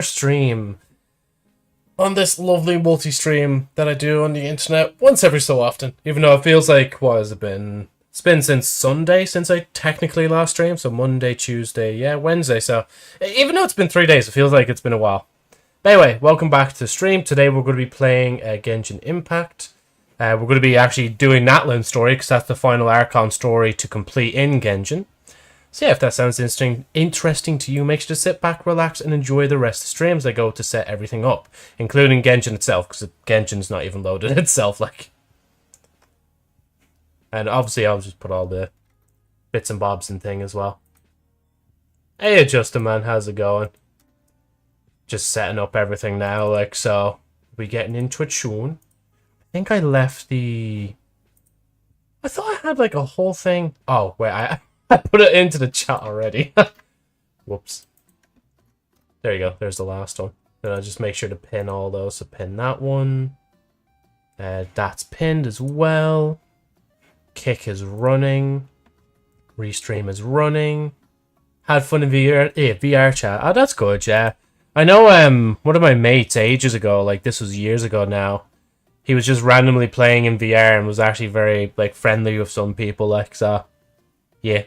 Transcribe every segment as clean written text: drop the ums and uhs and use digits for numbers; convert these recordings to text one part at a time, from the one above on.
Stream on this lovely multi-stream that I do on the internet once every so often. Even though it feels like, what has it been? It's been since Sunday since I technically last streamed. So Monday, Tuesday, yeah, Wednesday. So even though it's been 3 days, it feels like it's been a while. But anyway, welcome back to the stream. Today we're going to be playing Genshin Impact. We're going to be actually doing Natlan's story because that's the final Archon story to complete in Genshin. So yeah, if that sounds interesting to you, make sure to sit back, relax, and enjoy the rest of the streams I go to set everything up, including Genshin itself, because Genshin's not even loaded itself, like. And obviously, I'll just put all the bits and bobs and thing as well. Hey, Justin, man, how's it going? Just setting up everything now, like, so we getting into it soon. I think I left the. I thought I had like a whole thing. Oh wait, I put it into the chat already. Whoops. There you go. There's the last one. Then I'll just make sure to pin all those. So pin that one. That's pinned as well. Kick is running. Restream is running. Had fun in VR chat. Oh, that's good, yeah. I know one of my mates ages ago, like this was years ago now, he was just randomly playing in VR and was actually very like friendly with some people, like, so yeah.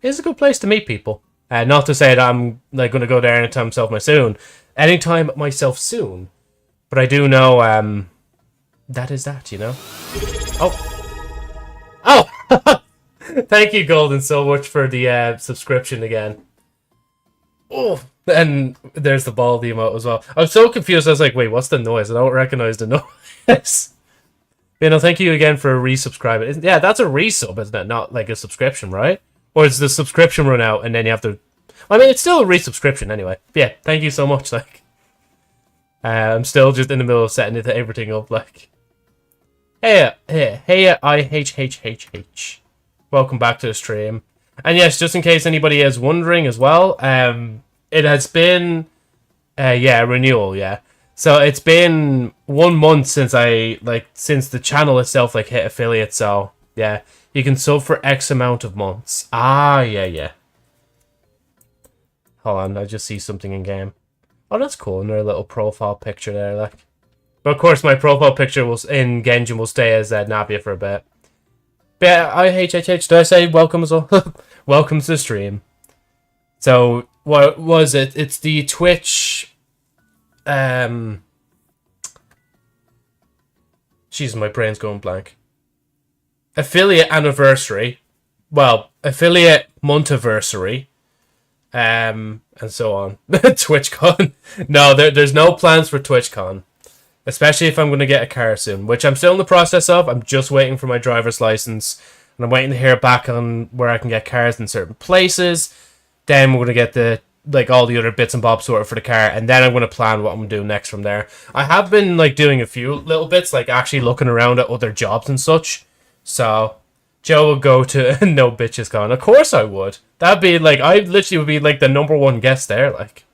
It's a good place to meet people. Not to say that I'm like going to go there anytime myself soon. But I do know that is that, you know. Oh, thank you, Golden, so much for the subscription again. Oh, and there's the ball emote as well. I was so confused. I was like, wait, what's the noise? I don't recognize the noise. You know, thank you again for resubscribing. Yeah, that's a resub, isn't it? Not like a subscription, right? Or is the subscription run out and then you have to... I mean, it's still a resubscription anyway. But yeah, thank you so much. Like, I'm still just in the middle of setting everything up. Like, hey, IHHHH. Welcome back to the stream. And yes, just in case anybody is wondering as well, it has been, a renewal, yeah. So it's been 1 month since since the channel itself hit affiliate. So yeah, you can sub for X amount of months. Ah, yeah. Hold on, I just see something in game. Oh, that's cool. Another little profile picture there, like. But of course, my profile picture in Genshin will stay as Navia for a bit. But yeah, IHHH, did I say welcome as well? Welcome to the stream. So what was it? It's the Twitch. Jeez, my brain's going blank. Affiliate anniversary. Well, affiliate month-iversary. And so on. TwitchCon. No, there's no plans for TwitchCon. Especially if I'm going to get a car soon. Which I'm still in the process of. I'm just waiting for my driver's license. And I'm waiting to hear back on where I can get cars in certain places. Then we're going to get all the other bits and bobs sorted for the car, and then I'm going to plan what I'm going to do next from there. I have been doing a few little bits, actually looking around at other jobs and such. So Joe would go to No Bitches Con. Of course I would. That'd be I literally would be the #1 guest there, like.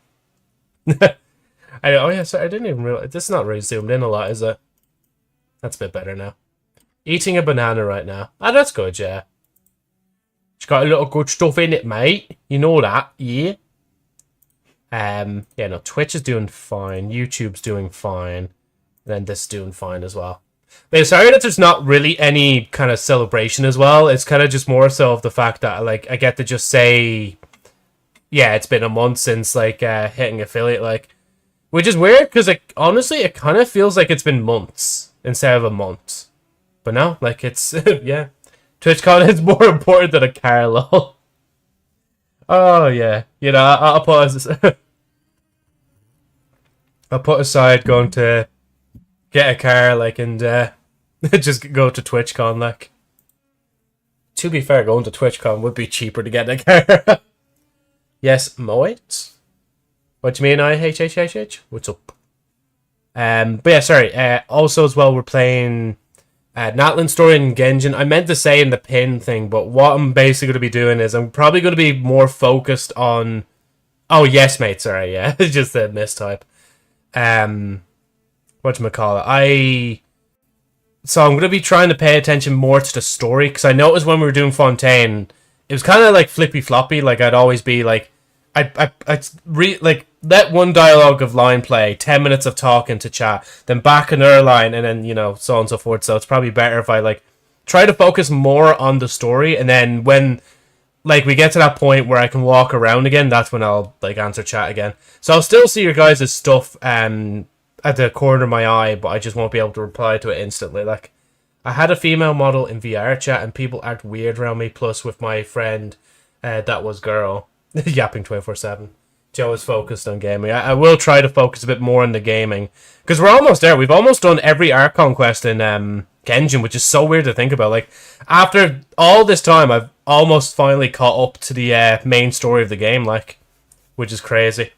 Oh yeah, sorry, I didn't even realize this is not really zoomed in a lot, is it? That's a bit better now. Eating a banana right now. Ah, that's good, yeah. It's got a lot of good stuff in it, mate. You know that, yeah. Yeah, no, Twitch is doing fine. YouTube's doing fine. And then this is doing fine as well. But sorry that there's not really any kind of celebration as well. It's kind of just more so of the fact that, I get to just say, yeah, it's been a month since, hitting affiliate, which is weird, because, honestly, it kind of feels like it's been months instead of a month. But no, it's, yeah. TwitchCon is more important than a car, lol. Oh, yeah. You know, I'll put aside going to get a car, and just go to TwitchCon, To be fair, going to TwitchCon would be cheaper to get a car. Yes, Moet? What do you mean, IHHHH? What's up? But yeah, sorry. Also, as well, we're playing Natlan's story in Genshin. I meant to say in the pin thing, but what I'm basically going to be doing is I'm probably going to be more focused on... Oh, yes, mate, sorry, yeah. Just a mistype. Whatchamacallit? So I'm going to be trying to pay attention more to the story, because I noticed when we were doing Fontaine, it was kind of flippy-floppy. I'd always be, like let one dialogue of line play, 10 minutes of talking to chat, then back another line, and then, you know, so on and so forth. So it's probably better if I like try to focus more on the story, and then when like we get to that point where I can walk around again, that's when I'll like answer chat again. So I'll still see your guys' stuff at the corner of my eye, but I just won't be able to reply to it instantly. Like, I had a female model in VR chat and people act weird around me, plus with my friend that was girl yapping 24/7. Joe is focused on gaming. I will try to focus a bit more on the gaming, because we're almost there. We've almost done every Archon quest in Genshin, which is so weird to think about. Like, after all this time, I've almost finally caught up to the main story of the game, like, which is crazy.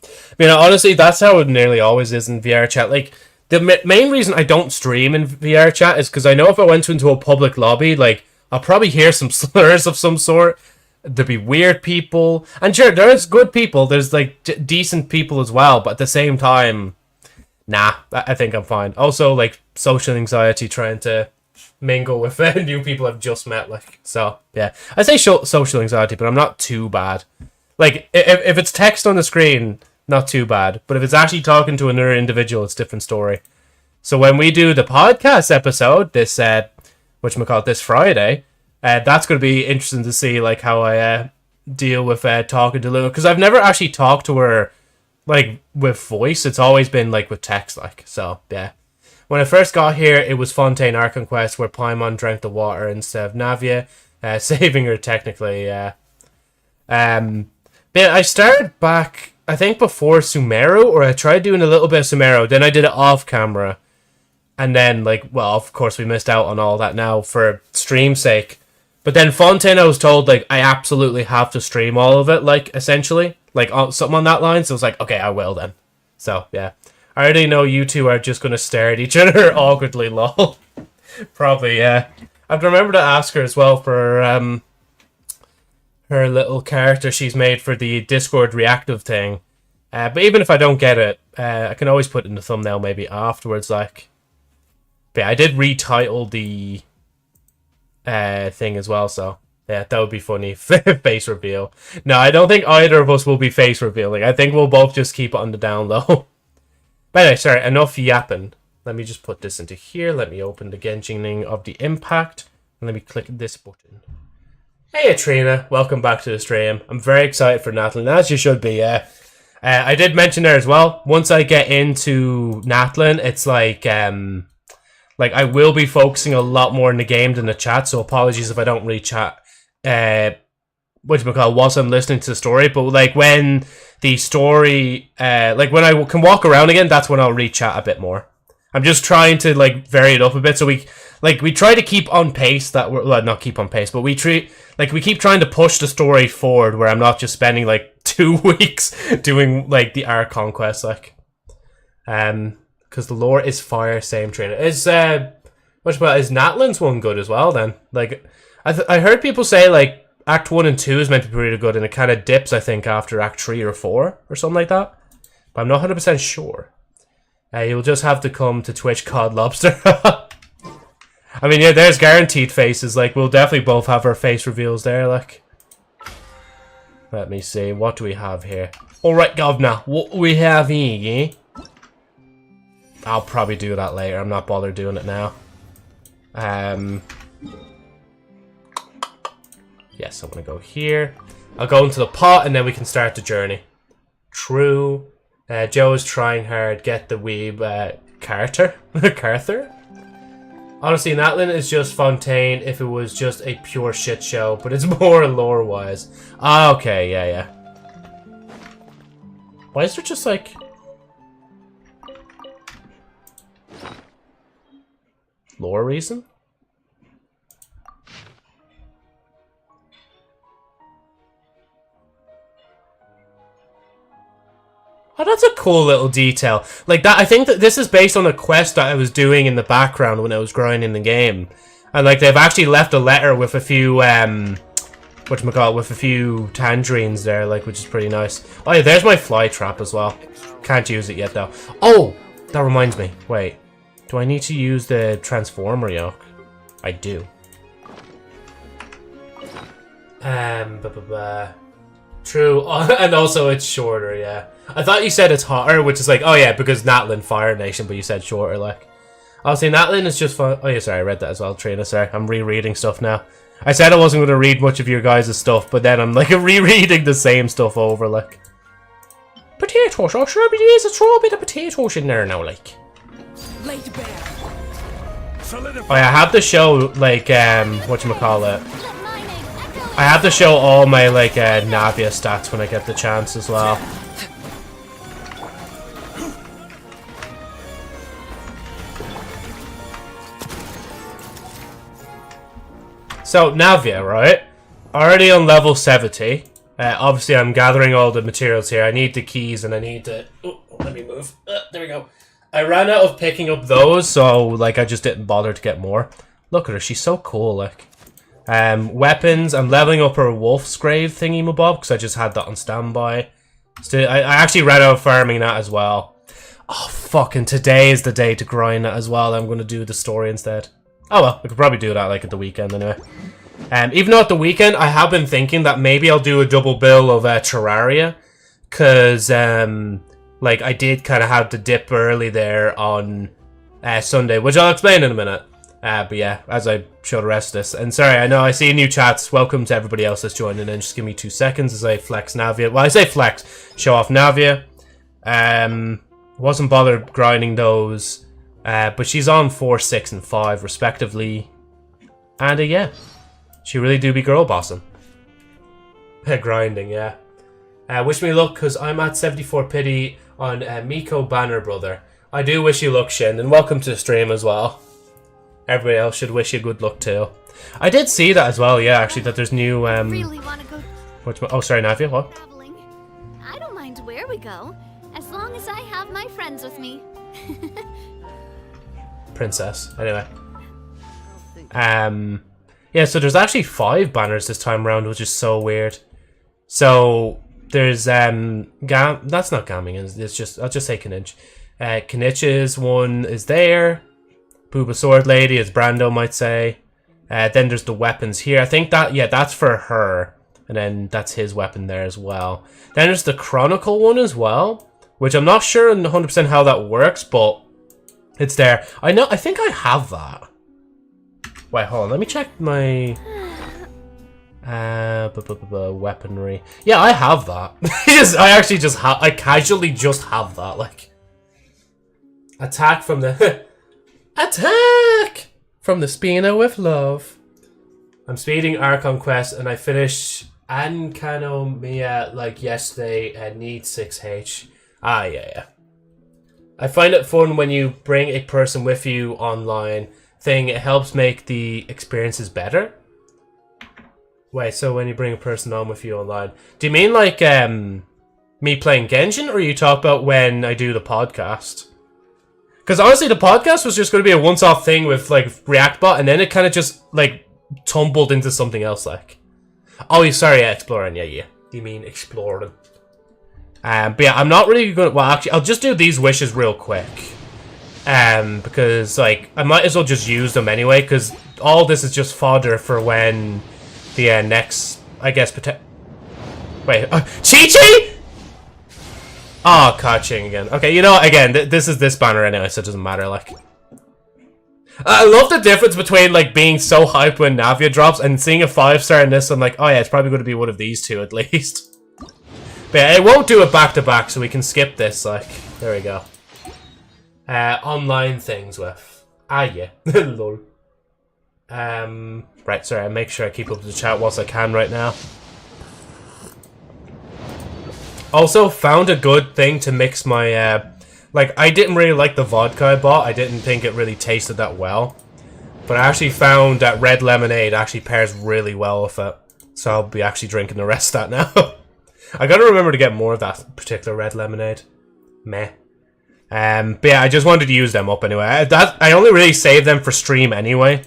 I mean, honestly, that's how it nearly always is in VR chat. Like, the main reason I don't stream in VR chat is because I know if I went into a public lobby, like, I'll probably hear some slurs of some sort. There'd be weird people. And sure, there's good people. There's, like, decent people as well. But at the same time, nah, I think I'm fine. Also, like, social anxiety trying to mingle with new people I've just met. Like, so, yeah. I say social anxiety, but I'm not too bad. Like, if it's text on the screen, not too bad. But if it's actually talking to another individual, it's a different story. So when we do the podcast episode, this, whatchamacallit, this Friday, that's going to be interesting to see, like, how I deal with talking to Luna. Because I've never actually talked to her, like, with voice. It's always been, like, with text, like. So, yeah. When I first got here, it was Fontaine Archon Quest, where Paimon drank the water instead of Navia, saving her technically, yeah. But I started back, I think, before Sumeru, or I tried doing a little bit of Sumeru, then I did it off camera. And then, like, well, of course, we missed out on all that now for stream's sake. But then Fontaine, I was told, like, I absolutely have to stream all of it, like, essentially. Like, something on that line. So I was like, okay, I will then. So, yeah. I already know you two are just going to stare at each other awkwardly, lol. Probably, yeah. I have to remember to ask her as well for her little character she's made for the Discord reactive thing. But even if I don't get it, I can always put it in the thumbnail maybe afterwards, like. But yeah, I did retitle the thing as well, so yeah, that would be funny. Face reveal. No, I don't think either of us will be face revealing. I think we'll both just keep it on the down low. But anyway, sorry, enough yapping. Let me just put this into here. Let me open the Genshin of the Impact. And let me click this button. Hey, Trina. Welcome back to the stream. I'm very excited for Natlin, as you should be, yeah. I did mention there as well, once I get into Natlin, it's like I will be focusing a lot more in the game than the chat, so apologies if I don't really chat, whilst I'm listening to the story, but like when the story, like when I can walk around again, that's when I'll re-chat a bit more. I'm just trying to like vary it up a bit, so we try to keep on pace, not keep on pace, but we keep trying to push the story forward, where I'm not just spending like 2 weeks doing like the Archon quest, like, because the lore is fire, same trainer. Is Natlin's one good as well then? Like, I heard people say like Act 1 and 2 is meant to be pretty good, and it kind of dips, I think, after Act 3 or 4 or something like that. But I'm not 100% sure. You'll just have to come to Twitch Cod Lobster. I mean, yeah, there's guaranteed faces. Like, we'll definitely both have our face reveals there, like. Let me see, what do we have here? Alright, governor, what we have here, yeah? I'll probably do that later. I'm not bothered doing it now. Yes, I'm gonna go here. I'll go into the pot and then we can start the journey. True. Joe is trying hard. Get the weeb Carter. Carther? Honestly, Natlin is just Fontaine if it was just a pure shit show, but it's more lore-wise. Ah, okay, yeah. Why is there just like... lore reason? Oh, that's a cool little detail. Like that, I think that this is based on a quest that I was doing in the background when I was grinding the game. And like they've actually left a letter with a few with a few tangerines there, like, which is pretty nice. Oh yeah, there's my fly trap as well. Can't use it yet though. Oh, that reminds me. Wait. Do I need to use the transformer yoke? I do. True, and also it's shorter, yeah. I thought you said it's hotter, which is like, oh yeah, because Natlin Fire Nation, but you said shorter, like. Obviously, Natlin is just fun. Oh yeah, sorry, I read that as well, Trina, sorry. I'm rereading stuff now. I said I wasn't going to read much of your guys' stuff, but then I'm like rereading the same stuff over, like. Potatoes, oh sure, but there's a throw a bit of potatoes in there now, like. Oh yeah, I have to show, like, whatchamacallit. I have to show all my, like, Navia stats when I get the chance as well. So, Navia, right? Already on level 70. Obviously, I'm gathering all the materials here. I need the keys and I need to... Oh, let me move. There we go. I ran out of picking up those, so, like, I just didn't bother to get more. Look at her. She's so cool, like. Weapons. I'm leveling up her Wolf's Grave thingy-mabob, because I just had that on standby. Still, I actually ran out of farming that as well. Oh, fucking today is the day to grind that as well. I'm going to do the story instead. Oh well, I could probably do that like at the weekend anyway. Even though at the weekend, I have been thinking that maybe I'll do a double bill of Terraria. Because, like, I did kind of have to dip early there on Sunday, which I'll explain in a minute. But yeah, as I show the rest of this. And sorry, I know I see new chats. Welcome to everybody else that's joining in. Just give me 2 seconds as I flex Navia. Well, I say flex. Show off Navia. Wasn't bothered grinding those. But she's on 4, 6, and 5 respectively. And yeah, she really do be girl bossing. Grinding, yeah. Wish me luck because I'm at 74 pity on Miko Banner Brother. I do wish you luck, Shin, and welcome to the stream as well. Everybody else should wish you good luck too. I did see that as well, yeah, actually, that there's new Really want to go oh, sorry, Navia, what? traveling. I don't mind where we go, as long as I have my friends with me. Princess. Anyway. Yeah, so there's actually 5 banners this time around, which is so weird. So there's that's not Gaming, it's just I'll just say Kinich. Kinich's one is there. Booba Sword Lady, as Brando might say. Then there's the weapons here. I think that, yeah, that's for her. And then that's his weapon there as well. Then there's the Chronicle one as well, which I'm not sure 100% how that works, but it's there. I think I have that. Wait, hold on. Let me check my weaponry. Yeah, I have that. I casually just have that. Like, attack from the attack from the Spina with love. I'm speeding Archon Quest, and I finished Ankano Mia like yesterday. And need 6H. Ah, yeah. I find it fun when you bring a person with you online. It helps make the experiences better. Wait, so when you bring a person on with you online, do you mean like me playing Genshin, or you talk about when I do the podcast? Because honestly, the podcast was just going to be a once-off thing with like ReactBot, and then it kind of just like tumbled into something else. Like, oh, sorry, yeah, exploring, yeah. You mean exploring? But yeah, I'm not really going to... Well, actually, I'll just do these wishes real quick. Because, like, I might as well just use them anyway, because all this is just fodder for when the next, I guess, Wait, Chi-Chi?! Oh, catching again. Okay, you know what, again, this is this banner anyway, so it doesn't matter, like... I love the difference between, like, being so hyped when Navia drops and seeing a 5-star in this. I'm like, oh yeah, it's probably going to be one of these two at least. But yeah, it won't do it back-to-back, so we can skip this, like, there we go. Online things with... Ah, yeah. Lol. Right, sorry, I'll make sure I keep up to the chat whilst I can right now. Also, found a good thing to mix my, like, I didn't really like the vodka I bought. I didn't think it really tasted that well. But I actually found that red lemonade actually pairs really well with it. So I'll be actually drinking the rest of that now. I gotta remember to get more of that particular red lemonade. Meh. But yeah, I just wanted to use them up anyway. I only really save them for stream anyway.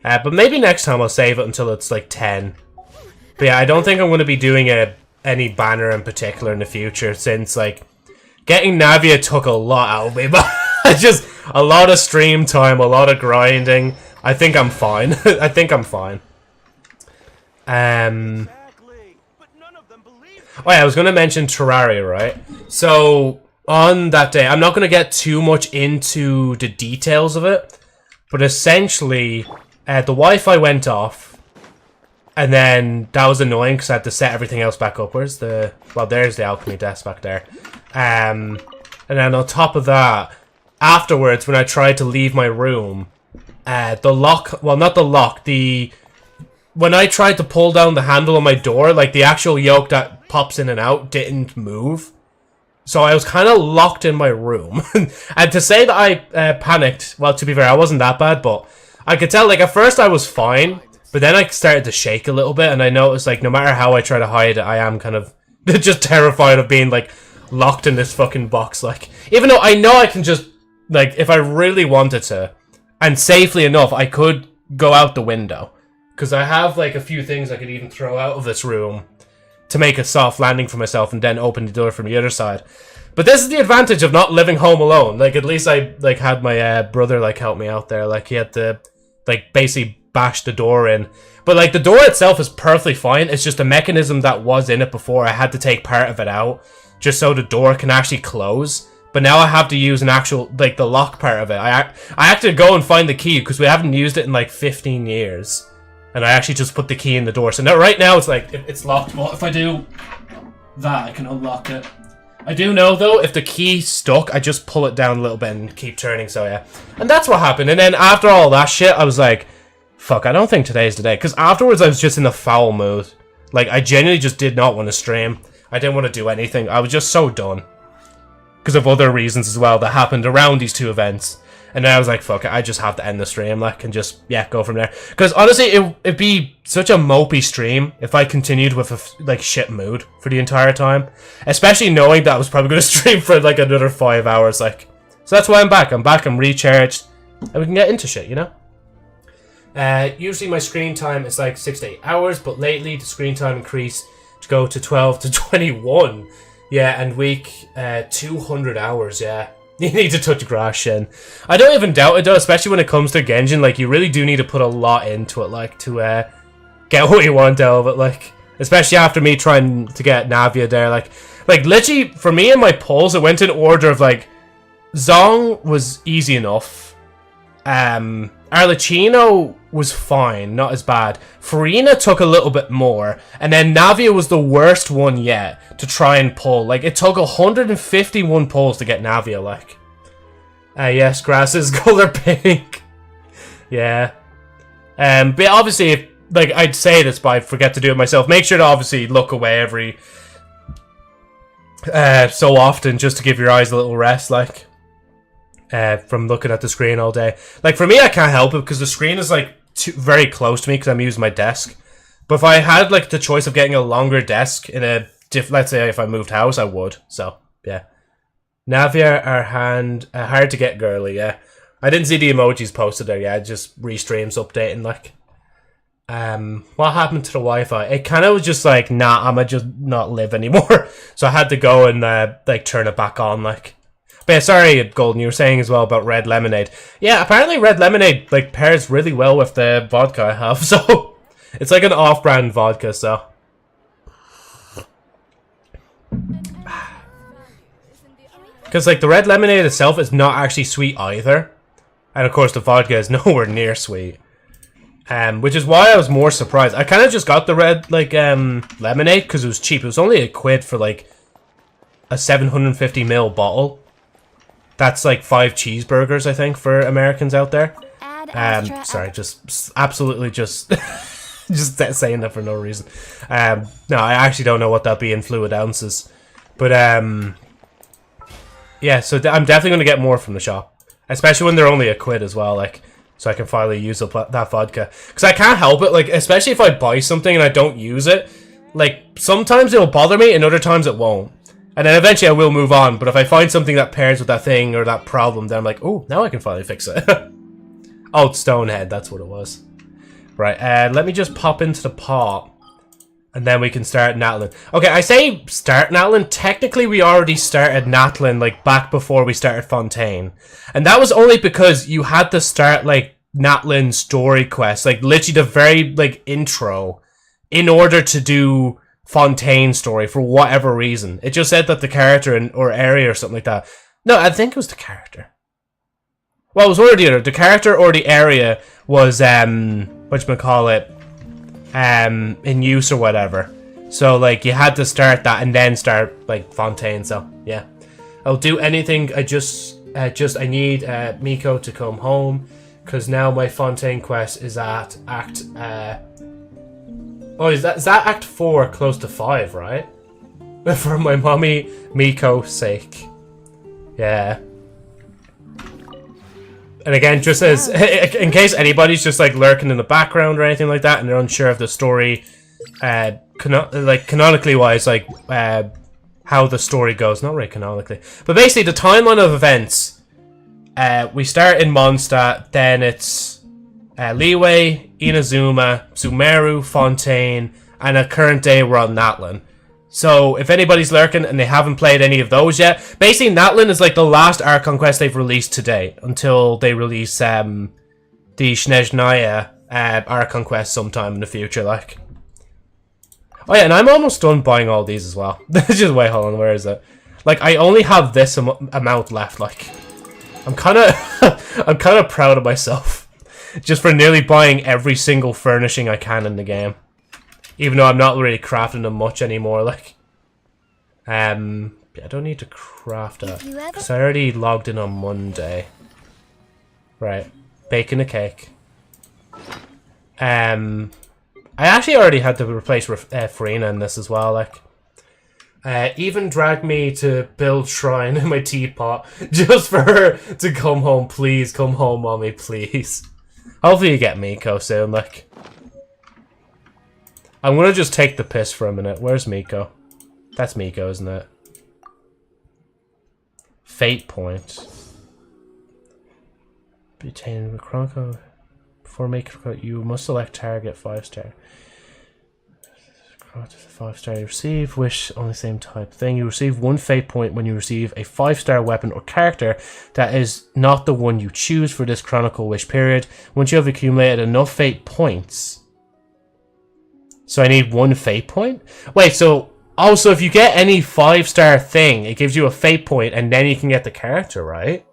But maybe next time I'll save it until it's like 10. But yeah, I don't think I'm going to be doing any banner in particular in the future, since like getting Navia took a lot out of me. But just a lot of stream time, a lot of grinding. I think I'm fine. I think I'm fine. Oh yeah, I was going to mention Terraria, right? So, on that day, I'm not going to get too much into the details of it, but essentially, the Wi-Fi went off, and then that was annoying because I had to set everything else back up. Where's the... Well, there's the alchemy desk back there. And then on top of that, afterwards, when I tried to leave my room, the lock... Well, not the lock, the... When I tried to pull down the handle on my door, like, the actual yoke that pops in and out didn't move. So I was kind of locked in my room. And to say that I panicked, well, to be fair, I wasn't that bad, but I could tell, like, at first I was fine, but then I started to shake a little bit, and I noticed, like, no matter how I try to hide it, I am kind of just terrified of being, like, locked in this fucking box, like, even though I know I can just, like, if I really wanted to, and safely enough, I could go out the window. Because I have, like, a few things I could even throw out of this room to make a soft landing for myself and then open the door from the other side. But this is the advantage of not living home alone. Like, at least I, like, had my brother, like, help me out there. Like, he had to, like, basically bash the door in. But, like, the door itself is perfectly fine. It's just a mechanism that was in it before. I had to take part of it out just so the door can actually close. But now I have to use an actual, like, the lock part of it. I have to go and find the key because we haven't used it in, like, 15 years. And I actually just put the key in the door. So now, right now, it's like, it's locked. But if I do that, I can unlock it. I do know, though, if the key's stuck, I just pull it down a little bit and keep turning, so yeah. And that's what happened. And then after all that shit, I was like, fuck, I don't think today's the day. Because afterwards, I was just in a foul mood. Like, I genuinely just did not want to stream. I didn't want to do anything. I was just so done. Because of other reasons as well that happened around these two events. And then I was like, fuck it, I just have to end the stream, like, and just, yeah, go from there. Because, honestly, it'd be such a mopey stream if I continued with a, like, shit mood for the entire time. Especially knowing that I was probably going to stream for, like, another 5 hours, like. So that's why I'm back. I'm recharged, and we can get into shit, you know? Usually my screen time is, like, 6 to 8 hours, but lately the screen time increased to go to 12 to 21. Yeah, and week, 200 hours, yeah. You need to touch grass, Shin. I don't even doubt it, though, especially when it comes to Genshin. Like, you really do need to put a lot into it, like, to get what you want out of it, like. Especially after me trying to get Navia there, like, literally, for me and my polls, it went in order of, like, Zong was easy enough. Arlecchino was fine, not as bad. Farina took a little bit more, and then Navia was the worst one yet to try and pull. Like, it took 151 pulls to get Navia, like. Yes, grass is color pink. Yeah. But obviously, if, like, I'd say this, but I forget to do it myself. Make sure to obviously look away every so often, just to give your eyes a little rest, like. From looking at the screen all day. Like, for me, I can't help it because the screen is, like, very close to me because I'm using my desk. But if I had, like, the choice of getting a longer desk in a let's say if I moved house, I would. So, yeah. Navia are hard to get girly, yeah. I didn't see the emojis posted there, yeah. Just restreams updating, like. What happened to the Wi-Fi? It kind of was just like, nah, I'ma just not live anymore. So I had to go and, like, turn it back on, like. But yeah, sorry, Golden, you were saying as well about red lemonade. Yeah, apparently red lemonade, like, pairs really well with the vodka I have, so... It's like an off-brand vodka, so... Because, like, the red lemonade itself is not actually sweet either. And, of course, the vodka is nowhere near sweet. Which is why I was more surprised. I kind of just got the red, like, lemonade because it was cheap. It was only £1 for, like, a 750ml bottle. That's like 5 cheeseburgers, I think, for Americans out there. Sorry, just absolutely just just saying that for no reason. No, I actually don't know what that'd be in fluid ounces, but yeah. So I'm definitely gonna get more from the shop, especially when they're only £1 as well. Like, so I can finally use up that vodka because I can't help it. Like, especially if I buy something and I don't use it, like sometimes it'll bother me and other times it won't. And then eventually I will move on, but if I find something that pairs with that thing or that problem, then I'm like, oh, now I can finally fix it. Oh, it's Stonehead, that's what it was. Right, let me just pop into the pot, and then we can start Natlin. Okay, I say start Natlin. Technically, we already started Natlin, like, back before we started Fontaine. And that was only because you had to start, like, Natlin story quest, like, literally the very, like, intro, in order to do Fontaine story for whatever reason. It just said that the character or area or something like that. No, I think it was the character. Well, it was one or the other. The character or the area was whatchamacallit, in use or whatever. So like you had to start that and then start like Fontaine. So yeah, I'll do anything. I need Miko to come home because now my Fontaine quest is at Act. Oh, is that Act 4, close to 5, right? For my mommy Miko's sake. Yeah. And again, just as in case anybody's just like lurking in the background or anything like that, and they're unsure of the story, canonically wise, like how the story goes. Not really canonically, but basically the timeline of events. We start in Mondstadt, then it's Liyue, Inazuma, Sumeru, Fontaine, and at current day we're on Natlan. So if anybody's lurking and they haven't played any of those yet, basically Natlan is like the last Archon quest they've released today until they release the Snezhnaya Archon quest sometime in the future. Like, oh yeah, and I'm almost done buying all these as well. Just wait, hold on, where is it? Like, I only have this amount left. Like, I'm kind of proud of myself. Just for nearly buying every single furnishing I can in the game. Even though I'm not really crafting them much anymore, like. I don't need to craft it. Because I already logged in on Monday. Right. Baking a cake. I actually already had to replace Farina in this as well, like. Even dragged me to build shrine in my teapot. Just for her to come home. Please, come home, mommy, please. Hopefully you get Miko soon, like. I'm gonna just take the piss for a minute. Where's Miko? That's Miko, isn't it? Fate point. Obtain Chronicle. Before making you must select target 5-star. 5-star you receive. Wish on the same type thing. You receive 1 fate point when you receive a 5-star weapon or character that is not the one you choose for this Chronicle Wish period. Once you have accumulated enough fate points. So I need 1 fate point? Wait, so also if you get any 5-star thing, it gives you a fate point and then you can get the character, right?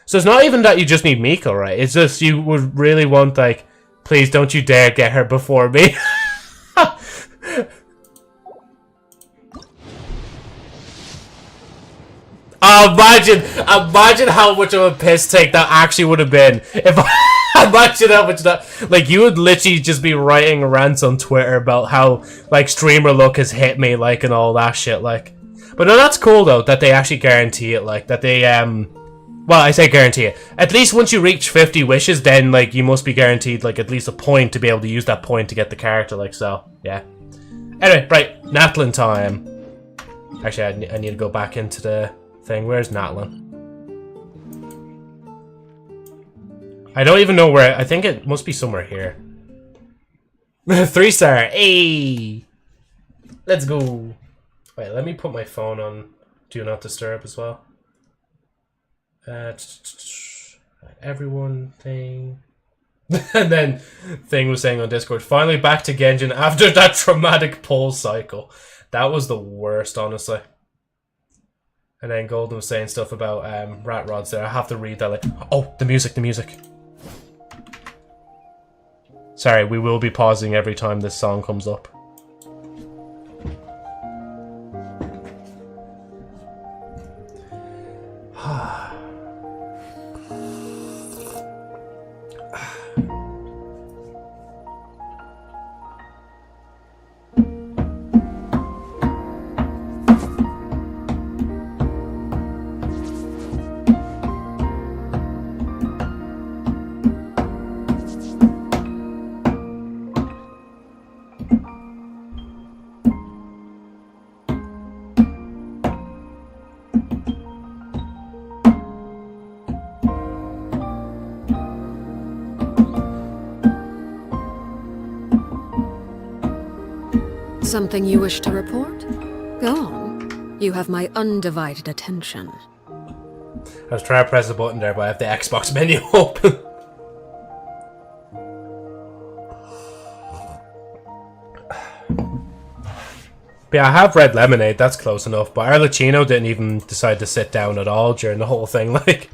So it's not even that you just need Miko, right? It's just you would really want, like, please don't you dare get her before me. Imagine how much of a piss take that actually would have been if imagine how much that, like, you would literally just be writing rants on Twitter about how, like, streamer luck has hit me, like, and all that shit, like. But no, that's cool though that they actually guarantee it, like, that they well, I say guarantee it. At least once you reach 50 wishes, then, like, you must be guaranteed, like, at least a point to be able to use that point to get the character, like, so, yeah. Anyway, right, Natlan time. Actually, I need to go back into the thing. Where's Natlan? I don't even know where. I think it must be somewhere here. 3-star. Hey! Let's go. Wait, let me put my phone on Do Not Disturb as well. Everyone thing. And then Thing was saying on Discord, finally back to Genshin after that traumatic pull cycle. That was the worst, honestly. And then Golden was saying stuff about rat rods there. I have to read that. Like, oh, the music, the music. Sorry, we will be pausing every time this song comes up. Something you wish to report? Go on. You have my undivided attention. I was trying to press the button there, but I have the Xbox menu open. But yeah, I have Red Lemonade, that's close enough. But Arlecchino didn't even decide to sit down at all during the whole thing, like.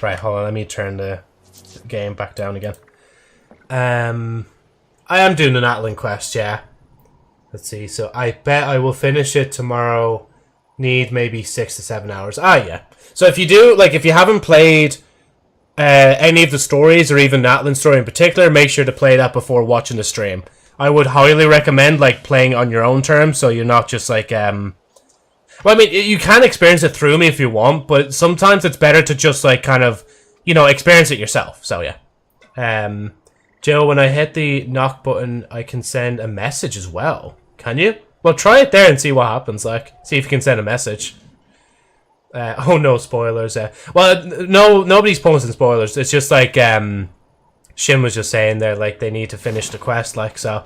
Right, hold on, let me turn the game back down again. I am doing an Atlan quest, yeah. Let's see, so I bet I will finish it tomorrow. Need maybe 6 to 7 hours. Ah, yeah. So if you do, like, if you haven't played any of the stories, or even the Atlan story in particular, make sure to play that before watching the stream. I would highly recommend, like, playing on your own terms, so you're not just, like, well, I mean, you can experience it through me if you want, but sometimes it's better to just, like, kind of, you know, experience it yourself, so yeah. Joe, when I hit the knock button, I can send a message as well. Can you? Well, try it there and see what happens, like. See if you can send a message. Oh, no spoilers. Well, no, nobody's posting spoilers. It's just like, Shin was just saying there, like, they need to finish the quest, like, so.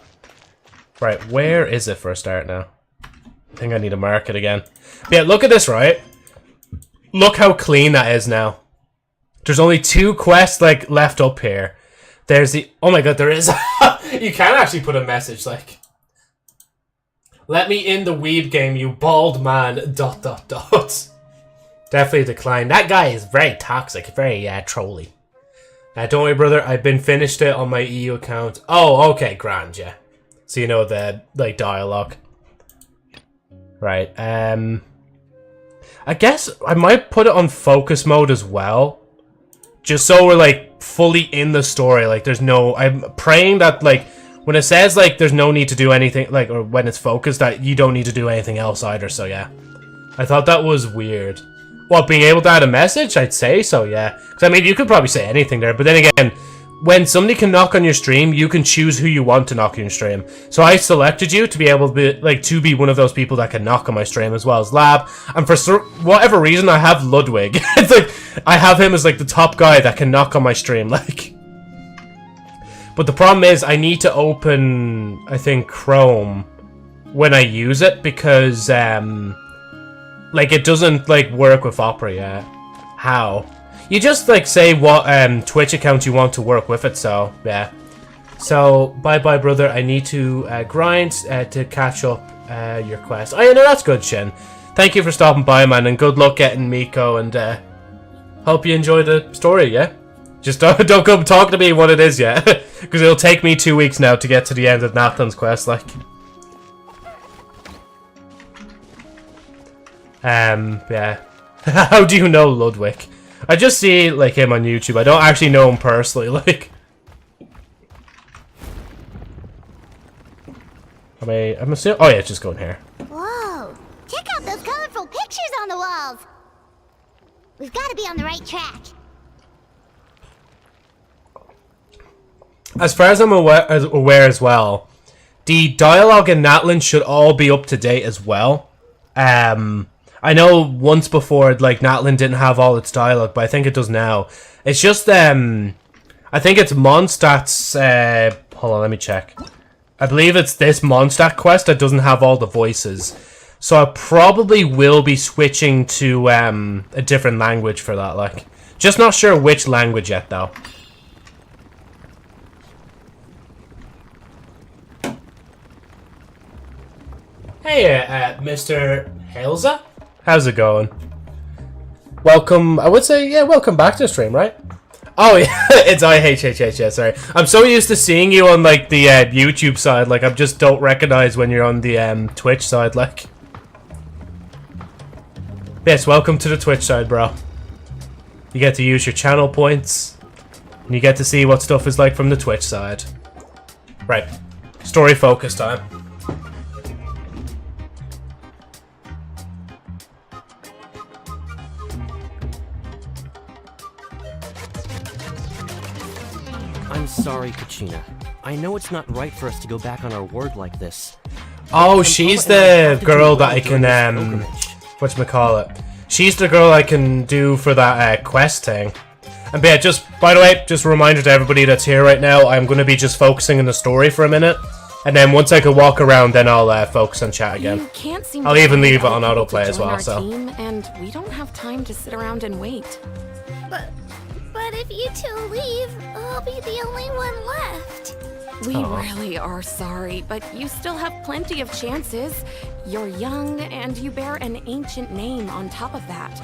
Right, where is it for a start now? I think I need to mark it again. But yeah, look at this, right? Look how clean that is now. There's only 2 quests, like, left up here. There's the... Oh my god, there is... You can actually put a message, like... Let me in the weed game, you bald man, ... Definitely decline. That guy is very toxic, very, trolly. Don't worry, brother, I've been finished it on my EU account. Oh, okay, grand, yeah. So you know the, like, dialogue. Right, I guess I might put it on focus mode as well. Just so we're, like, fully in the story. Like, there's no... I'm praying that, like, when it says, like, there's no need to do anything, like, or when it's focused, that you don't need to do anything else either, so yeah. I thought that was weird. What, being able to add a message? I'd say so, yeah. Because, I mean, you could probably say anything there, but then again, when somebody can knock on your stream, you can choose who you want to knock on your stream. So I selected you to be able to be, like, to be one of those people that can knock on my stream, as well as Lab. And for whatever reason, I have Ludwig. It's like, I have him as, like, the top guy that can knock on my stream, like. But the problem is, I need to open, I think, Chrome when I use it, because, like, it doesn't, like, work with Opera yet. How? You just, like, say what Twitch account you want to work with it, so, yeah. So, bye-bye, brother. I need to grind to catch up your quest. Oh, yeah, no, that's good, Shin. Thank you for stopping by, man, and good luck getting Miko, and hope you enjoy the story, yeah? Just don't come talk to me what it is yet, because it'll take me 2 weeks now to get to the end of Nathan's quest, like. Yeah. How do you know Ludwig? I just see, like, him on YouTube. I don't actually know him personally, like. I'm assuming... Oh, yeah, just go in here. Whoa! Check out those colorful pictures on the walls! We've got to be on the right track. As far as I'm aware as well, the dialogue in Natlan should all be up to date as well. I know once before, like, Natlan didn't have all its dialogue, but I think it does now. It's just, I think it's Mondstadt's, hold on, let me check. I believe it's this Mondstadt quest that doesn't have all the voices. So I probably will be switching to, a different language for that, like. Just not sure which language yet, though. Hey, Mr. Hailza? How's it going? Welcome, I would say, yeah, welcome back to the stream, right? Oh, yeah, it's IHHH, yeah, sorry. I'm so used to seeing you on, like, the YouTube side, like, I just don't recognize when you're on the Twitch side, like. Yes, welcome to the Twitch side, bro. You get to use your channel points, and you get to see what stuff is like from the Twitch side. Right, story focus time. I'm sorry, Kachina. I know it's not right for us to go back on our word like this. Oh, she's the girl that I can, whatchamacallit. She's the girl I can do for that, quest thing. And yeah, just, by the way, just a reminder to everybody that's here right now, I'm going to be just focusing on the story for a minute. And then once I can walk around, then I'll, focus on chat again. I'll even leave it on autoplay as well, so. And we don't have time to sit around and wait. But if you two leave, I'll be the only one left. We Aw. really are sorry, but you still have plenty of chances. You're young, and you bear an ancient name on top of that.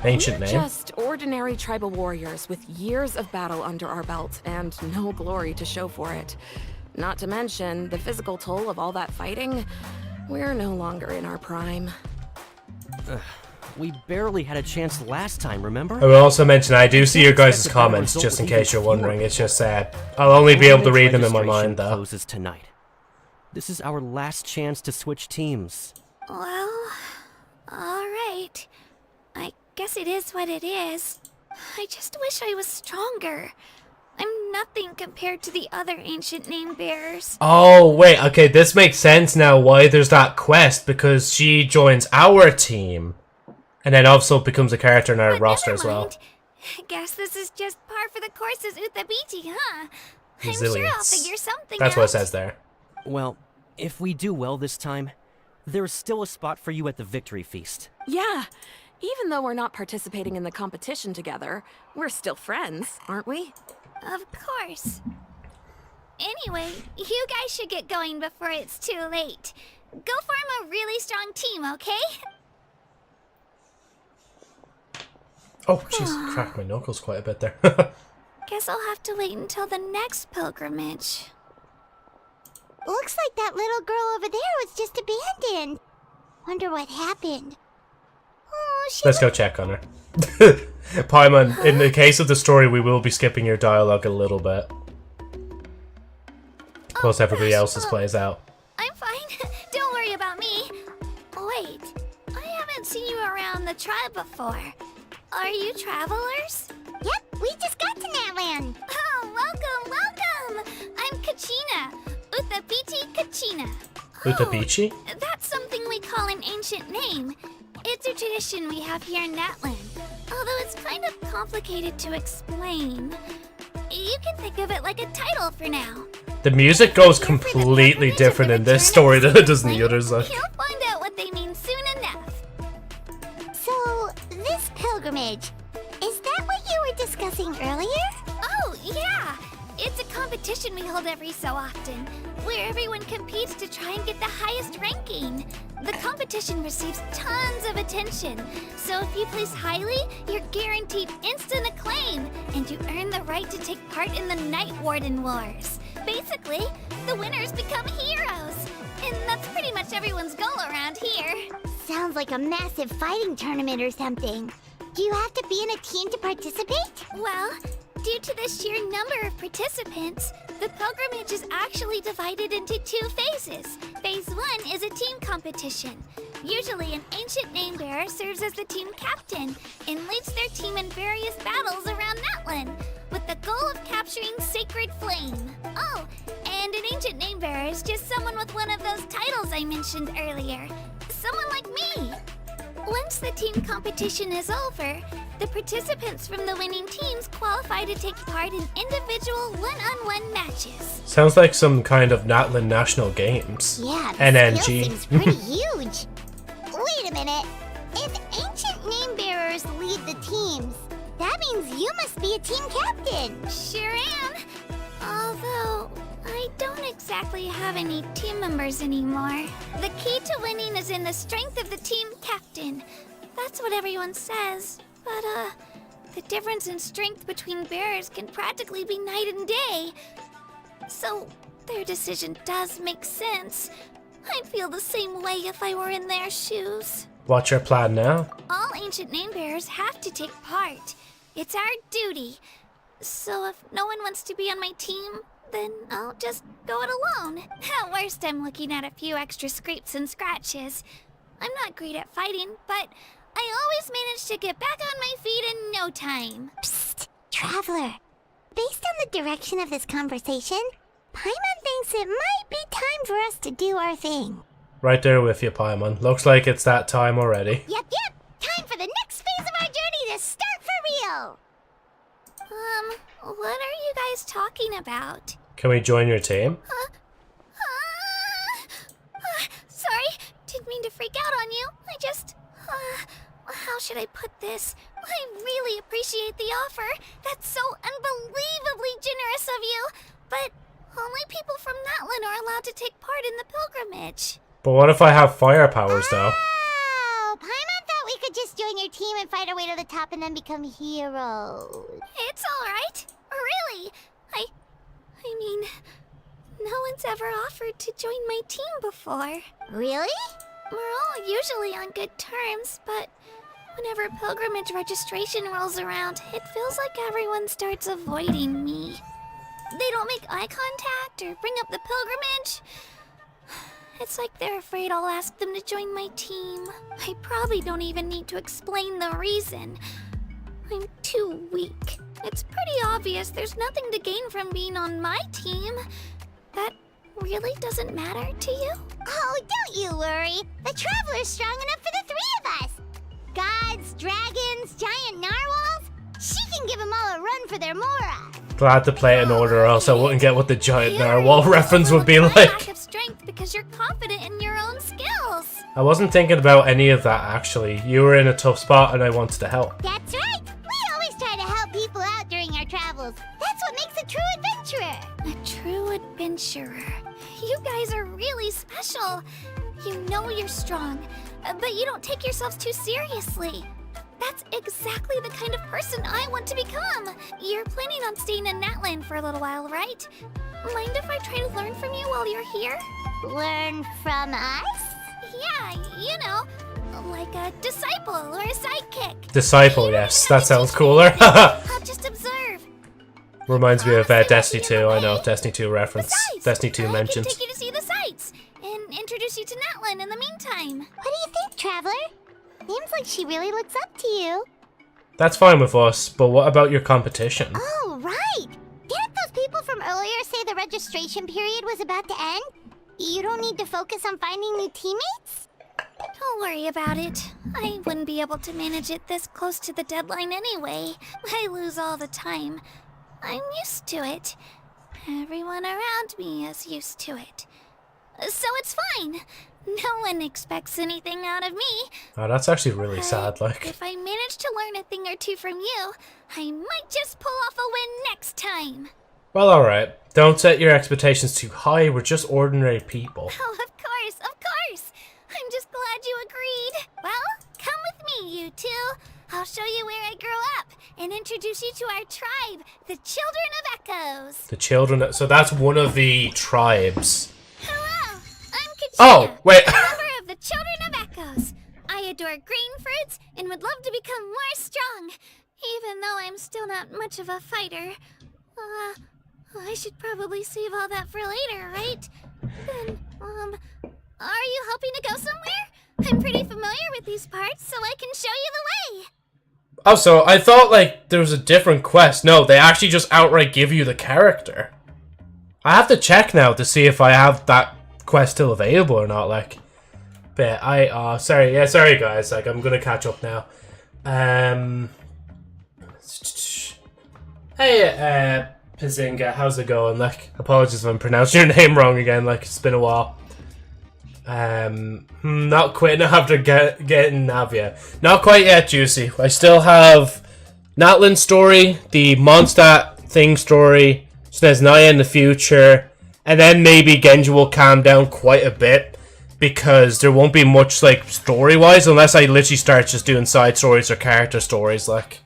Ancient We're name. just ordinary tribal warriors with years of battle under our belt and no glory to show for it. Not to mention the physical toll of all that fighting. We're no longer in our prime. We barely had a chance last time, remember? I will also mention I do see your guys' Expect a better comments, result just in with even case you're fewer wondering. It's people. just I'll only be able to read them in my Registration mind, though. Closes tonight. This is our last chance to switch teams. Well, alright. I guess it is what it is. I just wish I was stronger. I'm nothing compared to the other ancient name bearers. Oh, wait, okay, this makes sense now why there's that quest, because she joins our team. And then also becomes a character in our But roster never as well. mind. Guess this is just par for the course as Utabichi, huh? I'm sure I'll Resilience. figure something That's out. what it says there. Well, if we do well this time, there's still a spot for you at the victory feast. Yeah, even though we're not participating in the competition together, we're still friends, aren't we? Of course. Anyway, you guys should get going before it's too late. Go form a really strong team, okay? Oh, jeez, cracked my knuckles quite a bit there. Guess I'll have to wait until the next pilgrimage. Looks like that little girl over there was just abandoned. Wonder what happened. Oh, she Let's go check on her. Paimon, in the case of the story, we will be skipping your dialogue a little bit. Plus everybody gosh, else's plays out. I'm fine. Don't worry about me. Wait, I haven't seen you around the tribe before. Are you travelers? Yep, we just got to Natland. Oh, welcome. I'm Kachina. Utabichi Kachina. Utabichi? That's something we call an ancient name. It's a tradition we have here in Natland. Although it's kind of complicated to explain. You can think of it like a title for now. The music goes completely different in this story than it does in the others. Like. You'll find out what they mean soon enough. So, this pilgrimage, is that what you were discussing earlier? Oh, yeah. It's a competition we hold every so often, where everyone competes to try and get the highest ranking. The competition receives tons of attention, so if you place highly, you're guaranteed instant acclaim, and you earn the right to take part in the Night Warden Wars. Basically, the winners become heroes, and that's pretty much everyone's goal around here. Sounds like a massive fighting tournament or something. Do you have to be in a team to participate? Well, due to the sheer number of participants, the pilgrimage is actually divided into 2 phases. Phase 1 is a team competition. Usually, an ancient name bearer serves as the team captain and leads their team in various battles around Natland, with the goal of capturing Sacred Flame. Oh, and an ancient name bearer is just someone with one of those titles I mentioned earlier. Someone like me. Once the team competition is over, the participants from the winning teams qualify to take part in individual one-on-one matches. Sounds like some kind of Natland National Games. Yeah, the NNG. skill seems pretty huge. Wait a minute. If ancient name bearers lead the teams, that means you must be a team captain. Sure am. Although, I don't exactly have any team members anymore. The key to winning is in the strength of the team captain. That's what everyone says. But, the difference in strength between bearers can practically be night and day. So, their decision does make sense. I'd feel the same way if I were in their shoes. What's your plan now? All ancient name bearers have to take part. It's our duty. So if no one wants to be on my team, then I'll just go it alone. At worst, I'm looking at a few extra scrapes and scratches. I'm not great at fighting, but I always manage to get back on my feet in no time. Psst, Traveler. Based on the direction of this conversation, Paimon thinks it might be time for us to do our thing. Right there with you, Paimon. Looks like it's that time already. Yep. Time for the next phase of our journey to start for real. What are you guys talking about? Can we join your team? Sorry, didn't mean to freak out on you. I just, how should I put this? I really appreciate the offer. That's so unbelievably generous of you. But Only people from Natlan are allowed to take part in the pilgrimage. But what if I have fire powers, though? Oh, Paimon thought we could just join your team and fight our way to the top and then become heroes. It's alright. Really. I mean, no one's ever offered to join my team before. Really? We're all usually on good terms, but whenever pilgrimage registration rolls around, it feels like everyone starts avoiding me. They don't make eye contact or bring up the pilgrimage. It's like they're afraid I'll ask them to join my team. I probably don't even need to explain the reason. I'm too weak. It's pretty obvious there's nothing to gain from being on my team. That really doesn't matter to you? Oh, don't you worry. The Traveler's strong enough for the three of us. Gods, dragons, giant narwhals. She can give them all a run for their Mora. Glad to play it in order, or else I wouldn't get what the giant narwhal reference would be like. Lack of strength because you're confident in your own skills. I wasn't thinking about any of that, actually. You were in a tough spot and I wanted to help. That's right. We always try to help people out during our travels. That's what makes a true adventurer. A true adventurer. You guys are really special. You know you're strong, but you don't take yourselves too seriously. That's exactly the kind of person I want to become. You're planning on staying in Natlan for a little while, right? Mind if I try to learn from you while you're here? Learn from us? Yeah, you know, like a disciple or a sidekick. Disciple, yes. That sounds cooler. I'll just observe. Reminds me of Destiny 2. I know, Destiny 2 reference. Besides, Destiny 2 mentioned. I can take you to see the sights and introduce you to Natlan in the meantime. What do you think, Traveler? Seems like she really looks up to you. That's fine with us, but what about your competition? Oh, right! Didn't those people from earlier say the registration period was about to end? You don't need to focus on finding new teammates? Don't worry about it. I wouldn't be able to manage it this close to the deadline anyway. I lose all the time. I'm used to it. Everyone around me is used to it. So it's fine. No one expects anything out of me. Oh, that's actually really sad, like. If I manage to learn a thing or two from you, I might just pull off a win next time. Well, alright. Don't set your expectations too high. We're just ordinary people. Oh, of course, of course. I'm just glad you agreed. Well, come with me, you two. I'll show you where I grew up and introduce you to our tribe, the Children of Echoes. The children. So that's one of the tribes. Hello, I'm Katrina. Oh, wait. A member of the Children of Echoes. I adore green fruits and would love to become more strong, even though I'm still not much of a fighter. I should probably save all that for later, right? Then, are you hoping to go somewhere? I'm pretty familiar with these parts, so I can show you the way. Oh, so I thought, like, there was a different quest. No, they actually just outright give you the character. I have to check now to see if I have that quest still available or not, like. But sorry guys, like, I'm gonna catch up now. Hey, Pizinga, how's it going? Like, apologies if I'm pronouncing your name wrong again, like, it's been a while. Not quitting after getting Navia. Not quite yet, Juicy. I still have Natlan's story, the Mondstadt thing story, Snezhnaya in the future, and then maybe Genji will calm down quite a bit, because there won't be much, like, story-wise, unless I literally start just doing side stories or character stories, like.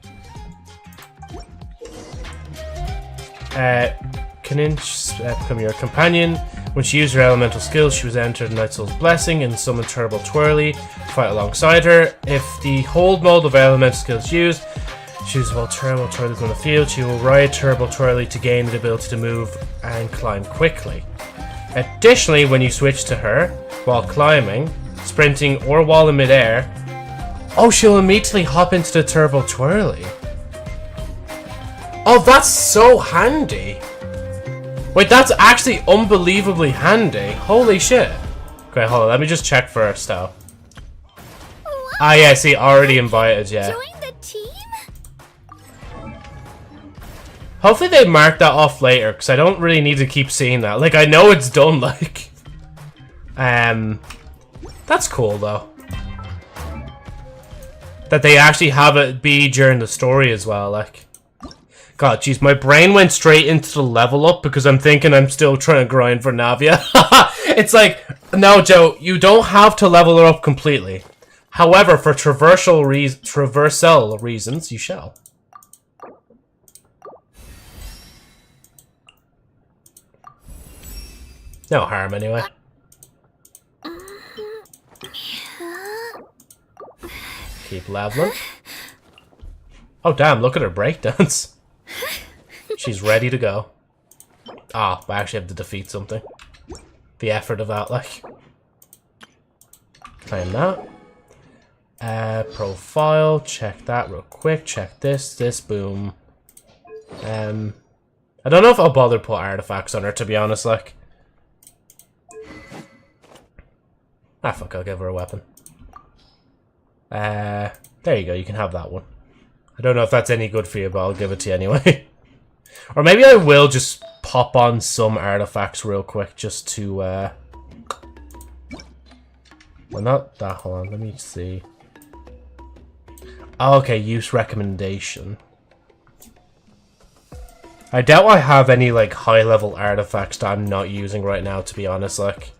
Kaninch become your companion. When she used her elemental skills, she was entered Night Soul's Blessing and summoned Turbo Twirly to fight alongside her. If the hold mode of elemental skills used, choose while Turbo Twirly is on the field, she will ride Turbo Twirly to gain the ability to move and climb quickly. Additionally, when you switch to her, while climbing, sprinting, or while in midair, oh, she'll immediately hop into the Turbo Twirly. Oh, that's so handy. Wait, that's actually unbelievably handy. Holy shit. Okay, hold on. Let me just check first, though. Ah, yeah, see, already invited, yeah. Join the team? Hopefully they mark that off later, because I don't really need to keep seeing that. Like, I know it's done, like. That's cool, though. That they actually have it be during the story as well, like. God, jeez, my brain went straight into the level up because I'm thinking I'm still trying to grind for Navia. It's like, no, Joe, you don't have to level her up completely. However, for traversal reasons, you shall. No harm, anyway. Keep leveling. Oh, damn, look at her breakdance. She's ready to go. Ah, I actually have to defeat something. The effort of that, like. Claim that. Profile. Check that real quick. Check this, boom. I don't know if I'll bother put artifacts on her, to be honest, like. Ah, fuck, I'll give her a weapon. There you go, you can have that one. I don't know if that's any good for you, but I'll give it to you anyway. Or maybe I will just pop on some artifacts real quick, just to, well, not that, hold on, let me see. Oh, okay, use recommendation. I doubt I have any, like, high-level artifacts that I'm not using right now, to be honest, like.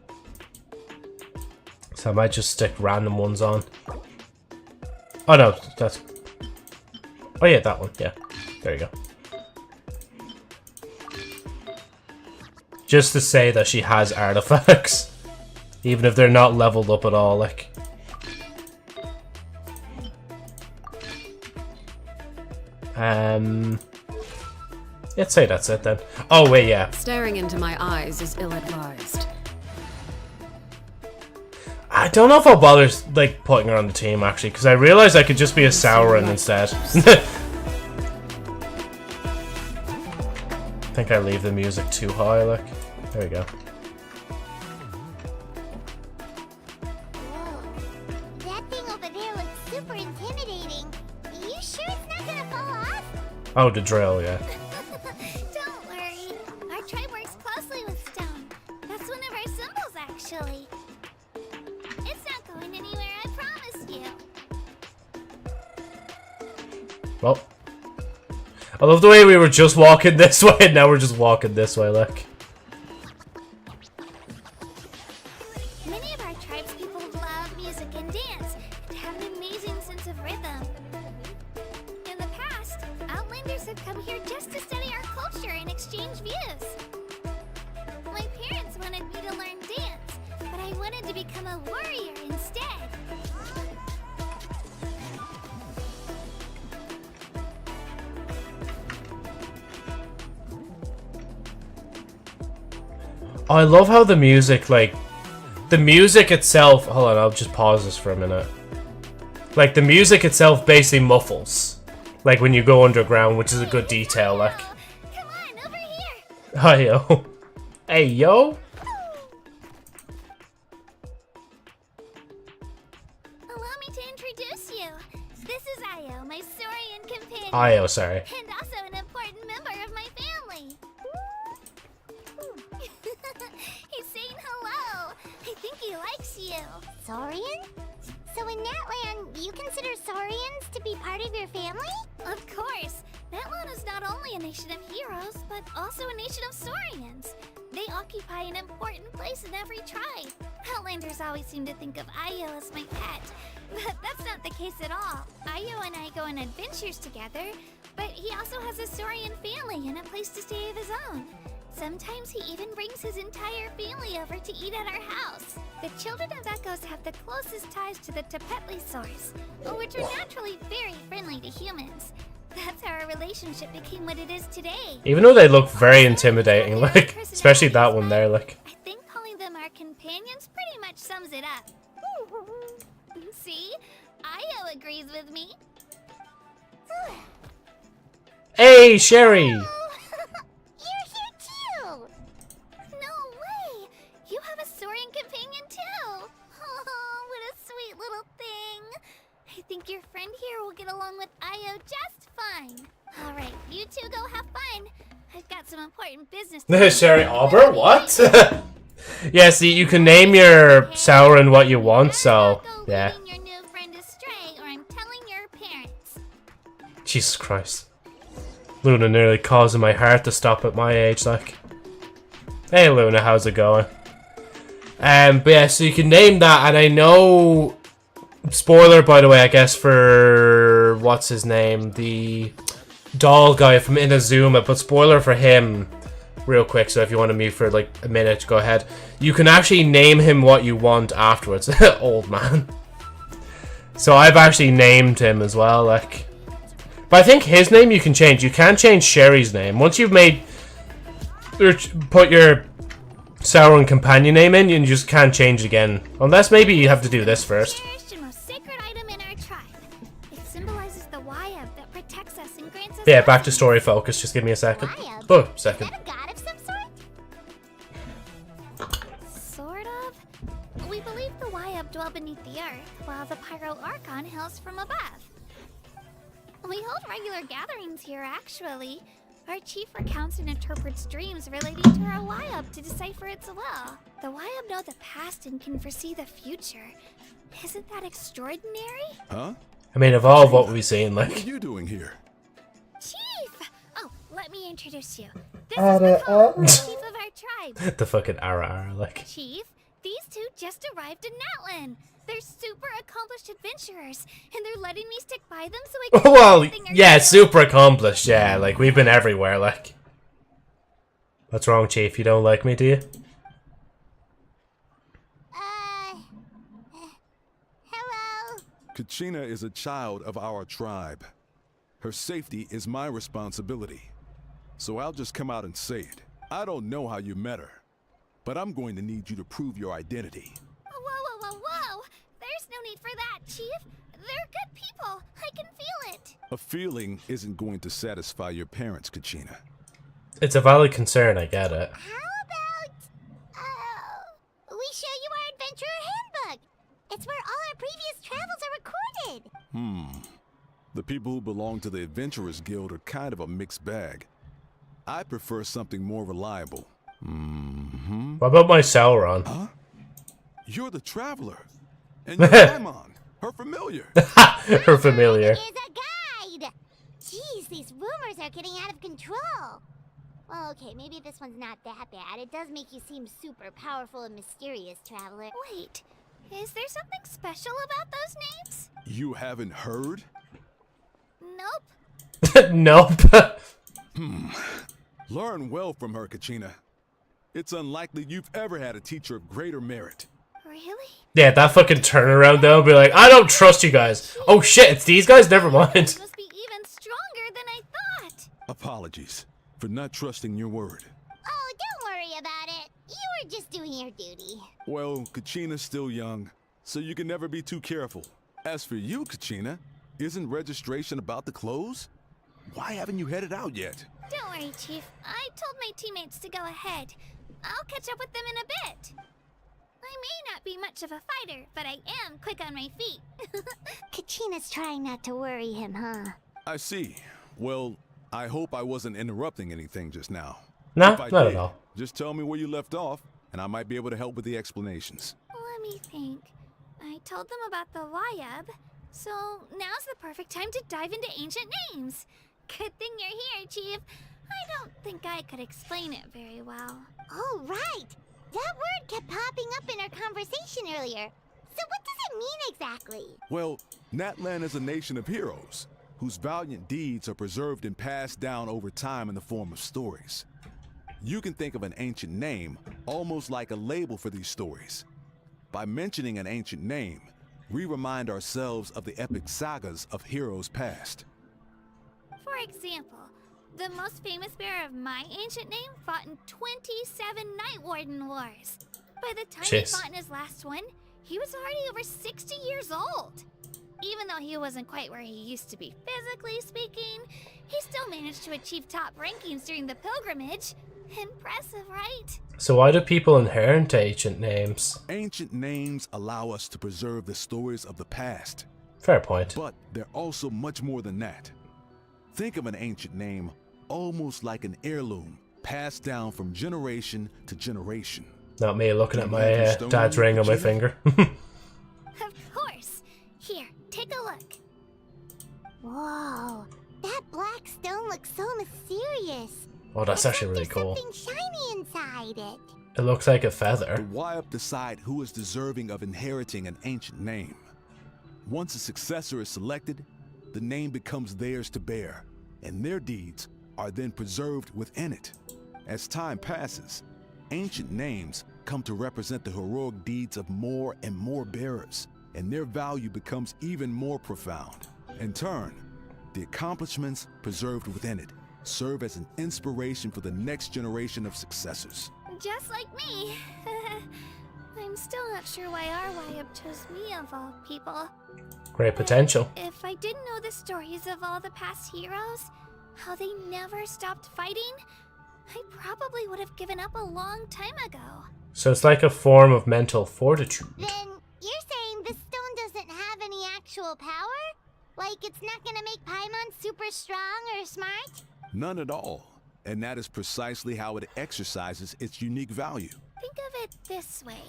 So I might just stick random ones on. Oh, no, that's... Oh, yeah, that one, yeah. There you go. Just to say that she has artifacts. Even if they're not leveled up at all, like. Let's say that's it then. Oh, wait, yeah. Staring into my eyes is ill-advised. I don't know if I'll bother, like, putting her on the team, actually, because I realized I could just be a Sauron instead. I think I leave the music too high, like. There we go. Whoa. That thing over there looks super intimidating. You sure it's not gonna fall off? Oh, the drill, yeah. Don't worry. Our tribe works closely with stone. That's one of our symbols, actually. It's not going anywhere, I promise you. Well. I love the way we were just walking this way, and now we're just walking this way, look. Many of our tribespeople love music and dance, and have an amazing sense of rhythm. In the past, Outlanders have come here just to study our culture and exchange views. My parents wanted me to learn dance, but I wanted to become a warrior instead. Oh, I love how the music, like, the music itself, hold on, I'll just pause this for a minute. Like, the music itself basically muffles, like, when you go underground, which is a good detail, like. Come on, over here. Hi, yo. Hey, yo. Allow me to introduce you. This is Io, my Saurian companion. Io, sorry. And also an important member of my family. He's saying hello. I think he likes you. Saurian? So in that land, you consider Saurians to be part of your family? Of course. That land is not only a nation of heroes, but also a nation of Saurians. They occupy an important place in every tribe. Outlanders always seem to think of Io as my pet, but that's not the case at all. Io and I go on adventures together, but he also has a Saurian family and a place to stay of his own. Sometimes he even brings his entire family over to eat at our house. The children of Echoes have the closest ties to the Tepetli source, which are naturally very friendly to humans. That's how our relationship became what it is today. Even though they look very intimidating, like, especially that one there, like. I think calling them our companions pretty much sums it up. See? Io agrees with me. Hey, Sherry! You're here too! No way! You have a Saurian companion too! Oh, what a sweet little thing! I think your friend here will get along with Io just fine. Alright, you two go have fun. I've got some important business to Sherry Auber? What? Yeah, see, you can name your Sauron what you want, so, yeah. Leading your new friend astray, or I'm telling your parents. Jesus Christ. Luna nearly causing my heart to stop at my age, like. Hey Luna, how's it going? But yeah, so you can name that, and I know... Spoiler, by the way, I guess, for... What's his name? The doll guy from Inazuma, but spoiler for him, real quick, so if you want to mute for like a minute, go ahead. You can actually name him what you want afterwards. Old man. So I've actually named him as well, like... But I think his name you can change. You can change Sherry's name. Once you've made... Put your Sauron companion name in, you just can't change it again. Unless maybe you have to do this first. Cherished and most sacred item in our tribe. It symbolizes the Wyab that protects us and grants us... Yeah, back to story focus. Just give me a second. Wyab? Oh, second. Is that a god of some sort? Sort of. We believe the Wyab dwell beneath the earth, while the Pyro Archon hails from above. We hold regular gatherings here, actually. Our chief recounts and interprets dreams relating to our Wyab to decipher its will. The Wyab know the past and can foresee the future. Isn't that extraordinary? Huh? I mean, of all of what we've seen, What are like... you doing here? Chief! Oh, let me introduce you. This is Nicole, the chief of our tribe. the fucking ara, like... Chief, these two just arrived in Natlan. They're super accomplished adventurers, and they're letting me stick by them so I can... Well, everything they're yeah, doing. super accomplished, yeah. Like, we've been everywhere, like... What's wrong, Chief? You don't like me, do you? Hello? Kachina is a child of our tribe. Her safety is my responsibility. So I'll just come out and say it. I don't know how you met her, but I'm going to need you to prove your identity. Whoa. There's no need for that, Chief. They're good people. I can feel it. A feeling isn't going to satisfy your parents, Kachina. It's a valid concern, I get it. How about, we show you our adventurer handbook? It's where all our previous travels are recorded. The people who belong to the Adventurers Guild are kind of a mixed bag. I prefer something more reliable. What about my Sauron? Huh? You're the traveler. And you're Paimon, her familiar. Her familiar. Is a guide. Jeez, these rumors are getting out of control. Well, okay, maybe this one's not that bad. It does make you seem super powerful and mysterious, traveler. Wait, is there something special about those names? You haven't heard? Nope. Nope. Learn well from her, Kachina. It's unlikely you've ever had a teacher of greater merit. Really? Yeah, that fucking turnaround though, be like, I don't trust you guys. Oh shit, it's these guys? Never mind. Must be even stronger than I thought. Apologies for not trusting your word. Oh, don't worry about it. You were just doing your duty. Well, Kachina's still young, so you can never be too careful. As for you, Kachina, isn't registration about to close? Why haven't you headed out yet? Don't worry, Chief. I told my teammates to go ahead. I'll catch up with them in a bit. I may not be much of a fighter, but I am quick on my feet. Kachina's trying not to worry him, huh? I see. Well, I hope I wasn't interrupting anything just now. No, If I not did, at all. Just tell me where you left off, and I might be able to help with the explanations. Let me think. I told them about the Wyab, so now's the perfect time to dive into ancient names. Good thing you're here, Chief. I don't think I could explain it very well. Oh, right. That word kept popping up in our conversation earlier. So what does it mean exactly? Well, Natlan is a nation of heroes, whose valiant deeds are preserved and passed down over time in the form of stories. You can think of an ancient name almost like a label for these stories. By mentioning an ancient name, we remind ourselves of the epic sagas of heroes past. For example, the most famous bearer of my ancient name fought in 27 Night Warden Wars. By the time he Jeez. fought in his last one, he was already over 60 years old. Even though he wasn't quite where he used to be physically speaking, he still managed to achieve top rankings during the pilgrimage. Impressive, right? So why do people inherit ancient names? Ancient names allow us to preserve the stories of the past, Fair point. but they're also much more than that. Think of an ancient name almost like an heirloom, passed down from generation to generation. Not me looking at my Stone dad's ring on my Kachina? finger. Of course. Here, take a look. Whoa, That black stone looks so mysterious. Oh, that's It's actually like really cool. there's something shiny inside it. It looks like a The feather. Wyup decide who is deserving of inheriting an ancient name. Once a successor is selected, the name becomes theirs to bear, and their deeds are then preserved within it. As time passes, ancient names come to represent the heroic deeds of more and more bearers, and their value becomes even more profound. In turn, the accomplishments preserved within it serve as an inspiration for the next generation of successors. Just like me. I'm still not sure why our Wyup chose me of all people. Great potential. If I didn't know the stories of all the past heroes, how they never stopped fighting, I probably would have given up a long time ago. So it's like a form of mental fortitude. Then you're saying this stone doesn't have any actual power? Like it's not gonna make Paimon super strong or smart? None at all. And that is precisely how it exercises its unique value. Think of it this way.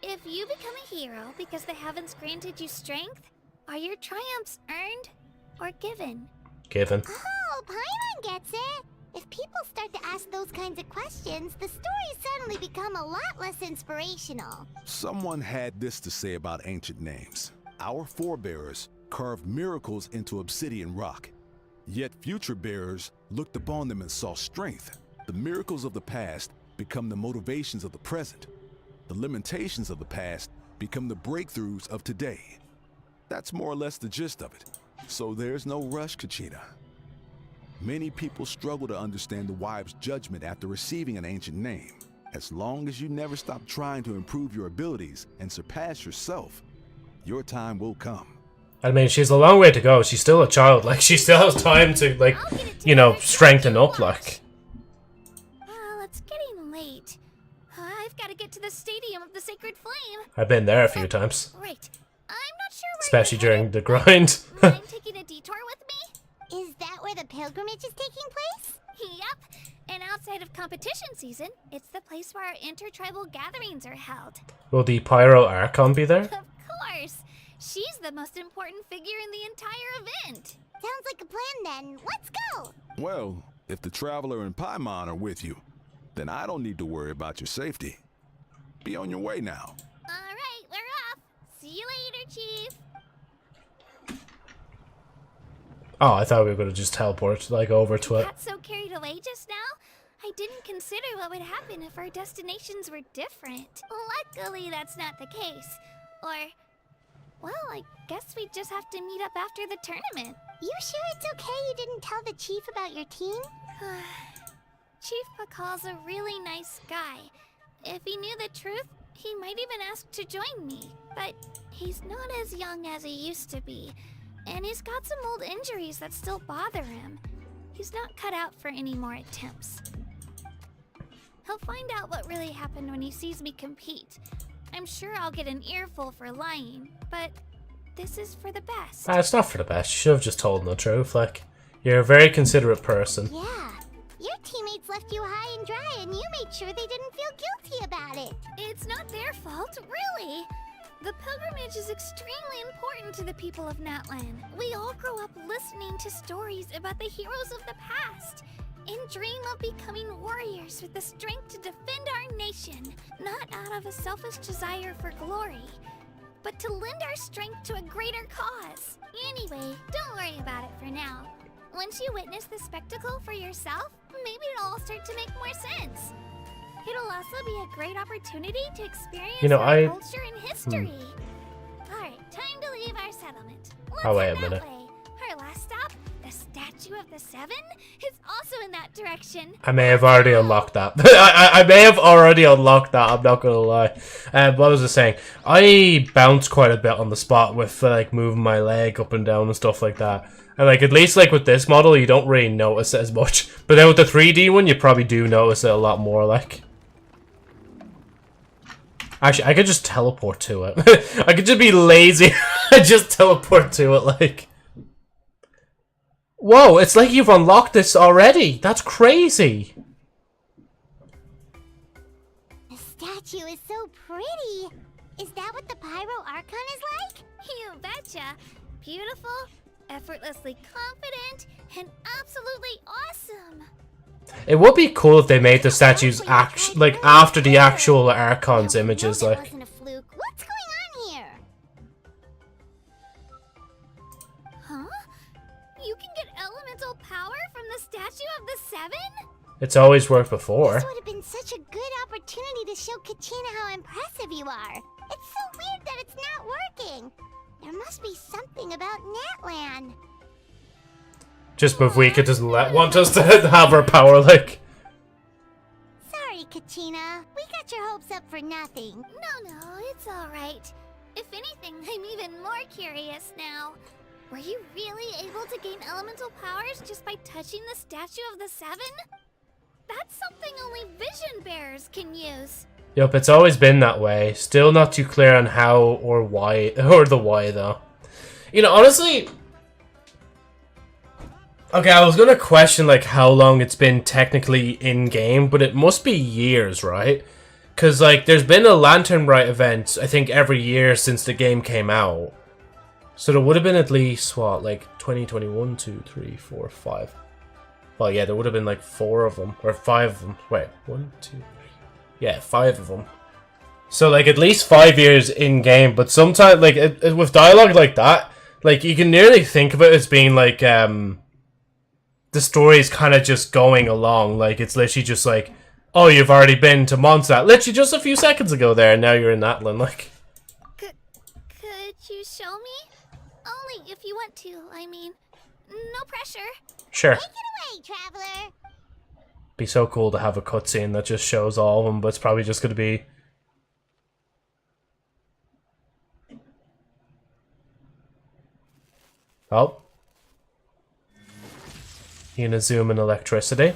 If you become a hero because the heavens granted you strength, are your triumphs earned or given? Given. Oh, Paimon gets it. If people start to ask those kinds of questions, the stories suddenly become a lot less inspirational. Someone had this to say about ancient names. Our forebears carved miracles into obsidian rock. Yet future bearers looked upon them and saw strength. The miracles of the past become the motivations of the present. The limitations of the past become the breakthroughs of today. That's more or less the gist of it. So there's no rush, Kachina. Many people struggle to understand the Wyup's judgment after receiving an ancient name. As long as you never stop trying to improve your abilities and surpass yourself, your time will come. I mean, she's a long way to go. She's still a child. Like, she still has time to, like, you know, strengthen up, like. Well, it's getting late. I've got to get to the Stadium of the Sacred Flame. I've been there a few times. Right. I'm not sure where Especially you're during headed. the grind. Mind taking a detour with me? Is that where the pilgrimage is taking place? Yep. And outside of competition season, it's the place where our intertribal gatherings are held. Will the Pyro Archon be there? Of course. She's the most important figure in the entire event. Sounds like a plan then. Let's go. Well, if the Traveler and Paimon are with you, then I don't need to worry about your safety. Be on your way now. All right, we're off. See you later, Chief. Oh, I thought we were going to just teleport, like, over to it. Got so carried away just now, I didn't consider what would happen if our destinations were different. Luckily, that's not the case. Or, well, I guess we just have to meet up after the tournament. You sure it's okay you didn't tell the Chief about your team? Chief Pakal's a really nice guy. If he knew the truth, he might even ask to join me. But he's not as young as he used to be. And he's got some old injuries that still bother him. He's not cut out for any more attempts. He'll find out what really happened when he sees me compete. I'm sure I'll get an earful for lying, but this is for the best. It's not for the best. You should have just told him the truth. Like, you're a very considerate person. Yeah, your teammates left you high and dry and you made sure they didn't feel guilty about it. It's not their fault, really. The pilgrimage is extremely important to the people of Natlan. We all grow up listening to stories about the heroes of the past and dream of becoming warriors with the strength to defend our nation, not out of a selfish desire for glory, but to lend our strength to a greater cause. Anyway, don't worry about it for now. Once you witness the spectacle for yourself, maybe it'll all start to make more sense. It'll also be a great opportunity to experience our culture and history. Alright, time to leave our settlement. Let's Oh, wait a head that minute. way. Our last stop, the Statue of the Seven, is also in that direction. I may have already unlocked that. I may have already unlocked that, I'm not gonna lie. What was I saying? I bounce quite a bit on the spot with, like, moving my leg up and down and stuff like that. And, like, at least, like, with this model, you don't really notice it as much. But then with the 3D one, you probably do notice it a lot more, like. Actually, I could just teleport to it. I could just be lazy and just teleport to it, like. Whoa, it's like you've unlocked this already. That's crazy. The statue is so pretty. Is that what the Pyro Archon is like? You betcha. Beautiful effortlessly confident, and absolutely awesome. It would be cool if they made the statues like after the actual Archon's images, No, that like. wasn't a fluke. What's going on here? Huh? You can get elemental power from the statue of the Seven? It's always worked before. This would have been such a good opportunity to show Kachina how impressive you are. It's so weird that it's not working. There must be something about Natlan. Just Mavwika doesn't want us to have our power, like. Sorry, Kachina. We got your hopes up for nothing. No, it's alright. If anything, I'm even more curious now. Were you really able to gain elemental powers just by touching the statue of the Seven? That's something only vision bearers can use. Yup, it's always been that way. Still not too clear on how or why, or the why though. You know, honestly... Okay, I was gonna question like how long it's been technically in-game, but it must be years, right? Because like, there's been a Lantern Rite event, I think every year since the game came out. So there would have been at least, what, like 2021, 2, 3, 4, 5. Well, yeah, there would have been like 4 of them, or 5 of them. Wait, 1, 2, 3. Yeah, 5 of them. So like at least 5 years in game, but sometimes like with dialogue like that, like you can nearly think of it as being like the story is kind of just going along. Like it's literally just like, oh, you've already been to Mondstadt, literally just a few seconds ago there, and now you're in Natlan. Like, Could you show me? Only if you want to. I mean, no pressure. sure. Take it away, traveler. Be so cool to have a cutscene that just shows all of them, but it's probably just going to be... Oh. You gonna zoom in electricity?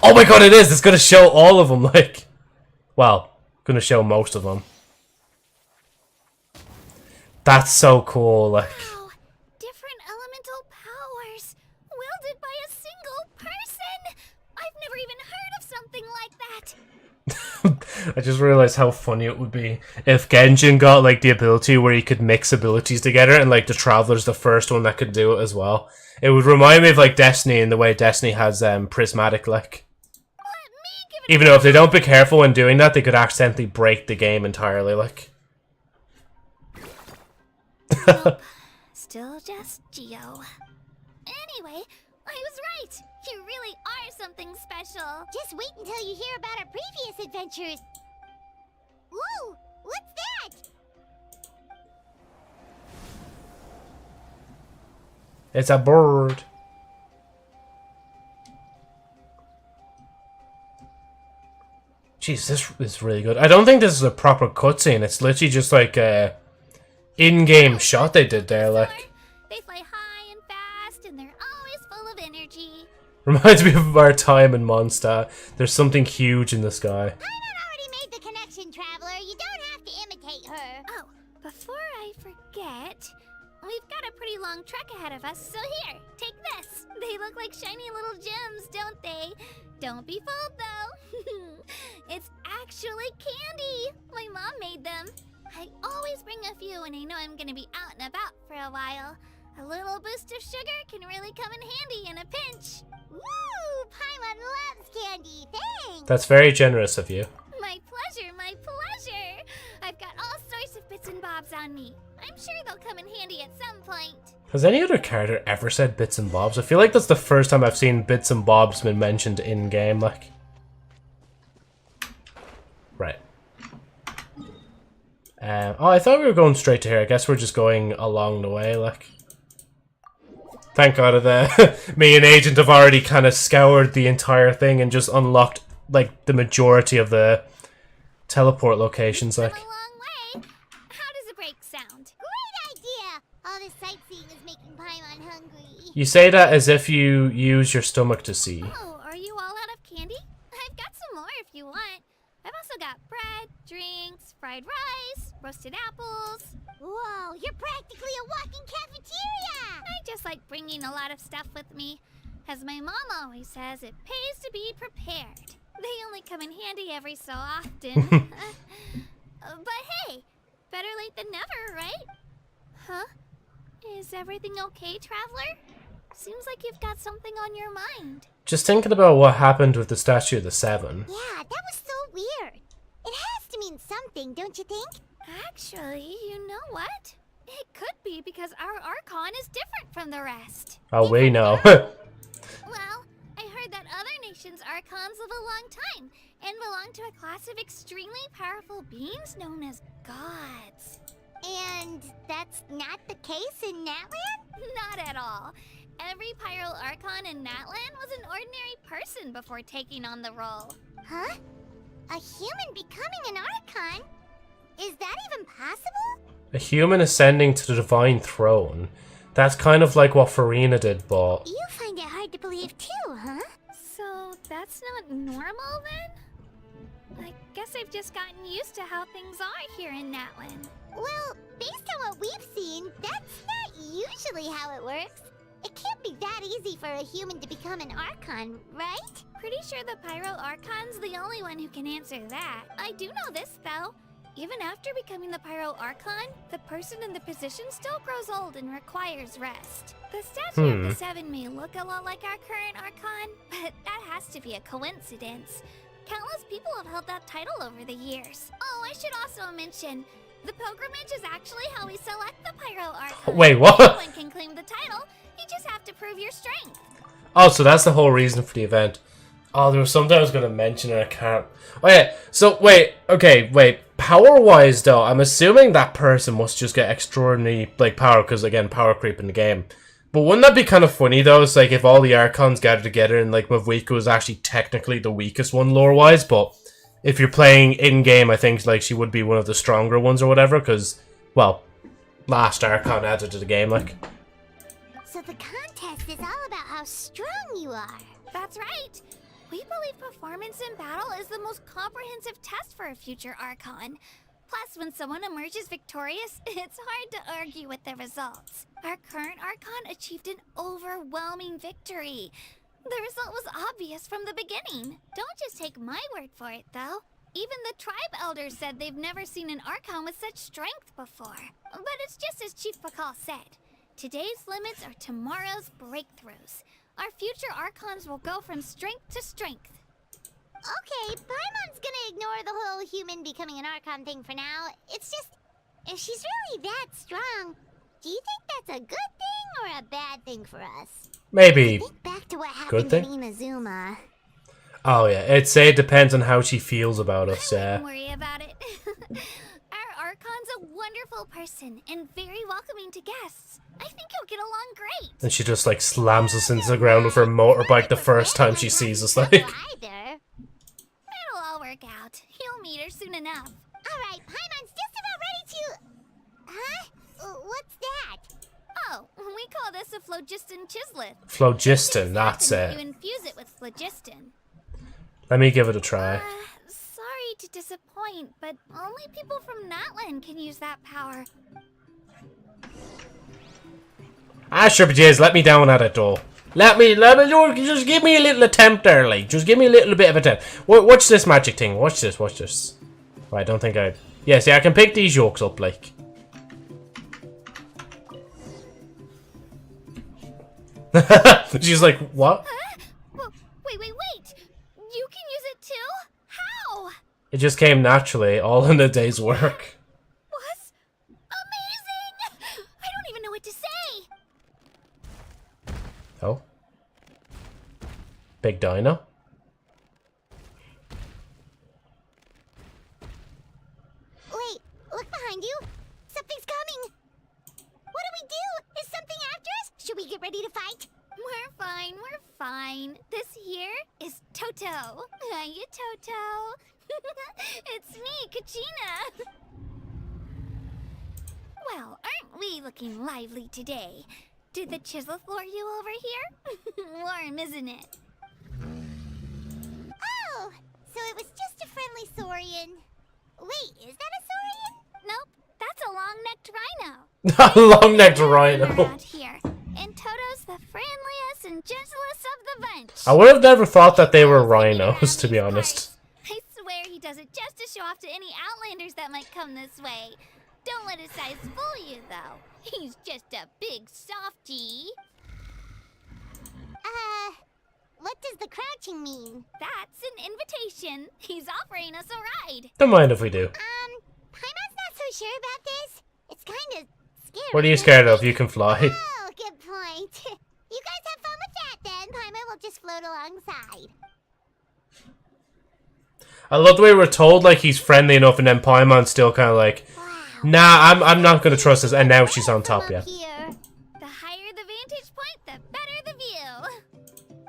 Oh my god, it is! It's gonna show all of them, like... Well, gonna show most of them. That's so cool, like... Wow, different elemental powers, wielded by a single person. I've never even heard of something like that. I just realized how funny it would be if Genshin got like the ability where he could mix abilities together, and like the Traveler's the first one that could do it as well. It would remind me of like Destiny and the way Destiny has prismatic, like. Let me give it Even though if they don't be careful when doing that, they could accidentally break the game entirely, like. Still just Geo. Anyway, I was right. You really are something special. Just wait until you hear about our previous adventures. Whoa! What's that? It's a bird. Jeez, this is really good. I don't think this is a proper cutscene. It's literally just like a in-game shot they did there, like. They fly high and fast, and they're always full of energy. Reminds me of our time in Mondstadt. There's something huge in the sky. Paimon already made the connection, Traveler. You don't have to imitate her. Oh, before I forget, we've got a pretty long trek ahead of us, so here, take this. They look like shiny little gems, don't they? Don't be fooled, though. It's actually candy. My mom made them. I always bring a few when I know I'm gonna be out and about for a while. A little boost of sugar can really come in handy in a pinch. Woo! Paimon loves candy. Thanks. That's very generous of you. My pleasure, my pleasure. I've got all sorts of bits and bobs on me. I'm sure they'll come in handy at some point. Has any other character ever said bits and bobs? I feel like that's the first time I've seen bits and bobs been mentioned in-game, like. Right. Oh, I thought we were going straight to here. I guess we're just going along the way, like. Thank God me and Agent have already kind of scoured the entire thing and just unlocked, like, the majority of the teleport locations, like. Come a long way. How does a break sound? Great idea. All this sightseeing is making Paimon hungry. You say that as if you use your stomach to see. Oh, are you all out of candy? I've got some more if you want. I've also got bread, drinks, fried rice, roasted apples. Whoa, you're practically a walking cafeteria! I just like bringing a lot of stuff with me. As my mom always says, it pays to be prepared. They only come in handy every so often. But hey, better late than never, right? Huh? Is everything okay, Traveler? Seems like you've got something on your mind. Just thinking about what happened with the Statue of the Seven. Yeah, that was so weird. It has to mean something, don't you think? Actually, you know what? It could be because our Archon is different from the rest. Oh, we know. Well, I heard that other nations' Archons live a long time and belong to a class of extremely powerful beings known as gods. And that's not the case in Natlan? Not at all. Every Pyro Archon in Natlan was an ordinary person before taking on the role. Huh? A human becoming an Archon? Is that even possible? A human ascending to the divine throne. That's kind of like what Farina did, but... You find it hard to believe too, huh? So that's not normal then? I guess I've just gotten used to how things are here in Natlan. Well, based on what we've seen, that's not usually how it works. It can't be that easy for a human to become an Archon, right? Pretty sure the Pyro Archon's the only one who can answer that. I do know this, though. Even after becoming the Pyro Archon, the person in the position still grows old and requires rest. The Statue of the Seven may look a lot like our current Archon, but that has to be a coincidence. Countless people have held that title over the years. Oh, I should also mention, the pilgrimage is actually how we select the Pyro Archon. Wait, what? Anyone can claim the title, you just have to prove your strength. Oh, so that's the whole reason for the event. Oh, there was something I was going to mention and I can't... Oh, yeah. So, wait. Okay, wait. Power-wise, though, I'm assuming that person must just get extraordinary, like, power, because, again, power creep in the game. But wouldn't that be kind of funny, though? It's like if all the Archons gathered together and, like, Mavwika was actually technically the weakest one lore-wise, but if you're playing in-game, I think, like, she would be one of the stronger ones or whatever, because, well, last Archon added to the game, like... So the contest is all about how strong you are. That's right. We believe performance in battle is the most comprehensive test for a future Archon. Plus, when someone emerges victorious, it's hard to argue with the results. Our current Archon achieved an overwhelming victory. The result was obvious from the beginning. Don't just take my word for it, though. Even the tribe elders said they've never seen an Archon with such strength before. But it's just as Chief Pakal said. Today's limits are tomorrow's breakthroughs. Our future Archons will go from strength to strength. Okay, Paimon's gonna ignore the whole human becoming an Archon thing for now. It's just, if she's really that strong, do you think that's a good thing or a bad thing for us? Maybe. Think back to what happened in Inazuma. Oh, yeah. It depends on how she feels about us, yeah. Don't worry about it. Our Archon's a wonderful person and very welcoming to guests. I think you'll get along great. And she just, like, slams us into the ground with her motorbike the first time she sees us, like... It'll all work out. You'll meet her soon enough. Alright, Paimon's just about ready to... Huh? What's that? Oh, we call this a phlogiston chisleth. Phlogiston, that's You it. infuse it with phlogiston. Let me give it a try. Sorry to disappoint, but only people from Natlan can use that power. Ah, sure, but let me down at it, though. Let me, just give me a little attempt there, like. Just give me a little bit of attempt. Watch this magic thing. Watch this. Right, I don't think I... Yeah, see, I can pick these yolks up, like. She's like, what? Huh? Wait. You can use it too? How? It just came naturally, all in a day's work. Was amazing! I don't even know what to say. Oh. Big dino. Wait, look behind you. Something's coming. What do? Is something after us? Should we get ready to fight? We're fine. This here is Toto. Hiya, Toto. It's me, Kachina. Well, aren't we looking lively today? Did the chisel floor you over here? Warm, isn't it? Oh, so it was just a friendly saurian. Wait, is that a saurian? Nope, that's a long-necked rhino. Long-necked rhino. Around here. And Toto's the friendliest and gentlest of the bunch. I would have never thought that they were rhinos, to be honest. I swear he does it just to show off to any Outlanders that might come this way. Don't let his size fool you, though. He's just a big softie. What does the crouching mean? That's an invitation. He's offering us a ride. Don't mind if we do. Paimon's not so sure about this. It's kind of scary. What are you scared of? You can fly. Oh, good point. You guys have fun with that then. Paimon will just float alongside. I love the way we're told like he's friendly enough, and then Paimon's still kind of like, nah, I'm not gonna trust this. And now she's on top, yeah. Here. The higher the vantage point, the better the view.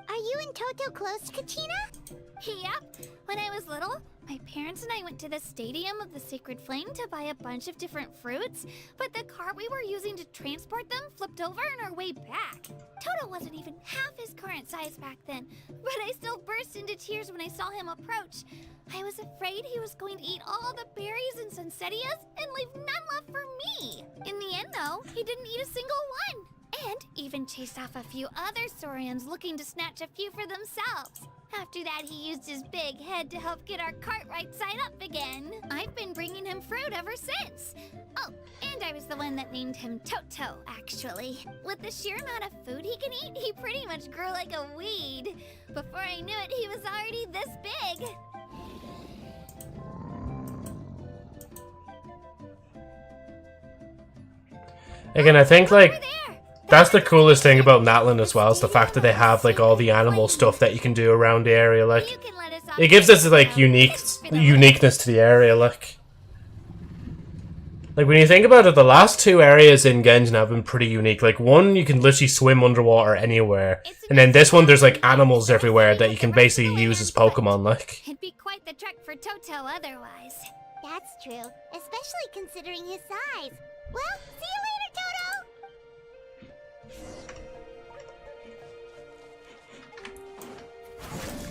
Are you and Toto close, Kachina? Yep. When I was little, my parents and I went to the Stadium of the Sacred Flame to buy a bunch of different fruits, but the cart we were using to transport them flipped over on our way back. Toto wasn't even half his current size back then, but I still burst into tears when I saw him approach. I was afraid he was going to eat all the berries and sunsettias and leave none left for me. In the end, though, he didn't eat a single one. And even chased off a few other Saurians looking to snatch a few for themselves. After that, he used his big head to help get our cart right side up again. I've been bringing him fruit ever since. Oh, and I was the one that named him Toto, actually. With the sheer amount of food he can eat, he pretty much grew like a weed. Before I knew it, he was already this big. Again, I think like Over there. that's the coolest thing about Natlan as well, is the fact that they have like all the animal stuff that you can do around the area. Like, You can let us off it gives us like now. uniqueness to the area. Like when you think about it, the last two areas in Genshin have been pretty unique. Like one, you can literally swim underwater anywhere, and then this one, there's like animals everywhere that you can basically use as Pokemon. Like, It'd be quite the trek for Toto otherwise. That's true, especially considering his size. Well, see you later, Toto!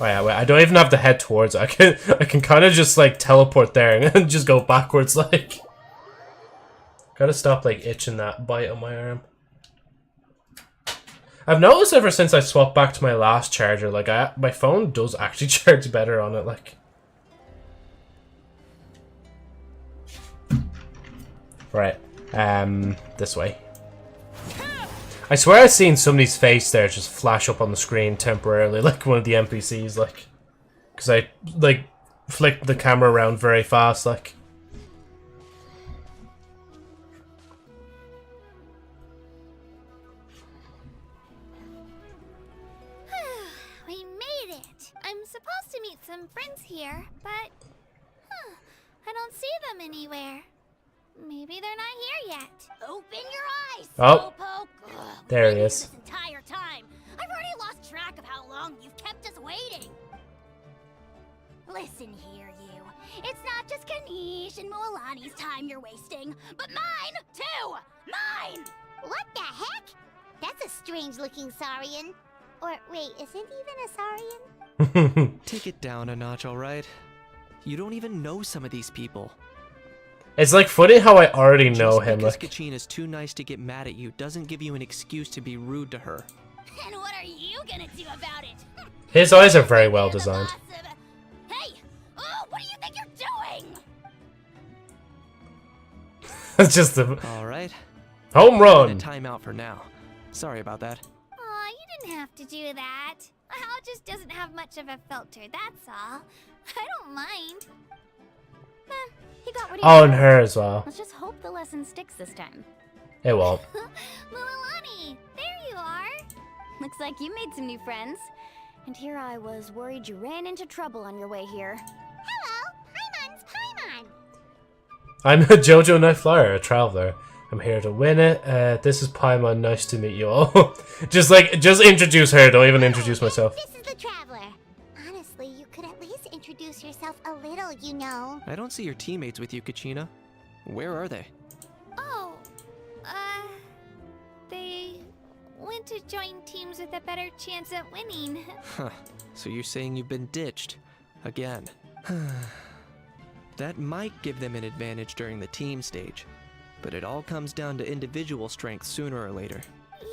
oh yeah, wait, I don't even have to head towards it. I can kind of just like teleport there and just go backwards. Like, gotta stop like itching that bite on my arm. I've noticed ever since I swapped back to my last charger, like my phone does actually charge better on it. Like, right, this way. I swear I've seen somebody's face there just flash up on the screen temporarily, like one of the NPCs, like, because I like flicked the camera around very fast, like. We made it! I'm supposed to meet some friends here, but... I don't see them anywhere. Maybe they're not here yet. Open your eyes, Oh. Slowpoke! There he is. This entire time. I've already lost track of how long you've kept us waiting. Listen here, you. It's not just Kanish and Moalani's time you're wasting, but mine, too! Mine! What the heck? That's a strange-looking Saurian. Or, wait, is it even a Saurian? Take it down a notch, alright? You don't even know some of these people. It's like funny how I already know Just him. because Like, Kachina's too nice to get mad at you doesn't give you an excuse to be rude to her. And what are you gonna do about it? his eyes are very well designed. Hey! Oh, what do you think you're doing? It's just the Alright, home a run. timeout for now. Sorry about that. Aw, you didn't have to do that. Hal just doesn't have much of a filter, that's all. I don't mind. He got what he Oh, and wanted. her as well. Let's just hope the lesson sticks this time. It won't. Mualani, there you are. Looks like you made some new friends. And here I was worried you ran into trouble on your way here. Hello, Paimon's Paimon. I'm a JoJo Night Flyer, a traveler. I'm here to win it. This is Paimon. Nice to meet you all. just introduce her. Don't even introduce myself. This is the traveler. Honestly, you could at least introduce yourself a little, you know. I don't see your teammates with you, Kachina. Where are they? Oh, they went to join teams with a better chance at winning. Huh. So you're saying you've been ditched. Again. That might give them an advantage during the team stage. But it all comes down to individual strength sooner or later.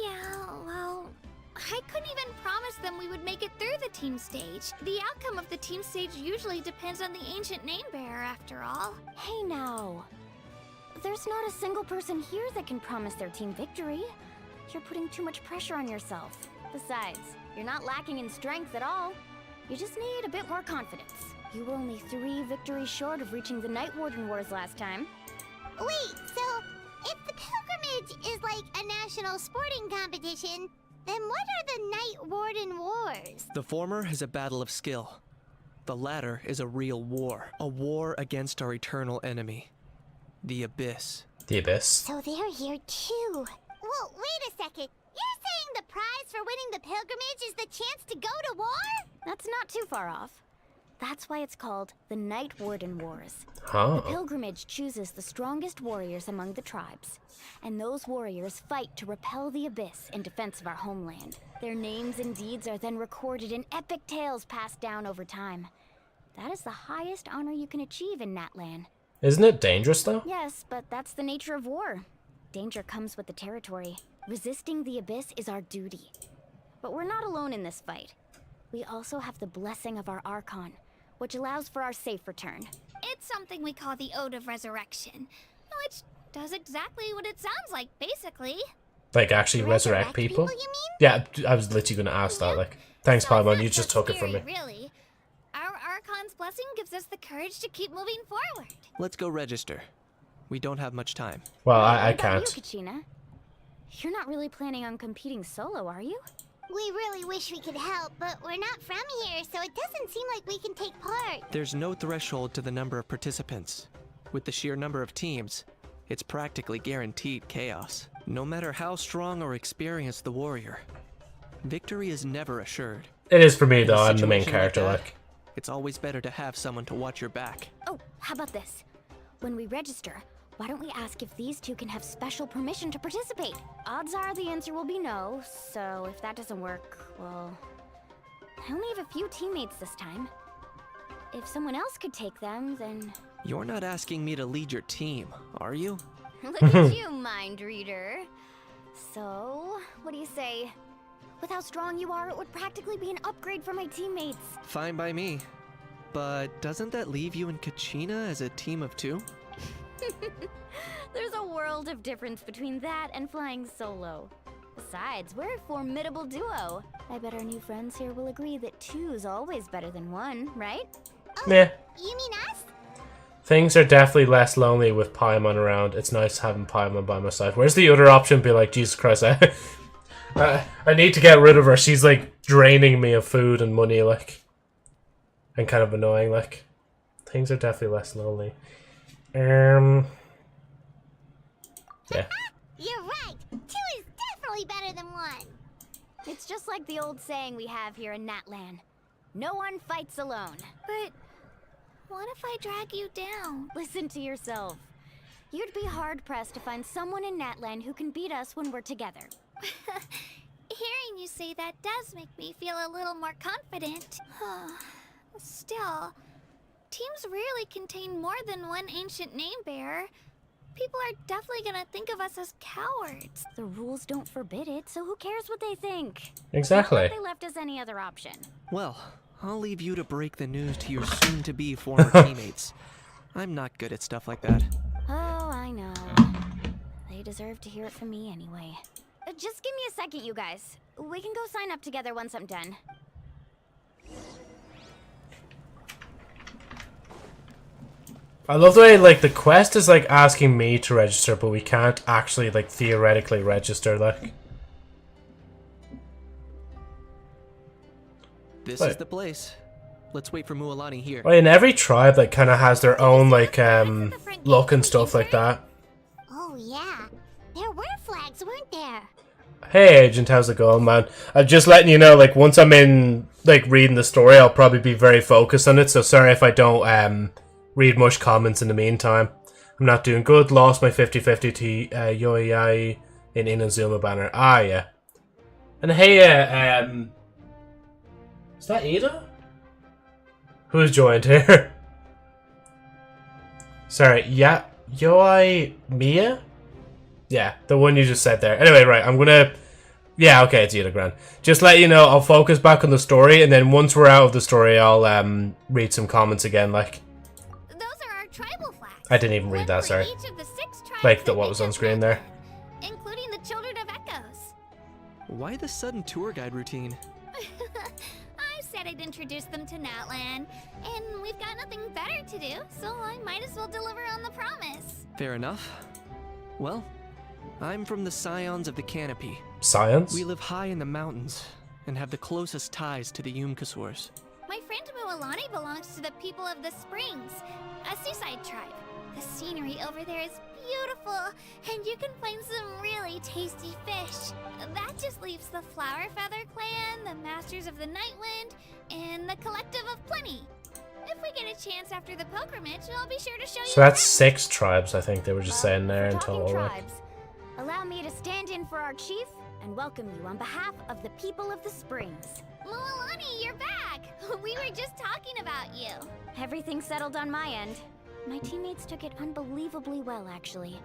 Yeah, well, I couldn't even promise them we would make it through the team stage. The outcome of the team stage usually depends on the ancient name bearer, after all. Hey now, There's not a single person here that can promise their team victory. You're putting too much pressure on yourself. Besides, you're not lacking in strength at all. You just need a bit more confidence. You were only 3 victories short of reaching the Night Warden Wars last time. Wait, so if the pilgrimage is like a national sporting competition, then what are the Night Warden Wars? The former is a battle of skill. The latter is a real war. A war against our eternal enemy. The Abyss. The Abyss. So they're here too. Well, wait a second. You're saying the prize for winning the pilgrimage is the chance to go to war? That's not too far off. That's why it's called the Night Warden Wars. The pilgrimage chooses the strongest warriors among the tribes, and those warriors fight to repel the Abyss in defense of our homeland. Their names and deeds are then recorded in epic tales passed down over time. That is the highest honor you can achieve in Natlan. Isn't it dangerous, though? Yes, but that's the nature of war. Danger comes with the territory. Resisting the Abyss is our duty. But we're not alone in this fight. We also have the blessing of our Archon, which allows for our safe return. It's something we call the Ode of Resurrection, which does exactly what it sounds like, basically. Like, actually resurrect people? You mean? Yeah, I was literally going to ask that. Like, thanks, So it's Paimon, not you just so took it from me. scary, really. Our Archon's blessing gives us the courage to keep moving forward. Let's go register. We don't have much time. Well, I What about can't. you, Kachina? You're not really planning on competing solo, are you? We really wish we could help, but we're not from here, so it doesn't seem like we can take part. There's no threshold to the number of participants. With the sheer number of teams, it's practically guaranteed chaos. No matter how strong or experienced the warrior, victory is never assured. It is for me, In a though. I'm the main situation character, that, like. It's always better to have someone to watch your back. Oh, how about this? When we register, why don't we ask if these two can have special permission to participate? Odds are the answer will be no, so if that doesn't work, well... I only have a few teammates this time. If someone else could take them, then... You're not asking me to lead your team, are you? Look at you, mind reader. So, what do you say? With how strong you are, it would practically be an upgrade for my teammates. Fine by me. But doesn't that leave you and Kachina as a team of 2? There's a world of difference between that and flying solo. Besides, we're a formidable duo. I bet our new friends here will agree that 2's always better than 1, right? Yeah. You mean us? Things are definitely less lonely with Paimon around. It's nice having Paimon by my side. Where's the other option? Be like, Jesus Christ, I need to get rid of her. She's like draining me of food and money, like, and kind of annoying. Like, things are definitely less lonely. Yeah. You're right. 2 is definitely better than 1. It's just like the old saying we have here in Natlan. No one fights alone. But what if I drag you down? Listen to yourself. You'd be hard-pressed to find someone in Natlan who can beat us when we're together. Hearing you say that does make me feel a little more confident. Still, teams rarely contain more than one ancient name bearer. People are definitely gonna think of us as cowards. The rules don't forbid it, so who cares what they think? Exactly. Not like they left us any other option. Well, I'll leave you to break the news to your soon-to-be former teammates. I'm not good at stuff like that. Oh, I know. They deserve to hear it from me anyway. Just give me a second, you guys. We can go sign up together once I'm done. I love the way, like, the quest is, like, asking me to register, but we can't actually, like, theoretically register, like. This Wait. is the place. Let's wait for Mualani here. Well, in every tribe, like, kind of has their own, like, look and stuff like that. Oh, yeah. There were flags, weren't there? Hey, Agent, how's it going, man? I'm just letting you know, like, once I'm in, like, reading the story, I'll probably be very focused on it, so sorry if I don't, read much comments in the meantime. I'm not doing good. Lost my 50-50 to Yoyai in Inazuma banner. Ah, yeah. And hey, is that Ida? Who's joined here? Sorry, yeah, Yoi Mia? Yeah, the one you just said there. Anyway, right, I'm gonna... Yeah, okay, it's Ida Gran. Just let you know, I'll focus back on the story, and then once we're out of the story, I'll read some comments again, like... Those are our tribal flags. I didn't even read that, One for sorry. each of the 6 tribes Like what was on screen there. Including the Children of Echoes. Why the sudden tour guide routine? I said I'd introduce them to Natlan, and we've got nothing better to do, so I might as well deliver on the promise. Fair enough. Well, I'm from the Scions of the Canopy. Science? We live high in the mountains and have the closest ties to the Yumkasaurs. My friend Mualani belongs to the people of the Springs, a seaside tribe. The scenery over there is beautiful, and you can find some really tasty fish. That just leaves the Flower Feather Clan, the Masters of the Nightwind, and the Collective of Plenty. If we get a chance after the pilgrimage, I'll be sure to show you. So that's 6 tribes, I think they were just saying there in Talking total. tribes, allow me to stand in for our chief and welcome you on behalf of the people of the Springs. Mualani, you're back! We were just talking about you. Everything settled on my end. My teammates took it unbelievably well, actually.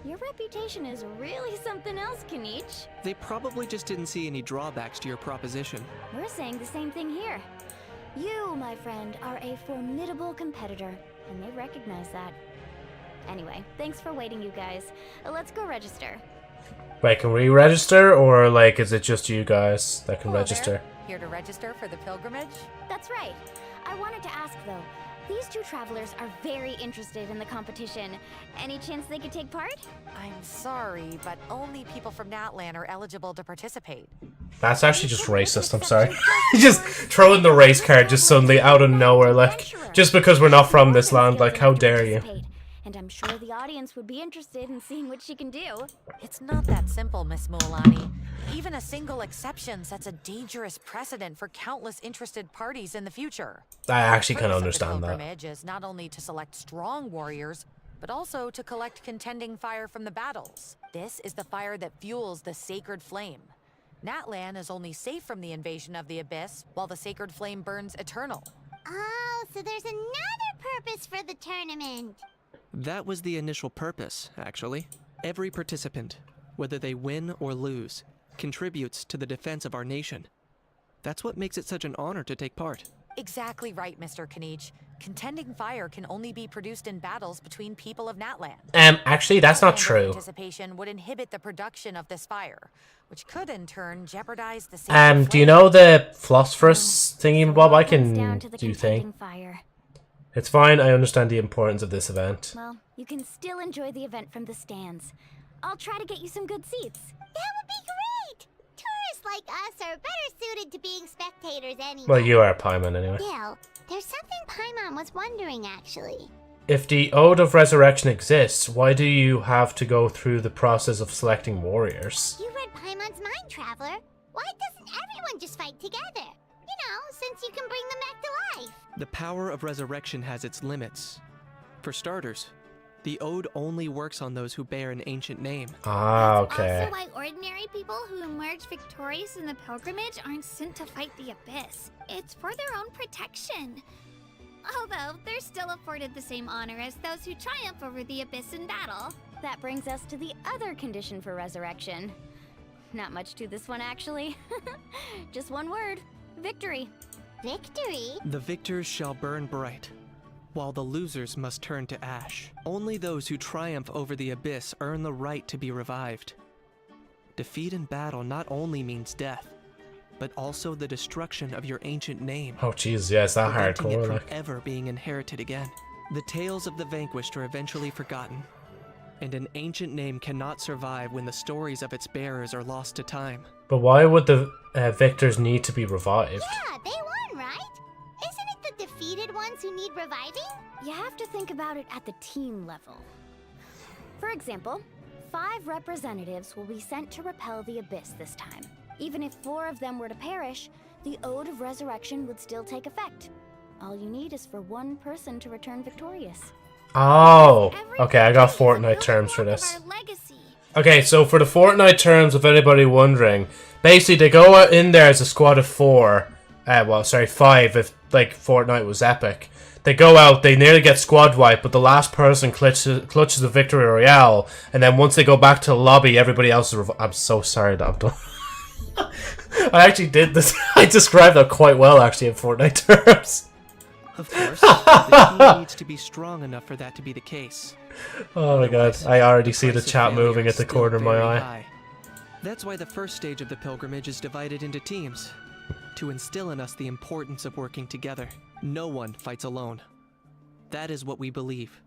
Your reputation is really something else, Kanich. They probably just didn't see any drawbacks to your proposition. We're saying the same thing here. You, my friend, are a formidable competitor, and they recognize that. Anyway, thanks for waiting, you guys. Let's go register. Wait, can we register, or like is it just you guys that can register? Here to register for the pilgrimage? That's right. I wanted to ask, though. These two travelers are very interested in the competition. Any chance they could take part? I'm sorry, but only people from Natlan are eligible to participate. That's actually just racist, I'm sorry. Just throwing the race card just suddenly out of nowhere, like, just because we're not from this land, like, how dare you? And I'm sure the audience would be interested in seeing what she can do. It's not that simple, Miss Mualani. Even a single exception sets a dangerous precedent for countless interested parties in the future. I actually can The understand that. pilgrimage is not only to select strong warriors, but also to collect contending fire from the battles. This is the fire that fuels the sacred flame. Natlan is only safe from the invasion of the Abyss, while the sacred flame burns eternal. Oh, so there's another purpose for the tournament. That was the initial purpose, actually. Every participant, whether they win or lose, contributes to the defense of our nation. That's what makes it such an honor to take part. Exactly right, Mr. Kanich. Contending fire can only be produced in battles between people of Natlan. Actually, that's not Outlander true. Participation would inhibit the production of this fire, which could in turn jeopardize the sacred Do you flame. know the phosphorus thingy, Bob? I can Down to the do contending thing. fire. It's fine, I understand the importance of this event. Well, you can still enjoy the event from the stands. I'll try to get you some good seats. That would be great! Tourists like us are better suited to being spectators anyway. Well, you are a Paimon anyway. Still, there's something Paimon was wondering, actually. If the Ode of Resurrection exists, why do you have to go through the process of selecting warriors? You read Paimon's mind, Traveler. Why doesn't everyone just fight together? You know, since you can bring them back to life. The power of resurrection has its limits. For starters, the Ode only works on those who bear an ancient name. Ah, That's okay. also why ordinary people who emerge victorious in the pilgrimage aren't sent to fight the Abyss. It's for their own protection. Although, they're still afforded the same honor as those who triumph over the Abyss in battle. That brings us to the other condition for resurrection. Not much to this one, actually. Just one word. Victory. Victory? The victors shall burn bright, while the losers must turn to ash. Only those who triumph over the Abyss earn the right to be revived. Defeat in battle not only means death, but also the destruction of your ancient name. Oh jeez, yeah, it's that preventing it hardcore, from like. ever being inherited again. The tales of the vanquished are eventually forgotten, and an ancient name cannot survive when the stories of its bearers are lost to time. But why would the victors need to be revived? Yeah, they won, right? Isn't it the defeated ones who need reviving? You have to think about it at the team level. For example, 5 representatives will be sent to repel the Abyss this time. Even if 4 of them were to perish, the Ode of Resurrection would still take effect. All you need is for 1 person to return victorious. Oh, okay, I got Fortnite terms for this. Okay, so for the Fortnite terms, if anybody wondering, basically they go out in there as a squad of 4. Well, sorry, 5 if, like, Fortnite was epic. They go out, they nearly get squad wiped, but the last person clutches a victory royale, and then once they go back to the lobby, everybody else is I'm so sorry that I've done. I actually did this. I described that quite well, actually, in Fortnite terms. Of course, the team needs to be strong enough for that to be the case. Oh my god, I already see the chat moving at the corner of my eye. High. That's why the first stage of the pilgrimage is divided into teams, to instill in us the importance of working together. No one fights alone. That is what we believe.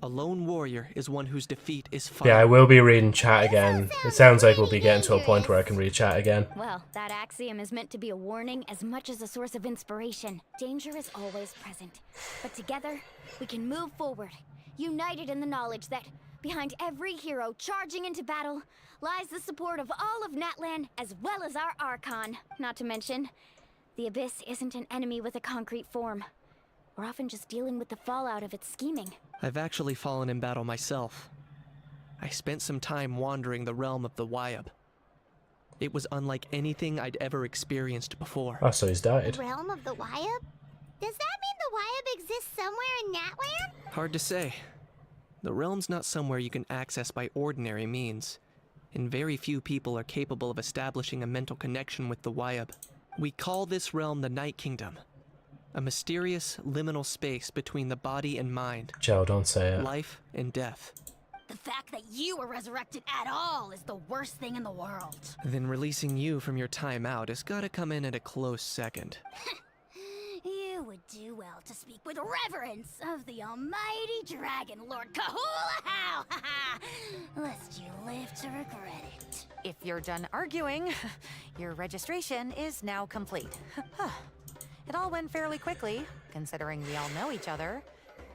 A lone warrior is one whose defeat is final. Yeah, I will be reading chat again. It sounds like we'll be getting to a point where I can read chat again. Well, that axiom is meant to be a warning as much as a source of inspiration. Danger is always present, but together, we can move forward, united in the knowledge that behind every hero charging into battle lies the support of all of Natlan as well as our Archon. Not to mention, the Abyss isn't an enemy with a concrete form. We're often just dealing with the fallout of its scheming. I've actually fallen in battle myself. I spent some time wandering the realm of the Wyab. It was unlike anything I'd ever experienced before. Oh, so he's died. Realm of the Wyab? Does that mean the Wyab exists somewhere in Natlan? Hard to say. The realm's not somewhere you can access by ordinary means, and very few people are capable of establishing a mental connection with the Wyab. We call this realm the Night Kingdom. A mysterious, liminal space between the body and mind. Joe, don't say it. Life and death. The fact that you were resurrected at all is the worst thing in the world. Then releasing you from your timeout has gotta come in at a close second. You would do well to speak with reverence of the almighty Dragon Lord Kahula-How, lest you live to regret it. If you're done arguing, your registration is now complete. It all went fairly quickly, considering we all know each other.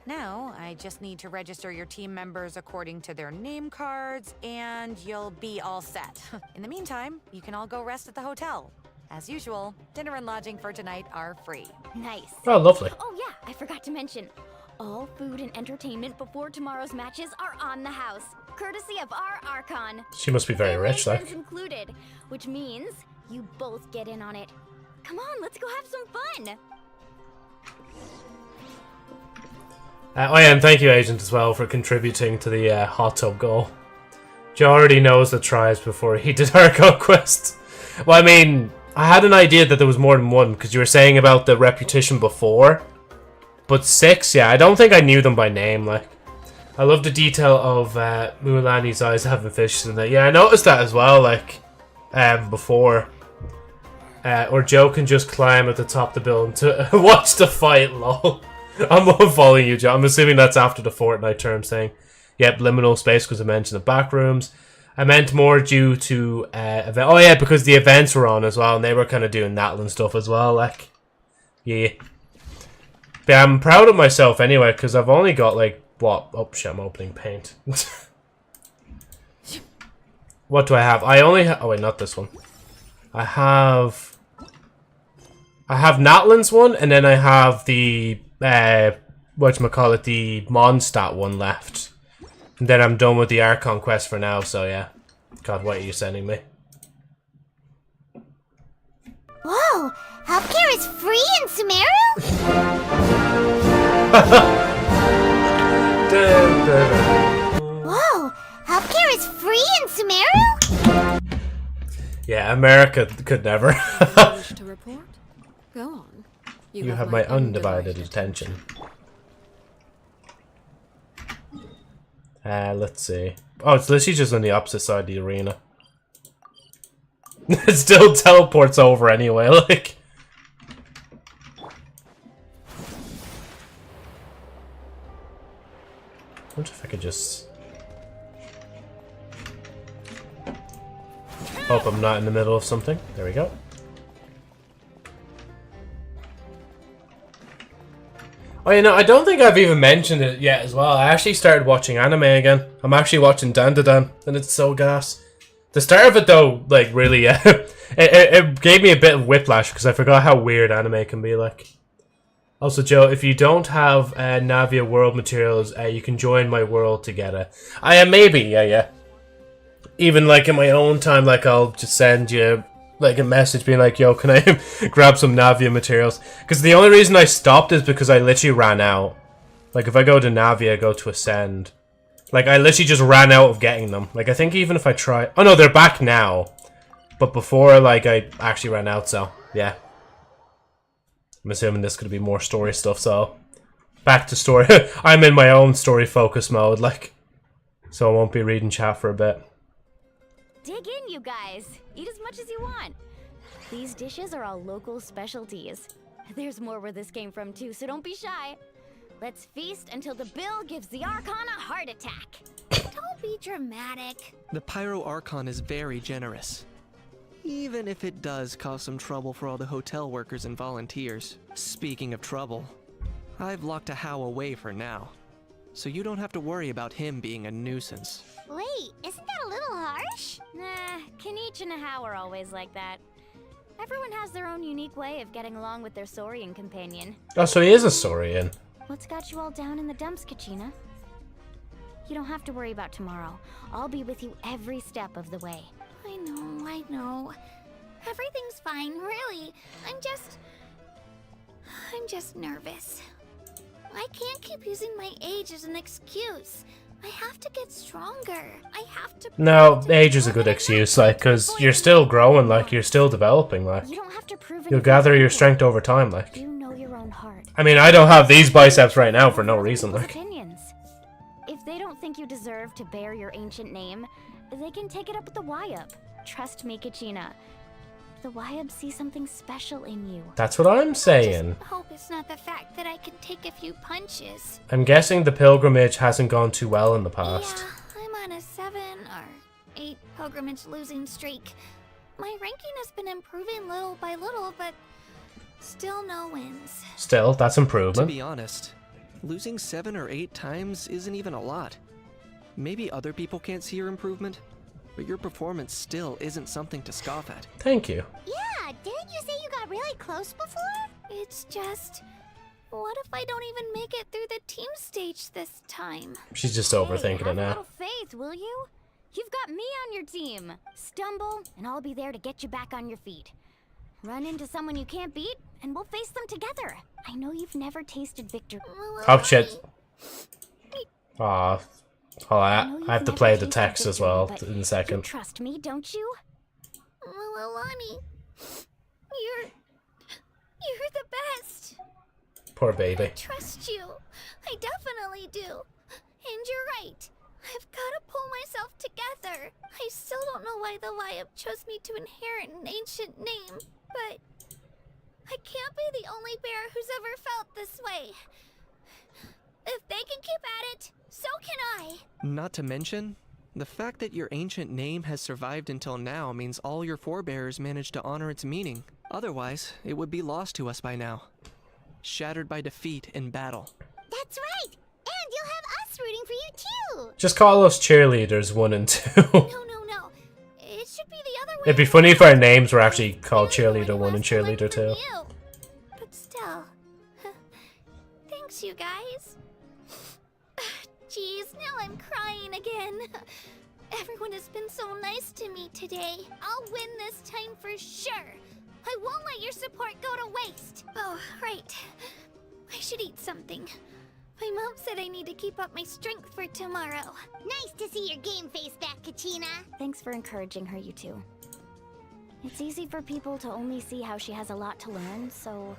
Now, I just need to register your team members according to their name cards, and you'll be all set. In the meantime, you can all go rest at the hotel. As usual, dinner and lodging for tonight are free. Nice. Oh, lovely. Oh yeah, I forgot to mention. All food and entertainment before tomorrow's matches are on the house, courtesy of our Archon. She must be very rich, like. Included, which means you both get in on it. Come on, let's go have some fun. Oh yeah, and thank you, Agent, as well, for contributing to the hot tub goal. Joe already knows the tribes before he did our conquest. Well, I mean, I had an idea that there was more than one, because you were saying about the repetition before. But 6, yeah, I don't think I knew them by name, like. I love the detail of Mulani's eyes having fishes in it. Yeah, I noticed that as well, like, before. Or Joe can just climb at the top of the building to watch the fight, lol. I'm unfollowing you, Joe. I'm assuming that's after the Fortnite term saying. Yep, liminal space because I mentioned the back rooms. I meant more due to event. Oh yeah, because the events were on as well, and they were kind of doing Natlan stuff as well, like. Yeah. But I'm proud of myself anyway, because I've only got like, what? Oh shit, I'm opening paint. What do I have? I only have... Oh wait, not this one. I have Natlan's one, and then I have the whatchamacallit, the Mondstadt one left. And then I'm done with the Archon quest for now, so yeah. God, what are you sending me? Whoa, healthcare is free in Sumeru? Whoa, healthcare is free in Sumeru? Yeah, America could never. Wish to report? Go on. You have my undivided attention. Let's see. Oh, it's literally just on the opposite side of the arena. It still teleports over anyway, like. I wonder if I could just... Hope I'm not in the middle of something. There we go. Oh, you know, I don't think I've even mentioned it yet as well. I actually started watching anime again. I'm actually watching Dan and it's so gas. The start of it, though, like, really, it gave me a bit of whiplash because I forgot how weird anime can be, like. Also, Joe, if you don't have Navia world materials, you can join my world together. Maybe, yeah. Even, like, in my own time, like, I'll just send you... like a message being like, yo, can I grab some Navia materials? Because the only reason I stopped is because I literally ran out. Like, if I go to Navia, go to Ascend. Like, I literally just ran out of getting them. Like, I think even if I try... Oh, no, they're back now. But before, like, I actually ran out, so, yeah. I'm assuming this could be more story stuff, so back to story. I'm in my own story focus mode, like, so I won't be reading chat for a bit. Dig in, you guys. Eat as much as you want. These dishes are all local specialties. There's more where this came from too, so don't be shy. Let's feast until the bill gives the Archon a heart attack. Don't be dramatic. The Pyro Archon is very generous. Even if it does cause some trouble for all the hotel workers and volunteers. Speaking of trouble, I've locked a How away for now. So you don't have to worry about him being a nuisance. Wait, isn't that a little harsh? Nah, Kanich and How are always like that. Everyone has their own unique way of getting along with their Saurian companion. Oh, so he is a Saurian. What's got you all down in the dumps, Kachina? You don't have to worry about tomorrow. I'll be with you every step of the way. I know. Everything's fine, really. I'm just nervous. I can't keep using my age as an excuse. I have to get stronger. I have to. No, age is a good excuse, like, because you're still growing, like, you're still developing, like. You don't have to prove You'll gather your strength over time, like. You know your own heart. I mean, I don't have these biceps right now for no reason, like. Opinions. If they don't think you deserve to bear your ancient name, they can take it up with the Wyup. Trust me, Kachina. The Wyup see something special in you. That's what I'm saying. I hope it's not the fact that I can take a few punches. I'm guessing the pilgrimage hasn't gone too well in the past. Yeah, I'm on a 7 or 8 pilgrimage losing streak. My ranking has been improving little by little, but still no wins. Still, that's To improvement. be honest, losing 7 or 8 times isn't even a lot. Maybe other people can't see your improvement, but your performance still isn't something to scoff at. Thank you. Yeah, didn't you say you got really close before? It's just, what if I don't even make it through the team stage this time? She's just overthinking it have a now. little faith, will you? You've got me on your team. Stumble, and I'll be there to get you back on your feet. Run into someone you can't beat, and we'll face them together. I know you've never tasted victory. Oh, shit. Aw. Oh, I have to play the text as well in a You second. trust me, don't you? Alani, you're the best. Poor baby. I trust you. I definitely do. And you're right. I've got to pull myself together. I still don't know why the Wyup chose me to inherit an ancient name, but I can't be the only bear who's ever felt this way. If they can keep at it, so can I. Not to mention, the fact that your ancient name has survived until now means all your forebears managed to honor its meaning. Otherwise, it would be lost to us by now. Shattered by defeat in battle. That's right. And you'll have us rooting for you too. Just call us cheerleaders 1 and 2. No. It should be the other way. It'd be funny if our names were actually called Cheerleader 1 and Cheerleader 2. But still. Thanks, you guys. Jeez, now I'm crying again. Everyone has been so nice to me today. I'll win this time for sure. I won't let your support go to waste. Oh, right. I should eat something. My mom said I need to keep up my strength for tomorrow. Nice to see your game face back, Kachina. Thanks for encouraging her, you two. It's easy for people to only see how she has a lot to learn, so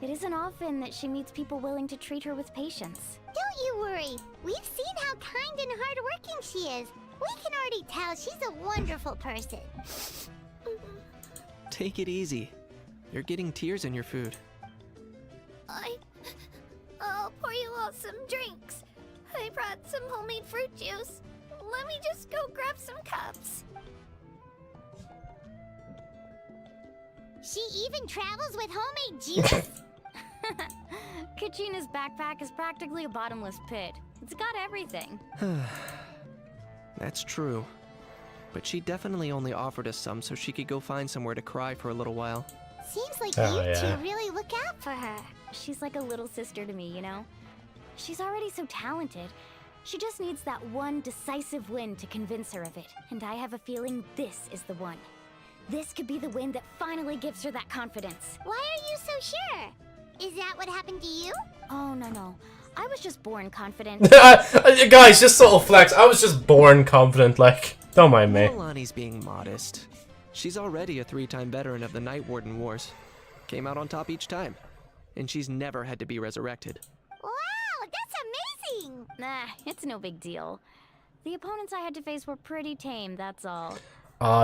it isn't often that she meets people willing to treat her with patience. Don't you worry. We've seen how kind and hardworking she is. We can already tell she's a wonderful person. Take it easy. You're getting tears in your food. I'll pour you all some drinks. I brought some homemade fruit juice. Let me just go grab some cups. She even travels with homemade juice. Kachina's backpack is practically a bottomless pit. It's got everything. That's true. But she definitely only offered us some so she could go find somewhere to cry for a little while. Seems like Oh, you yeah. two really look out for her. She's like a little sister to me, you know? She's already so talented. She just needs that one decisive win to convince her of it. And I have a feeling this is the one. This could be the win that finally gives her that confidence. Why are you so sure? Is that what happened to you? Oh, no. I was just born confident. Guys, just subtle flex. I was just born confident, like, don't mind me. Milani's being modest. She's already a 3-time veteran of the Night Warden Wars. Came out on top each time. and she's never had to be resurrected. Wow, that's amazing! Nah, it's no big deal. The opponents I had to face were pretty tame, that's all.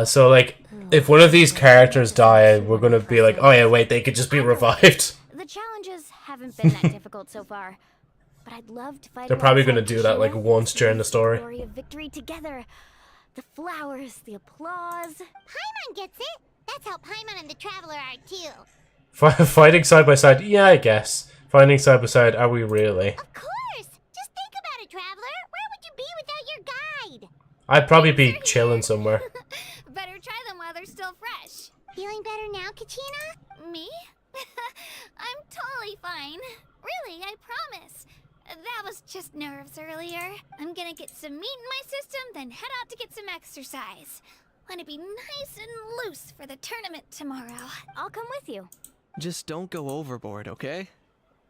So like, if one of these characters die, we're gonna be like, oh yeah, wait, they could just be revived. The challenges haven't been that difficult so far, but I'd love to fight. They're probably gonna alongside do that like Kushina, once during the story. Glory of victory together. The flowers, the applause. Paimon gets it. That's how Paimon and the Traveler are too. Fighting side by side, yeah, I guess. Fighting side by side, are we really? Of course! Just think about it, Traveler. Where would you be without your guide? I'd probably be chilling somewhere. Better try them while they're still fresh. Feeling better now, Kachina? Me? I'm totally fine. Really, I promise. That was just nerves earlier. I'm gonna get some meat in my system, then head out to get some exercise. Want to be nice and loose for the tournament tomorrow. I'll come with you. Just don't go overboard, okay?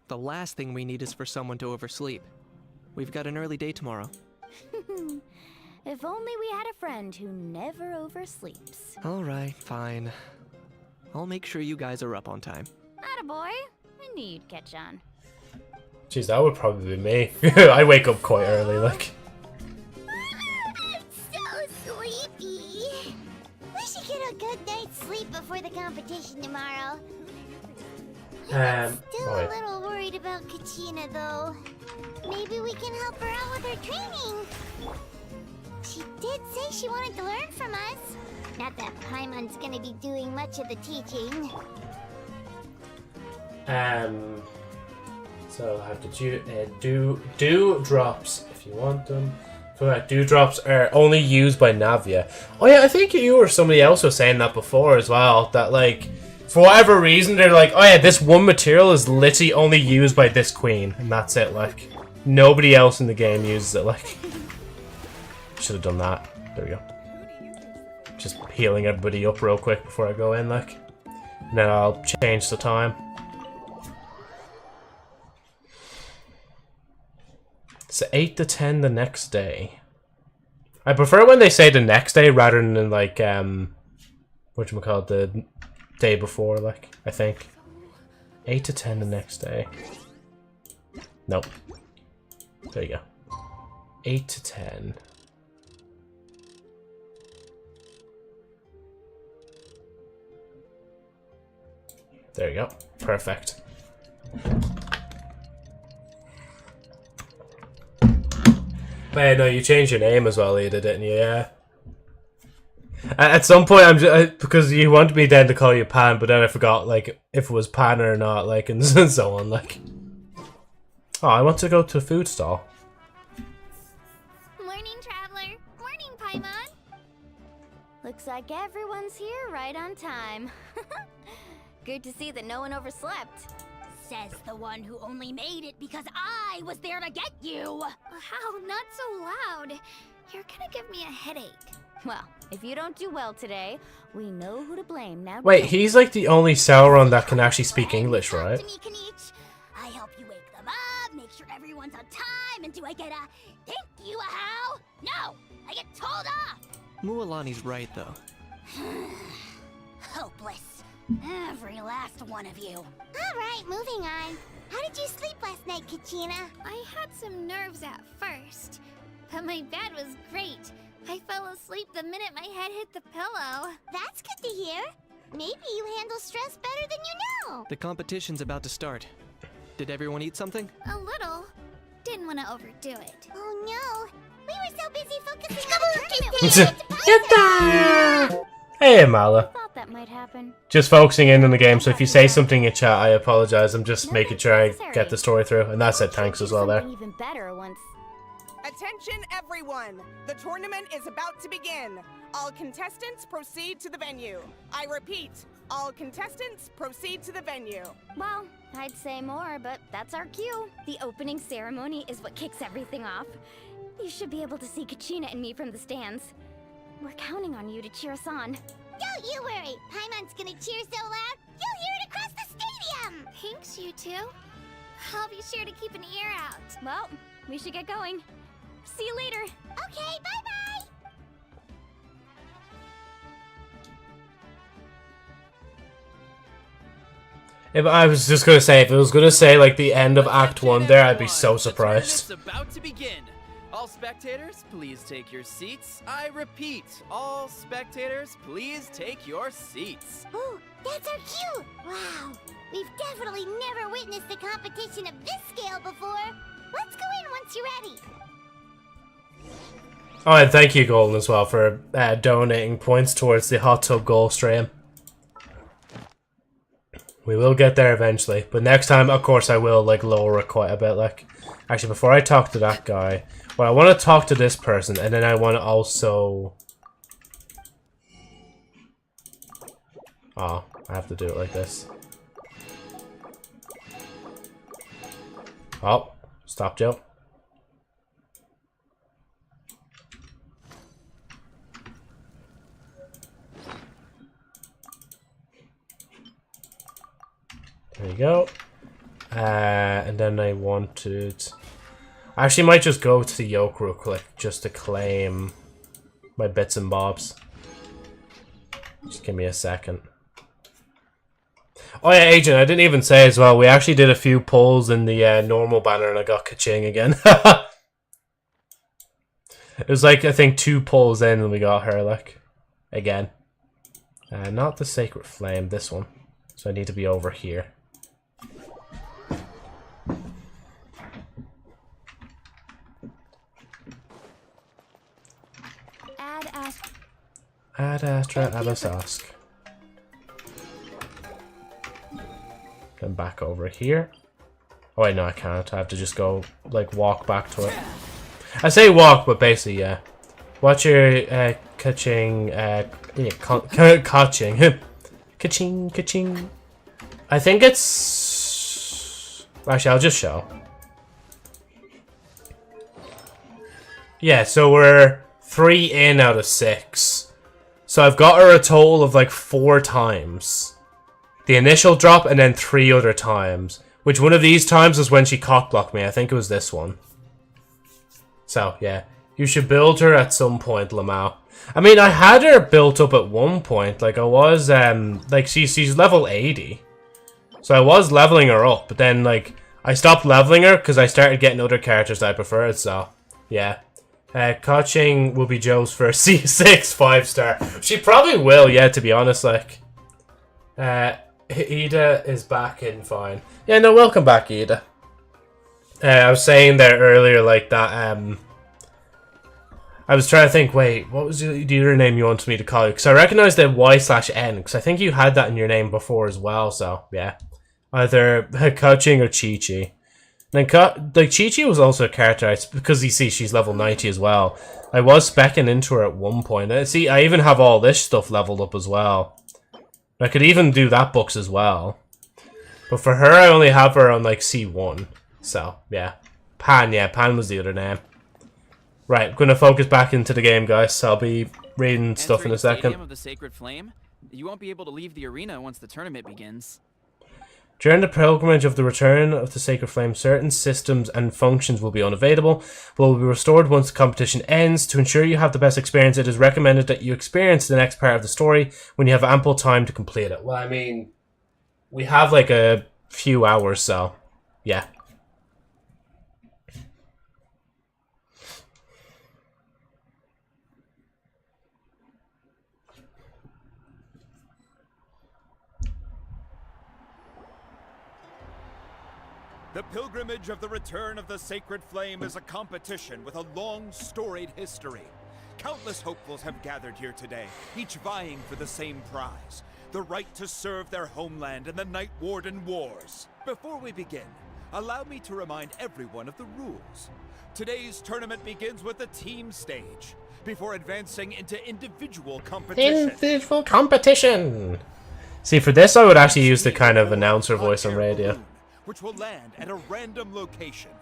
The last thing we need is for someone to oversleep. We've got an early day tomorrow. If only we had a friend who never oversleeps. Alright, fine. I'll make sure you guys are up on time. Attaboy. I knew you'd catch on. Jeez, that would probably be me. I wake up quite early, like. I'm so sleepy. We should get a good night's sleep before the competition tomorrow. I'm still a little worried about Kachina, though. Maybe we can help her out with her training. She did say she wanted to learn from us. Not that Paimon's gonna be doing much of the teaching. So I have to do drops if you want them. So dewdrops are only used by Navia. Oh yeah, I think you or somebody else was saying that before as well. That like, for whatever reason, they're like, oh yeah, this one material is literally only used by this queen, and that's it. Like, nobody else in the game uses it. Like, should have done that. There we go. Just healing everybody up real quick before I go in, like, and then I'll change the time. It's 8 to 10 the next day. I prefer when they say the next day rather than like whatchamacallit, the day before, like, I think. 8 to 10 the next day. Nope. There you go. 8 to 10. There you go. Perfect. But yeah, no, you changed your name as well, Ada, didn't you? Yeah. At some point, I'm just, because you wanted me then to call you Pan, but then I forgot, like, if it was Pan or not, like, and so on, like. Oh, I want to go to a food stall. Morning, Traveler. Morning, Paimon. Looks like everyone's here right on time. Good to see that no one overslept. Says the one who only made it because I was there to get you. How? Not so loud. You're gonna give me a headache. Well, if you don't do well today, we know who to blame now. Wait, he's like the only Sauron that can actually speak English, right? I help you wake them up, make sure everyone's on time, and do I get a thank you, a how? No, I get told off. Mualani's right, though. Hopeless. Every last one of you. All right, moving on. How did you sleep last night, Kachina? I had some nerves at first, but my bed was great. I fell asleep the minute my head hit the pillow. That's good to hear. Maybe you handle stress better than you know. The competition's about to start. Did everyone eat something? A little. Didn't want to overdo it. Oh no. We were so busy focusing on the tournament. Yatta! Hey, Mala. Thought that might happen. Just focusing in on the game, so if you say something in chat, I apologize. I'm just making sure I get the story through. And that said thanks as well there. Even better once. Attention everyone! The tournament is about to begin. All contestants proceed to the venue. I repeat, all contestants proceed to the venue. Well, I'd say more, but that's our cue. The opening ceremony is what kicks everything off. You should be able to see Kachina and me from the stands. We're counting on you to cheer us on. Don't you worry. Paimon's gonna cheer so loud, you'll hear it across the stadium. Thanks, you two. I'll be sure to keep an ear out. Well, we should get going. See you later. Okay, bye-bye. If I was just gonna say, if it was gonna say like the end of Act 1 there, I'd be so surprised. The tournament's about to begin. All spectators, please take your seats. I repeat, all spectators, please take your seats. Ooh, that's our cue! Wow, we've definitely never witnessed a competition of this scale before. Let's go in once you're ready. Oh, and thank you, Golden, as well, for donating points towards the hot tub goal stream. We will get there eventually, but next time, of course, I will like lower it quite a bit. Like, actually, before I talk to that guy, well, I want to talk to this person, and then I want to also. Oh, I have to do it like this. Oh, stop, Joe. There you go. And then I wanted... I actually might just go to the yoke real quick just to claim my bits and bobs. Just give me a second. Oh yeah, Agent, I didn't even say as well, we actually did a few polls in the normal banner and I got ka-ching again. It was like, I think 2 polls in and we got her, like, again. Not the Sacred Flame, this one. So I need to be over here. Ad Astra Abasask. Then back over here. Oh wait, no I can't. I have to just go, like, walk back to it. I say walk, but basically, yeah. Watch your, ka-ching, ka-ching. Ka-ching, ka-ching. I think it's... Actually, I'll just show. Yeah, so we're 3 in out of 6. So I've got her a total of like 4 times. The initial drop and then 3 other times. Which one of these times was when she cockblocked me. I think it was this one. So, yeah. You should build her at some point, Lamau. I mean, I had her built up at one point. Like, I was, like, she's level 80. So I was leveling her up. But then, like, I stopped leveling her because I started getting other characters that I preferred. So, yeah. Ka-ching will be Joe's first C6 5-star. She probably will, yeah, to be honest, like. Ida is back in fine. Yeah, no, welcome back, Ida. I was saying there earlier, like, that, I was trying to think, wait, what was the other name you wanted me to call you? Because I recognized the Y/N, because I think you had that in your name before as well, so, yeah. Either Ka-ching or Chi-Chi. And then, like, Chi-Chi was also a character, because you see she's level 90 as well. I was speccing into her at one point. See, I even have all this stuff leveled up as well. I could even do that books as well. But for her, I only have her on, like, C1. So, yeah. Pan, yeah, Pan was the other name. Right, I'm going to focus back into the game, guys. So I'll be reading stuff in a second. Of the Sacred Flame, you won't be able to leave the arena once the tournament begins. During the pilgrimage of the return of the Sacred Flame, certain systems and functions will be unavailable, but will be restored once the competition ends. To ensure you have the best experience, it is recommended that you experience the next part of the story when you have ample time to complete it. Well, I mean, we have like a few hours, so yeah. The pilgrimage of the return of the Sacred Flame is a competition with a long, storied history. Countless hopefuls have gathered here today, each vying for the same prize, the right to serve their homeland in the Night Warden Wars. Before we begin, allow me to remind everyone of the rules. Today's tournament begins with the team stage, before advancing into individual competition. Individual competition! See, for this I would actually use the kind of announcer voice on radio. Which will land at a random location.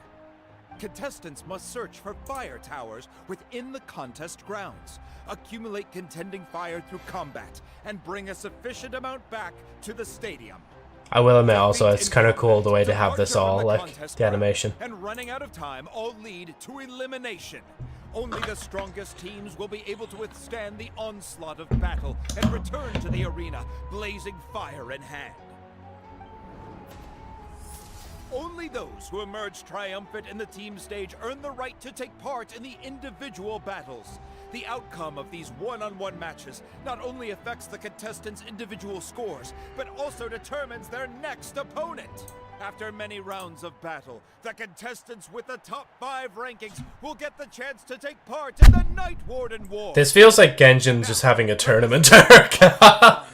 Contestants must search for fire towers within the contest grounds, accumulate contending fire through combat, and bring a sufficient amount back to the stadium. I will admit also it's kind of cool the way they have this all, like, the animation. And running out of time all lead to elimination. Only the strongest teams will be able to withstand the onslaught of battle and return to the arena, blazing fire in hand. Only those who emerge triumphant in the team stage earn the right to take part in the individual battles. The outcome of these one-on-one matches not only affects the contestants' individual scores, but also determines their next opponent. After many rounds of battle, the contestants with the top 5 rankings will get the chance to take part in the Night Warden War. This feels like Genshin just having a tournament arc. But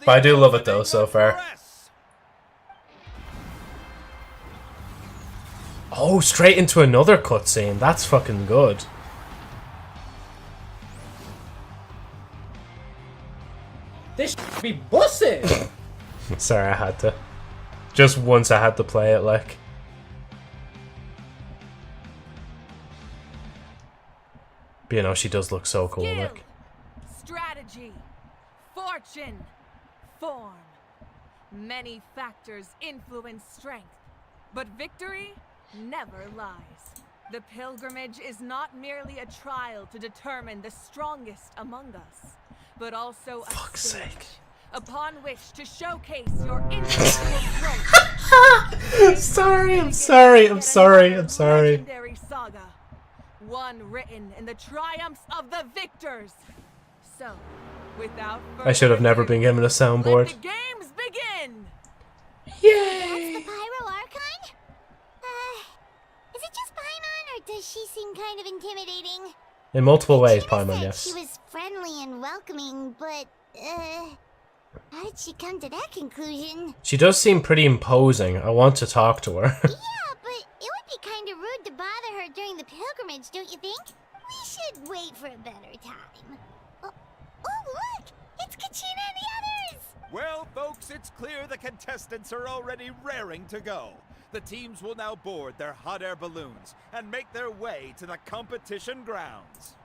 I do love it though so far. Oh, straight into another cutscene. That's fucking good. This should be bussing. Sorry, I had to. Just once I had to play it, like. But you know, she does look so cool, like. Strategy, fortune, form. Many factors influence strength, but victory never lies. The pilgrimage is not merely a trial to determine the strongest among us, but also a stage upon which to showcase your individual growth. I'm sorry. Legendary saga, one written in the triumphs of the victors. So, without further I should have never been given a soundboard. let the games begin. Yay! That's the Pyro Archon? Is it just Paimon, or does she seem kind of intimidating? In multiple ways, Paimon, yes. She was friendly and welcoming, but, how did she come to that conclusion? She does seem pretty imposing. I want to talk to her. Yeah, but it would be kind of rude to bother her during the pilgrimage, don't you think? We should wait for a better time. Oh, look! It's Kachina and the others! Well, folks, it's clear the contestants are already raring to go. The teams will now board their hot air balloons and make their way to the competition grounds.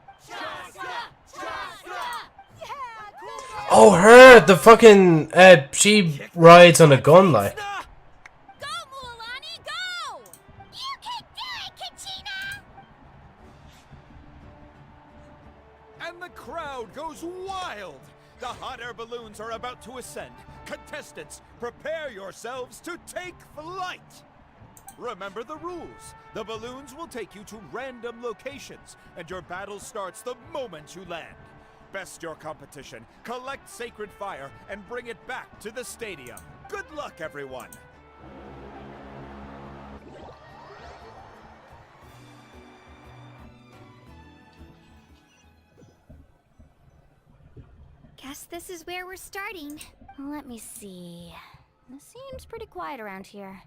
Oh, her! The fucking, she rides on a gun, like. Go, Mualani, go! You can do it, Kachina! And the crowd goes wild! The hot air balloons are about to ascend. Contestants, prepare yourselves to take flight! Remember the rules. The balloons will take you to random locations, and your battle starts the moment you land. Best your competition, collect sacred fire, and bring it back to the stadium. Good luck, everyone! Guess this is where we're starting. Let me see. It seems pretty quiet around here.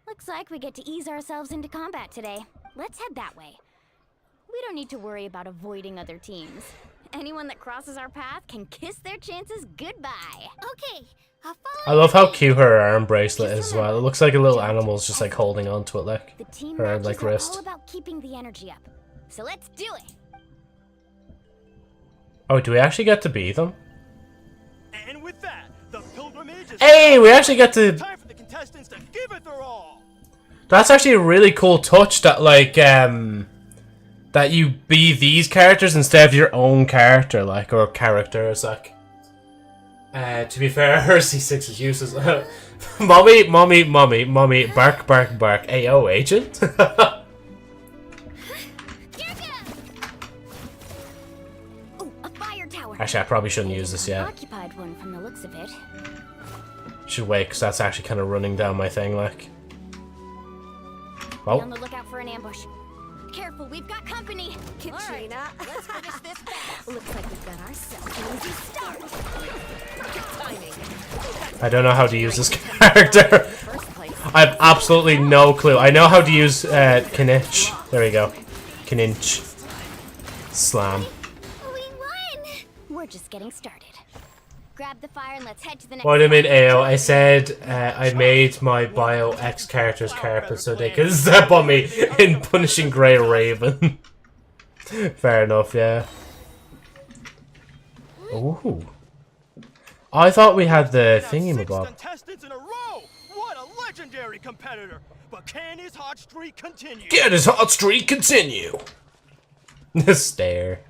Looks like we get to ease ourselves into combat today. Let's head that way. We don't need to worry about avoiding other teams. Anyone that crosses our path can kiss their chances goodbye. Okay, I'll follow. I love how cute her arm bracelet is as well. It looks like a little animal's just like holding on to it, like. The team Her, matches like, are wrist. all about keeping the energy up. So let's do it. Oh, do we actually get to be them? And with that, the pilgrimage is Hey, we actually get to. time for the contestants to give it their all. That's actually a really cool touch that, like, that you be these characters instead of your own character, like, or characters, like. To be fair, her C6 is useless. mommy, bark, AO agent? Actually, I probably shouldn't use this yet. Occupied one from the looks of it. Should wait, because that's actually kind of running down my thing, like. Be on Oh. the lookout for an ambush. Careful, we've got company. Katrina, let's finish this fast. Looks like we've got ourselves an easy start. Timing. I don't know how to use this character. I have absolutely no clue. I know how to use Kinich. There we go. Kinich. Slam. We won! We're just getting started. Grab the fire and let's head to the next. What do you mean, AO? I said I made my bio X characters carpet so they could step on me in Punishing Grey Raven. Fair enough, yeah. Ooh. I thought we had the thingy-mabob. Contestants in a row. What a legendary competitor! But can his hot streak continue? Can his hot streak continue? The stare.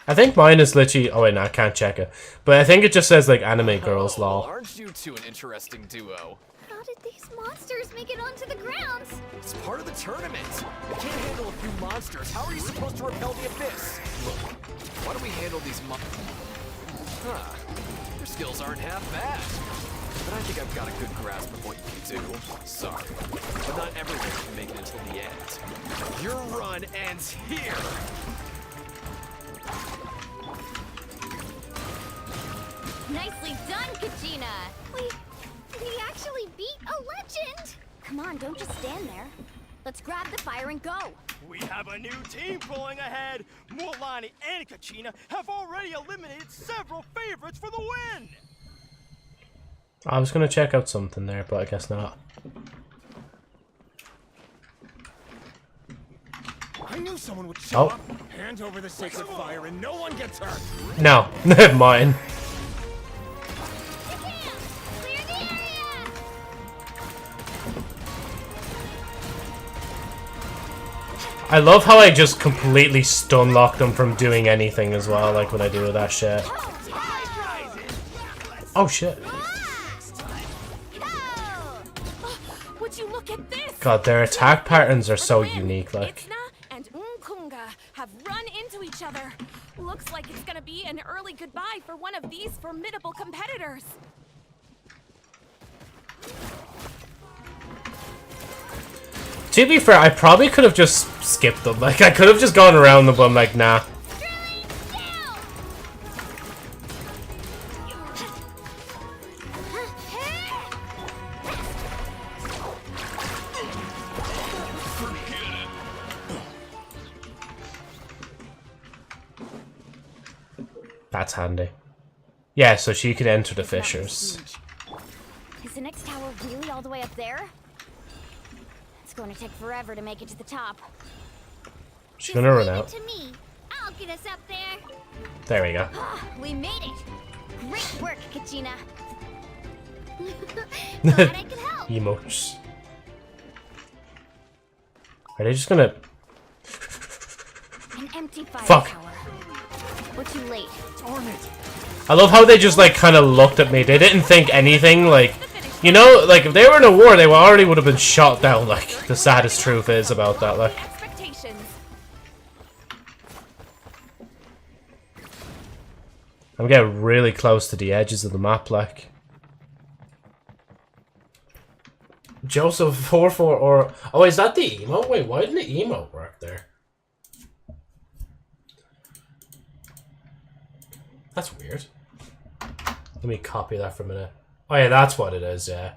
I think mine is literally... Oh, wait, no, I can't check it. But I think it just says, like, anime girls, lol. Aren't you two an interesting duo? How did these monsters make it onto the grounds? It's part of the tournament. You can't handle a few monsters. How are you supposed to repel the abyss? Look, why don't we handle these Huh. Your skills aren't half bad. But I think I've got a good grasp of what you can do. Sorry. But not everyone can make it until the end. Your run ends here! Nicely done, Kachina! We actually beat a legend! Come on, don't just stand there. Let's grab the fire and go. We have a new team pulling ahead. Mualani and Kachina have already eliminated several favorites for the win. I was gonna check out something there, but I guess not. I knew someone would show up. Hand over the sacred fire and no one gets hurt. No, mine. I love how I just completely stun lock them from doing anything as well, like when I do that shit. Oh shit. Would you look at this? God, their attack patterns are so unique, like. Itzna and Unkunga have run into each other. Looks like it's gonna be an early goodbye for one of these formidable competitors. To be fair, I probably could have just skipped them. Like, I could have just gone around them, but I'm like, nah. That's handy. Yeah, so she could enter the fissures. Is the next tower really all the way up there? It's going to take forever to make it to the top. She's gonna run out. To me. I'll get us up there. There we go. We made it. Great work, Kachina. Glad I could help. Emotes. Are they just gonna... An empty fire Fuck. tower. We're too late. Darn it. I love how they just, like, kind of looked at me. They didn't think anything, like... You know, like, if they were in a war, they already would have been shot down, like, the saddest truth is about that, like. I'm getting really close to the edges of the map, like. Joseph 4-4 or... Oh, is that the emote? Wait, why didn't the emote work there? That's weird. Let me copy that for a minute. Oh yeah, that's what it is, yeah.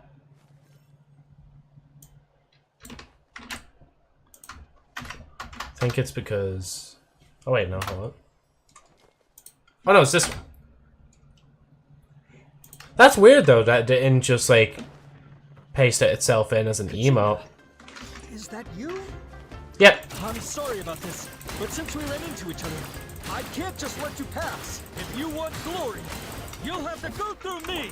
I think it's because... Oh wait, no, hold on. Oh no, it's this one. That's weird though, that it didn't just like paste it itself in as an emote. Is that you? Yep. I'm sorry about this, but since we ran into each other, I can't just let you pass. If you want glory, you'll have to go through me.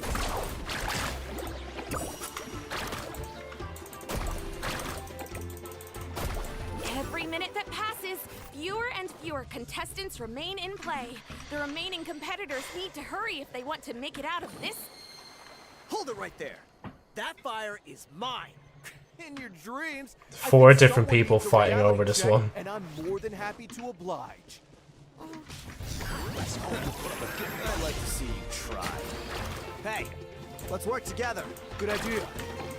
Every minute that passes, fewer and fewer contestants remain in play. The remaining competitors need to hurry if they want to make it out of this. Hold it right there. That fire is mine. In your dreams. 4 different people fighting over this one. And I'm more than happy to oblige. I'd like to see you try. Hey, let's work together. Good idea.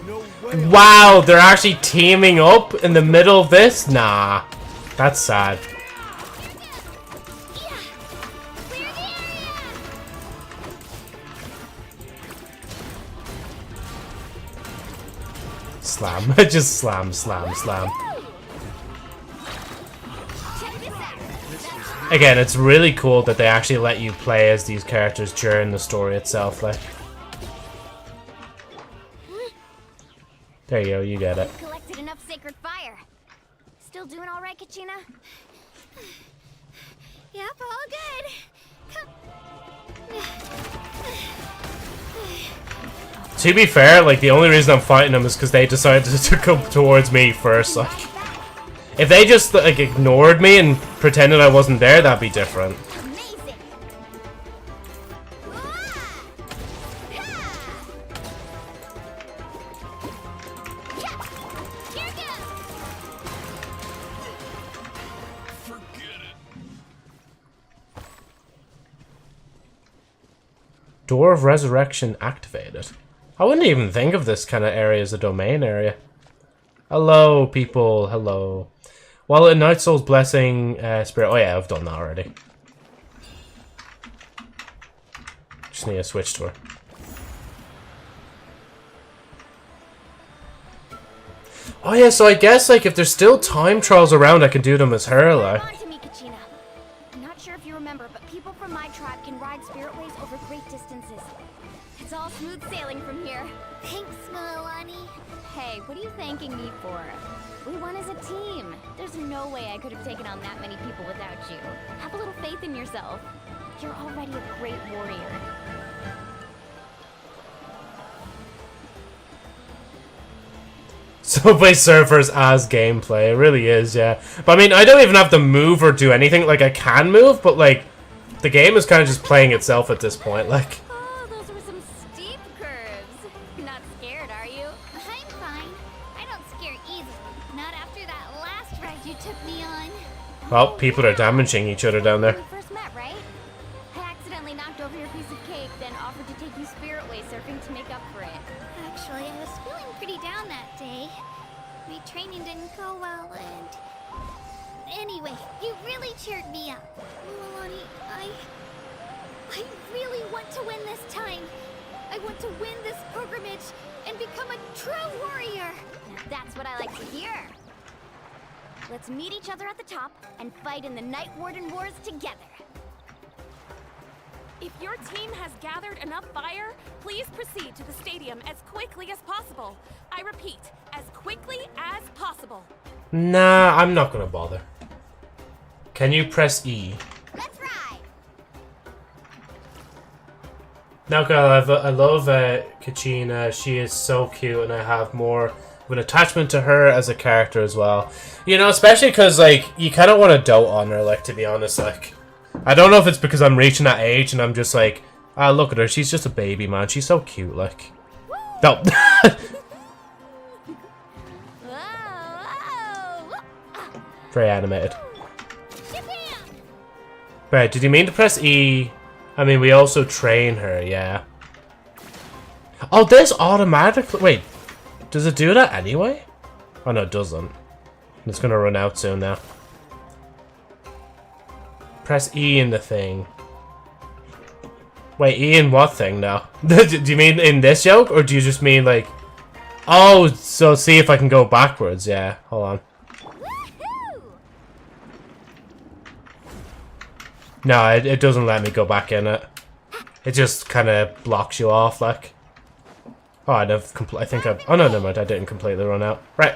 No way. Wow, they're actually teaming up in the middle of this? Nah. That's sad. Slam. Just slam, slam, slam. Again, it's really cool that they actually let you play as these characters during the story itself, like. There you go, you get it. Collected enough sacred fire. Still doing all right, Kachina? Yep, all good. To be fair, like, the only reason I'm fighting them is because they decided to come towards me first, like. If they just, like, ignored me and pretended I wasn't there, that'd be different. Door of Resurrection activated. I wouldn't even think of this kind of area as a domain area. Hello, people. Hello. Well, in Night Soul's Blessing Spirit... Oh, yeah, I've done that already. Just need to switch to her. Oh, yeah, so I guess, like, if there's still time trials around, I can do them as her, like. Come on to me, Kachina. I'm not sure if you remember, but people from my tribe can ride spiritways over great distances. It's all smooth sailing from here. Thanks, Milani. Hey, what are you thanking me for? We won as a team. There's no way I could have taken on that many people without you. Have a little faith in yourself. You're already a great warrior. Subway Surfers as gameplay, it really is, yeah. But I mean, I don't even have to move or do anything. Like, I can move, but like, the game is kind of just playing itself at this point, like. Oh, those were some steep curves. Not scared, are you? I'm fine. I don't scare easily. Not after that last ride you took me on. Well, people are damaging each other down there. We first met, right? I accidentally knocked over your piece of cake, then offered to take you spiritway surfing to make up for it. Actually, I was feeling pretty down that day. My training didn't go well, and... Anyway, you really cheered me up. Milani, I really want to win this time. I want to win this pilgrimage and become a true warrior. Now that's what I like to hear. Let's meet each other at the top and fight in the Night Warden Wars together. If your team has gathered enough fire, please proceed to the stadium as quickly as possible. I repeat, as quickly as possible. Nah, I'm not gonna bother. Can you press E? Let's ride! Now, girl, I love Kachina. She is so cute, and I have more of an attachment to her as a character as well. You know, especially because, like, you kind of want to dote on her, like, to be honest, like. I don't know if it's because I'm reaching that age and I'm just like, ah, look at her, she's just a baby, man. She's so cute, like. No. Very animated. Right, did you mean to press E? I mean, we also train her, yeah. Oh, this automatically... Wait, does it do that anyway? Oh, no, it doesn't. It's gonna run out soon now. Press E in the thing. Wait, E in what thing now? Do you mean in this joke? Or do you just mean like... Oh, so see if I can go backwards. Yeah, hold on. No, it doesn't let me go back in it. It just kind of blocks you off, like. Oh, I think I've... Oh, no, never mind. I didn't completely run out. Right.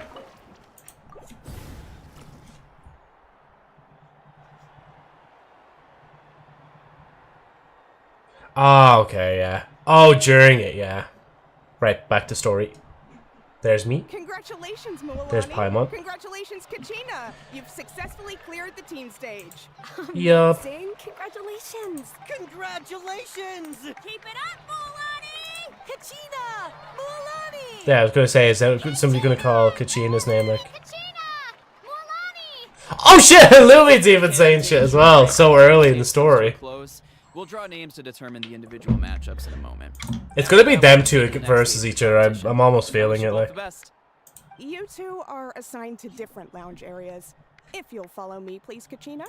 Oh, okay, yeah. Oh, during it, yeah. Right, back to story. There's me. Congratulations, Milani. There's Paimon. Congratulations, Kachina. You've successfully cleared the team stage. Yup. Congratulations! Congratulations! Keep it up, Milani! Kachina! Milani! Yeah, I was gonna say, is somebody gonna call Kachina's name, like... Oh shit! Lumi's even saying shit as well, so early in the story. We'll draw names to determine the individual matchups in a moment. It's gonna be them two versus each other. I'm almost feeling it, like. You two are assigned to different lounge areas. If you'll follow me, please, Kachina.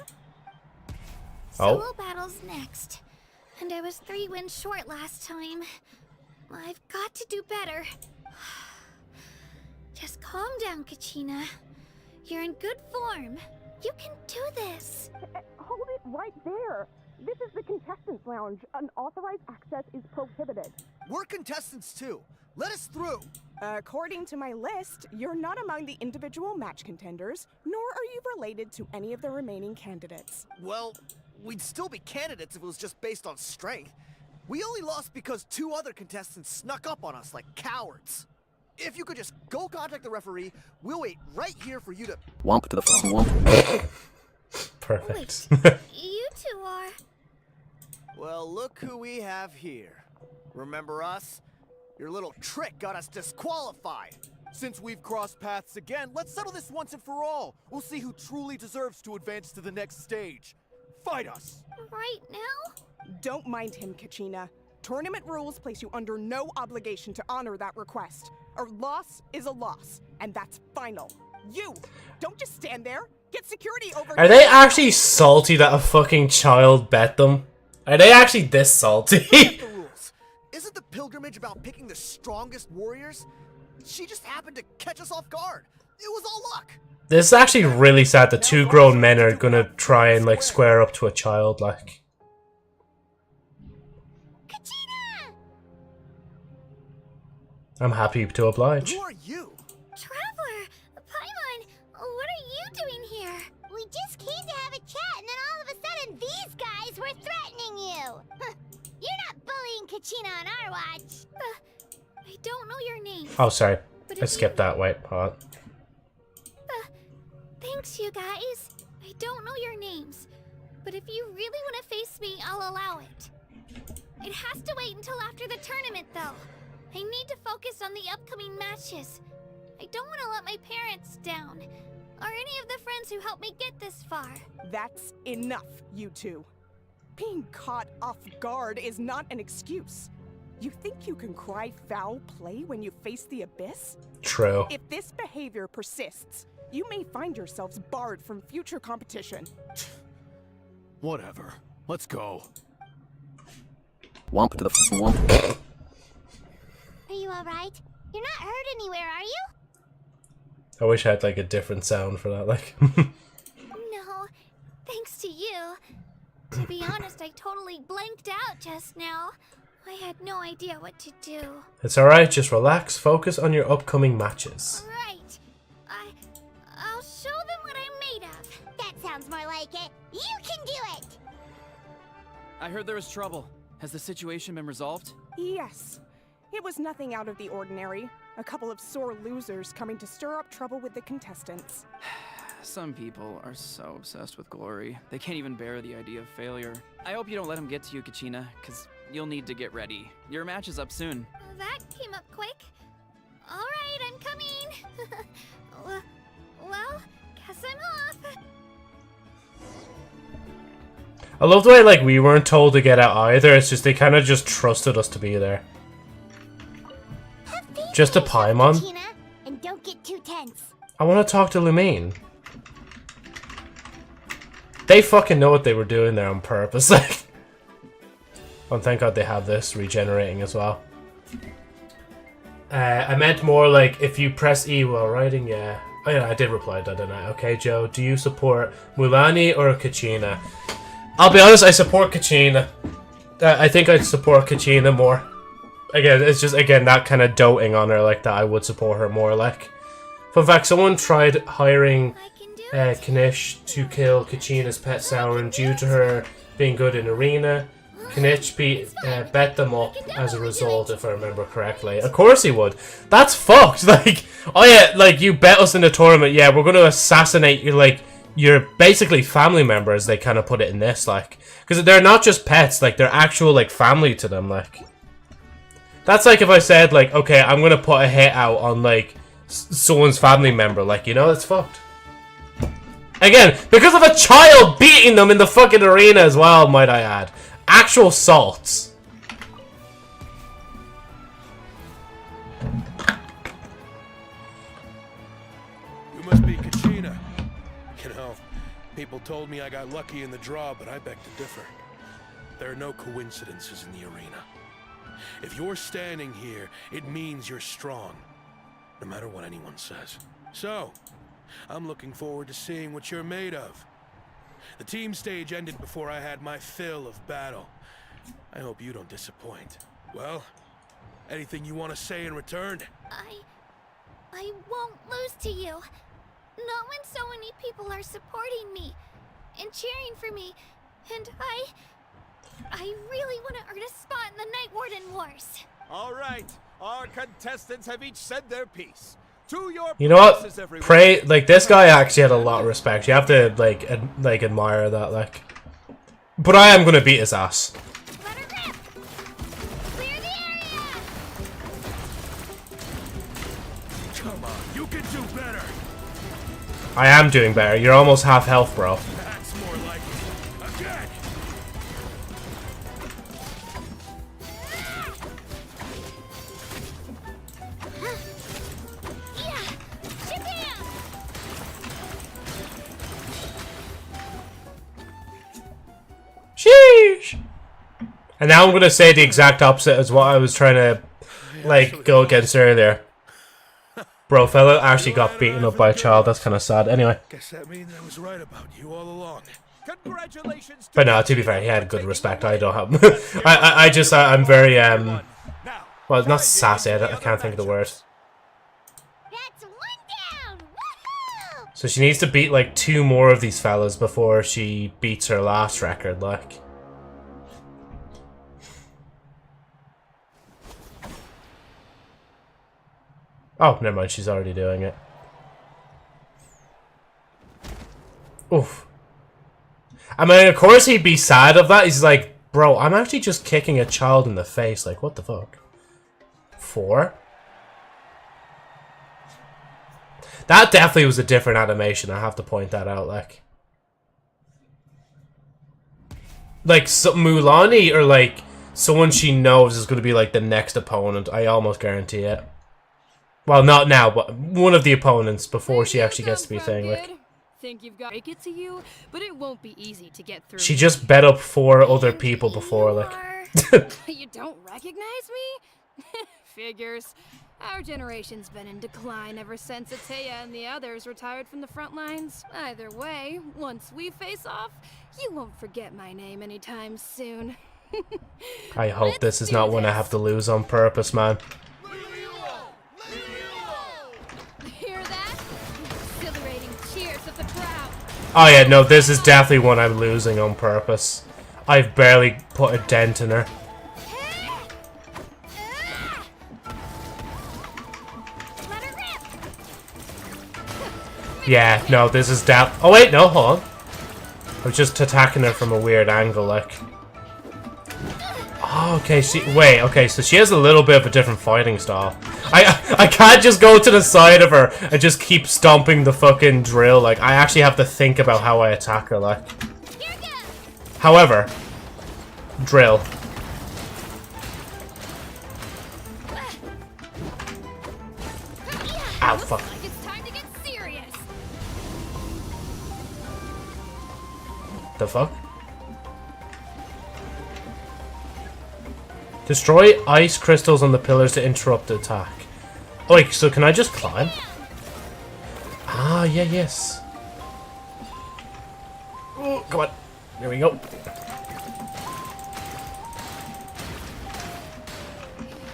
Solo battle's next. And I was 3 wins short last time. I've got to do better. Just calm down, Kachina. You're in good form. You can do this. Hold it right there. This is the contestants' lounge. Unauthorized access is prohibited. We're contestants too. Let us through. According to my list, you're not among the individual match contenders, nor are you related to any of the remaining candidates. Well, we'd still be candidates if it was just based on strength. We only lost because 2 other contestants snuck up on us like cowards. If you could just go contact the referee, we'll wait right here for you to... Womp to the fucking womp. Perfect. You two are... Well, look who we have here. Remember us? Your little trick got us disqualified. Since we've crossed paths again, let's settle this once and for all. We'll see who truly deserves to advance to the next stage. Fight us! Right now? Don't mind him, Kachina. Tournament rules place you under no obligation to honor that request. A loss is a loss, and that's final. You don't just stand there. Get security over. Are they actually salty that a fucking child bet them? Are they actually this salty? The rules. Isn't the pilgrimage about picking the strongest warriors? She just happened to catch us off guard. It was all luck. This is actually really sad that two grown men are gonna try and like square up to a child, like. I'm happy to oblige. Who are you? Traveler! Paimon! What are you doing here? We just came to have a chat, and then all of a sudden these guys were threatening you! You're not bullying Kachina on our watch! I don't know your name. Oh, sorry. I skipped that white part. Thanks, you guys. I don't know your names. But if you really want to face me, I'll allow it. It has to wait until after the tournament, though. I need to focus on the upcoming matches. I don't want to let my parents down, or any of the friends who helped me get this far. That's enough, you two. Being caught off guard is not an excuse. You think you can cry foul play when you face the abyss? True. If this behavior persists, you may find yourselves barred from future competition. Whatever. Let's go. Womp to the womp. Are you alright? You're not hurt anywhere, are you? I wish I had like a different sound for that, like. No, thanks to you. To be honest, I totally blanked out just now. I had no idea what to do. It's alright, just relax, focus on your upcoming matches. Right. I'll show them what I'm made of. That sounds more like it. You can do it! I heard there was trouble. Has the situation been resolved? Yes. It was nothing out of the ordinary. A couple of sore losers coming to stir up trouble with the contestants. Some people are so obsessed with glory, they can't even bear the idea of failure. I hope you don't let them get to you, Kachina, because you'll need to get ready. Your match is up soon. That came up quick. Alright, I'm coming. Well, guess I'm off. I love the way like we weren't told to get out either, it's just they kind of just trusted us to be there. Just a Paimon? And don't get too tense. I want to talk to Lumine. They fucking know what they were doing there on purpose. Like, and thank God they have this regenerating as well. I meant more like if you press E while writing, yeah. Oh yeah, I did reply that, didn't I? Okay, Joe, do you support Mulani or Kachina? I'll be honest, I support Kachina. I think I'd support Kachina more. Again, it's just, again, that kind of doting on her like that. I would support her more, like. Fun fact, someone tried hiring Kanish to kill Kachina's pet Sauron due to her being good in Arena. Kanish bet them up as a result, if I remember correctly. Of course he would. That's fucked. Like, oh yeah, like, you bet us in the tournament, yeah, we're going to assassinate you, like, your basically family members, they kind of put it in this, like. Because they're not just pets, like, they're actual, like, family to them, like. That's like if I said, like, okay, I'm going to put a hit out on, like, someone's family member, like, you know, it's fucked. Again, because of a child beating them in the fucking arena as well, might I add. Actual salts. You must be Kachina. You know, people told me I got lucky in the draw, but I beg to differ. There are no coincidences in the arena. If you're standing here, it means you're strong, no matter what anyone says. So, I'm looking forward to seeing what you're made of. The team stage ended before I had my fill of battle. I hope you don't disappoint. Well, anything you want to say in return? I won't lose to you. Not when so many people are supporting me and cheering for me, and I really want to earn a spot in the Night Warden Wars. All right, our contestants have each said their piece. To your You know what? Pray, like, this guy actually had a lot of respect. You have to, like, admire that, like. But I am gonna beat his ass. Come on, you can do better. I am doing better. You're almost half health, bro. That's more like it. Again. And now I'm gonna say the exact opposite as what I was trying to, like, go against earlier. Bro, fella actually got beaten up by a child. That's kind of sad. Anyway. Guess that means I was right about you all along. Congratulations. But no, to be fair, he had good respect. I don't have. I'm very well, not sassy. I can't think of the word. That's one down. Woohoo! So she needs to beat like 2 more of these fellas before she beats her last record. Like. Oh, never mind. She's already doing it. Oof. I mean, of course he'd be sad of that. He's like, bro, I'm actually just kicking a child in the face. Like, what the fuck? 4? That definitely was a different animation. I have to point that out. Like Mulani or like someone she knows is going to be like the next opponent. I almost guarantee it. Well, not now, but one of the opponents before she actually gets to be a thing. Like. Think you've got to break it to you, but it won't be easy to get through. She just bet up 4 other people before, like. You don't recognize me? Figures. Our generation's been in decline ever since Ataya and the others retired from the front lines. Either way, once we face off, you won't forget my name anytime soon. I hope this is not one I have to lose on purpose, man. Hear that? Exhilarating cheers of the crowd. Oh yeah, no, this is definitely one I'm losing on purpose. I've barely put a dent in her. Yeah, no, this is oh wait, no, hold on. I was just attacking her from a weird angle, like. Oh, okay, okay, so she has a little bit of a different fighting style. I can't just go to the side of her and just keep stomping the fucking drill, like, I actually have to think about how I attack her, like. However, drill. Ow, fuck. The fuck? Destroy ice crystals on the pillars to interrupt the attack. Oh wait, so can I just climb? Ah, yeah, yes. Oh, come on. There we go.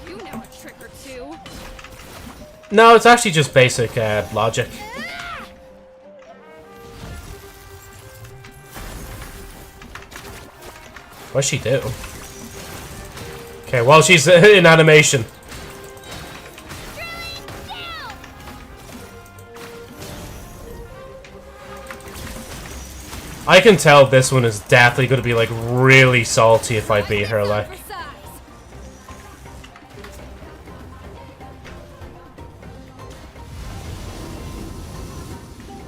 You know a trick or two. No, it's actually just basic logic. What's she do? Okay, well, she's in animation. I can tell this one is definitely going to be, like, really salty if I beat her, like.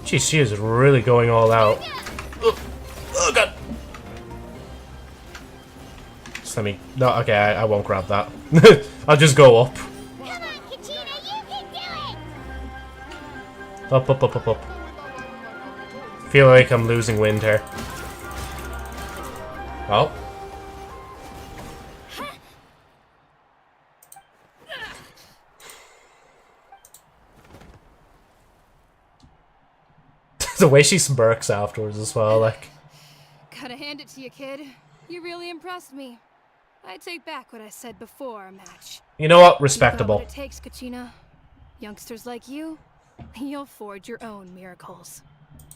Jeez, she is really going all out. Oh, God. Just let me... No, okay, I won't grab that. I'll just go up. Come on, Kachina, you can do it! Up, up, up, up, up. Feel like I'm losing wind here. Oh. The way she smirks afterwards as well, like. Gotta hand it to you, kid. You really impressed me. I take back what I said before our match. You know what? Respectable. What it takes, Kachina. Youngsters like you, you'll forge your own miracles.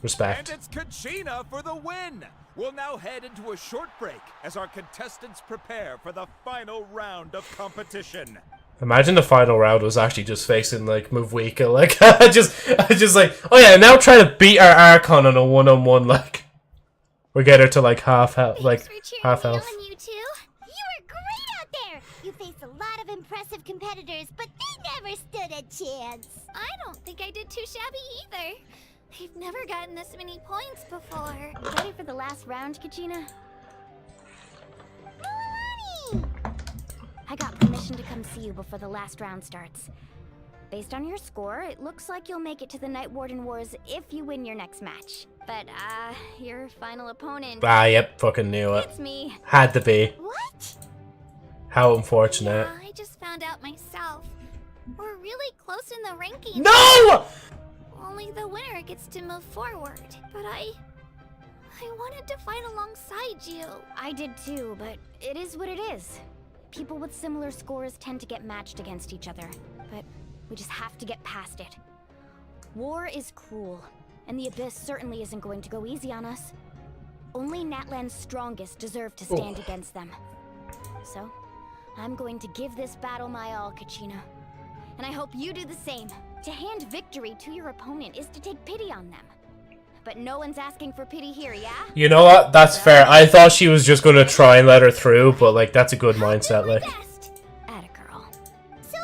Respect. And it's Kachina for the win! We'll now head into a short break as our contestants prepare for the final round of competition. Imagine the final round was actually just facing like Muvwika, like I just like, oh yeah, now try to beat our Archon on a one-on-one, like we get her to like half health, like half health. You two, you were great out there. You faced a lot of impressive competitors, but they never stood a chance. I don't think I did too shabby either. I've never gotten this many points before. Ready for the last round, Kachina? Milani! I got permission to come see you before the last round starts. Based on your score, it looks like you'll make it to the Night Warden Wars if you win your next match. But, your final opponent... Ah, yep, fucking knew it. It's me. Had to be. What? How unfortunate. Yeah, I just found out myself. We're really close in the rankings. No! Only the winner gets to move forward. But I wanted to fight alongside you. I did too, but it is what it is. People with similar scores tend to get matched against each other, but we just have to get past it. War is cruel, and the Abyss certainly isn't going to go easy on us. Only Natlan's strongest deserve to stand against them. So, I'm going to give this battle my all, Kachina. And I hope you do the same. To hand victory to your opponent is to take pity on them. But no one's asking for pity here, yeah? You know what? That's fair. I thought she was just gonna try and let her through, but like that's a good mindset. Like, Attagirl. So,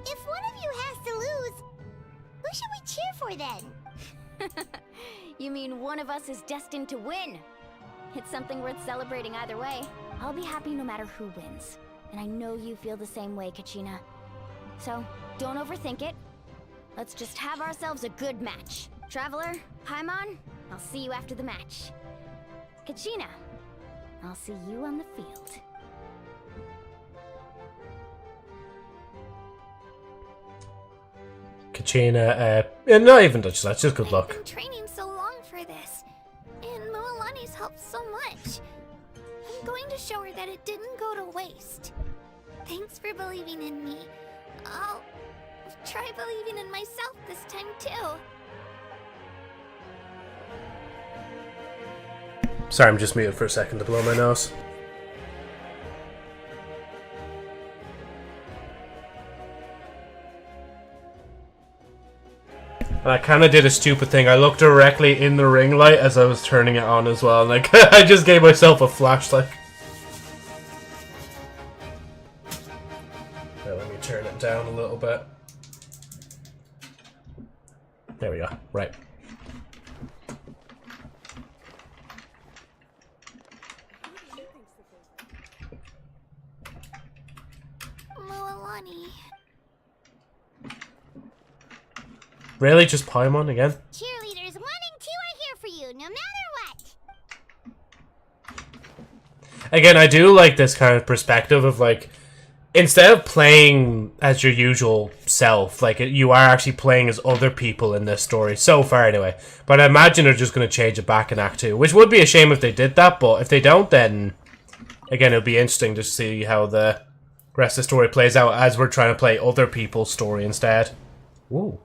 if one of you has to lose, who should we cheer for then? You mean one of us is destined to win? It's something worth celebrating either way. I'll be happy no matter who wins. And I know you feel the same way, Kachina. So, don't overthink it. Let's just have ourselves a good match. Traveler, Paimon, I'll see you after the match. Kachina, I'll see you on the field. Kachina, not even just that, just good luck. I've been training so long for this, and Moalani's helped so much. I'm going to show her that it didn't go to waste. Thanks for believing in me. I'll try believing in myself this time too. Sorry, I'm just muted for a second to blow my nose. And I kind of did a stupid thing. I looked directly in the ring light as I was turning it on as well. Like, I just gave myself a flashlight. Now let me turn it down a little bit. There we go. Right. Moalani. Really? Just Paimon again? Cheerleaders 1 and 2 are here for you, no matter what. Again, I do like this kind of perspective of like, instead of playing as your usual self, like you are actually playing as other people in this story, so far anyway. But I imagine they're just going to change it back in Act 2, which would be a shame if they did that, but if they don't, then again, it'll be interesting to see how the rest of the story plays out as we're trying to play other people's story instead. Ooh.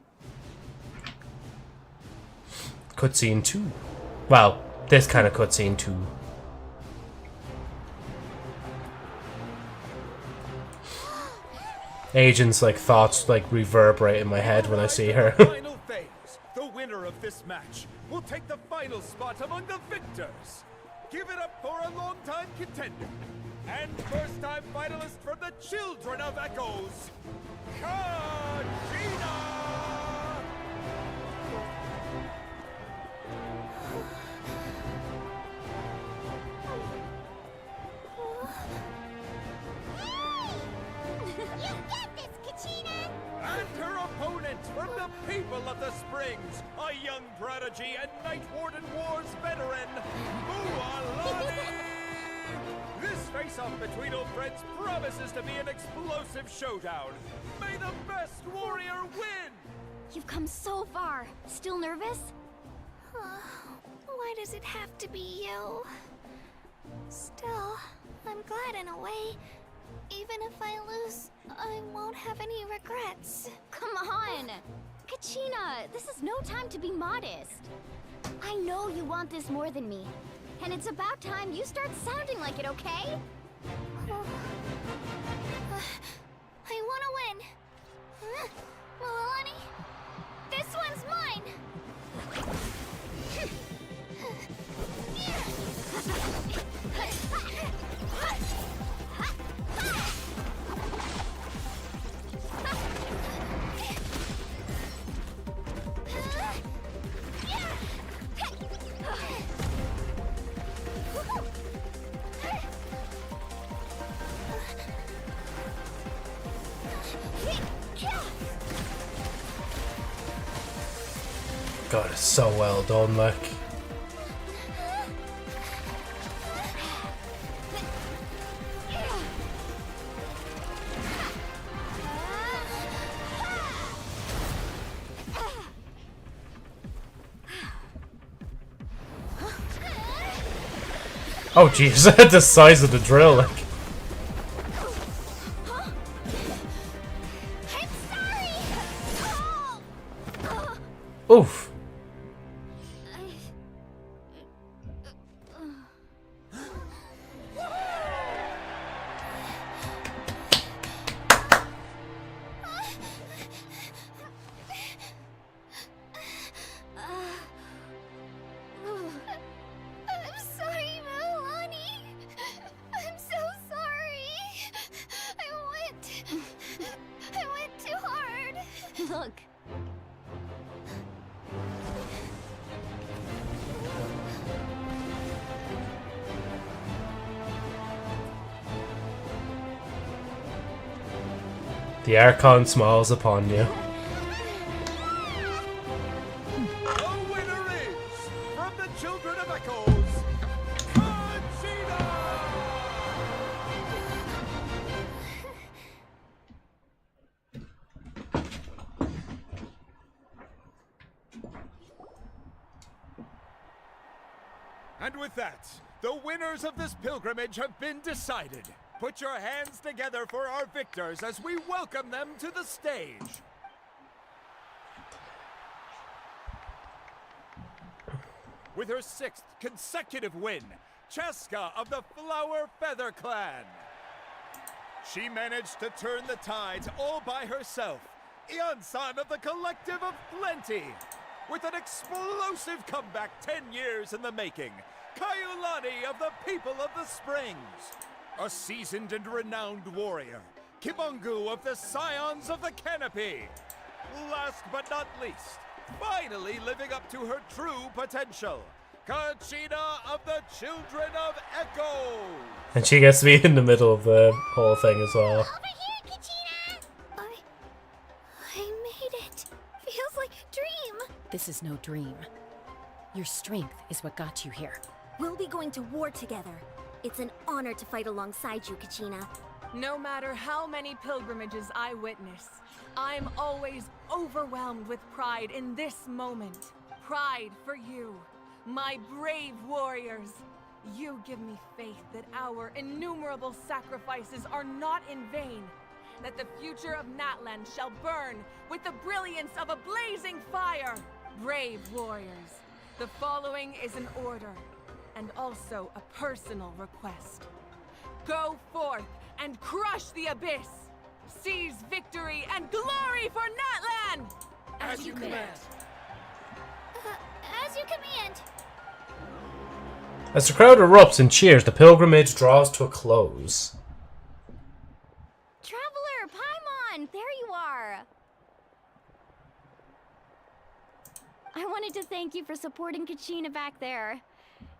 Cutscene 2. Well, this kind of cutscene 2. Agent's like thoughts like reverberate in my head when I see her. Final phase. The winner of this match will take the final spot among the victors. Give it up for a long-time contender and first-time finalist from the Children of Echoes, Kachina! You get this, Kachina! And her opponent from the people of the Springs, a young prodigy and Night Warden Wars veteran, Moalani! This face-off between old friends promises to be an explosive showdown. May the best warrior win! You've come so far. Still nervous? Why does it have to be you? Still, I'm glad in a way. Even if I lose, I won't have any regrets. Come on! Kachina, this is no time to be modest. I know you want this more than me. And it's about time you start sounding like it, okay? I want to win. Moalani, this one's mine. God, it's so well done, like. Oh jeez, the size of the drill, like. Oof. I'm sorry, Milani. I'm so sorry. I went too hard. Look. The Archon smiles upon you. The winner is, from the Children of Echoes, Genshin! And with that, the winners of this pilgrimage have been decided. Put your hands together for our victors as we welcome them to the stage. With her 6th consecutive win, Cheska of the Flower Feather Clan. She managed to turn the tides all by herself. Ian-san of the Collective of Plenty. With an explosive comeback 10 years in the making. Kaiulani of the People of the Springs. A seasoned and renowned warrior, Kibangu of the Scions of the Canopy. Last but not least, finally living up to her true potential, Kachina of the Children of Echoes. And she gets to be in the middle of the whole thing as well. Over here, Kachina! I made it. Feels like a dream. This is no dream. Your strength is what got you here. We'll be going to war together. It's an honor to fight alongside you, Kachina. No matter how many pilgrimages I witness, I'm always overwhelmed with pride in this moment. Pride for you, my brave warriors. You give me faith that our innumerable sacrifices are not in vain, that the future of Natlan shall burn with the brilliance of a blazing fire. Brave warriors, the following is an order, and also a personal request. Go forth and crush the abyss! Seize victory and glory for Natlan! As you command. As you command. As the crowd erupts in cheers, the pilgrimage draws to a close. Traveler, Paimon, there you are. I wanted to thank you for supporting Kachina back there.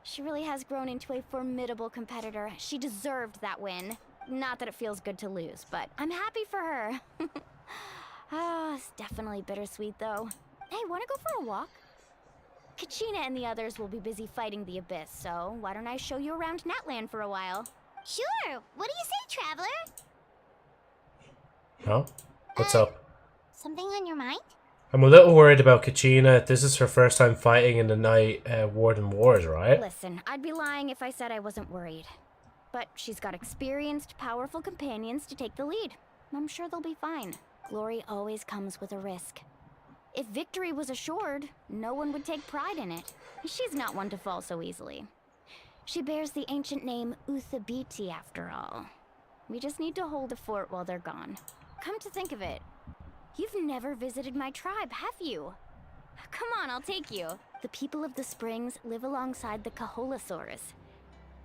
She really has grown into a formidable competitor. She deserved that win. Not that it feels good to lose, but I'm happy for her. It's definitely bittersweet, though. Hey, wanna go for a walk? Kachina and the others will be busy fighting the Abyss, so why don't I show you around Natlan for a while? Sure. What do you say, traveler? No? What's up? Something on your mind? I'm a little worried about Kachina. This is her first time fighting in the Night Warden Wars, right? Listen, I'd be lying if I said I wasn't worried. But she's got experienced, powerful companions to take the lead. I'm sure they'll be fine. Glory always comes with a risk. If victory was assured, no one would take pride in it. She's not one to fall so easily. She bears the ancient name Uthabiti, after all. We just need to hold the fort while they're gone. Come to think of it, you've never visited my tribe, have you? Come on, I'll take you. The people of the Springs live alongside the Kaholasaurus.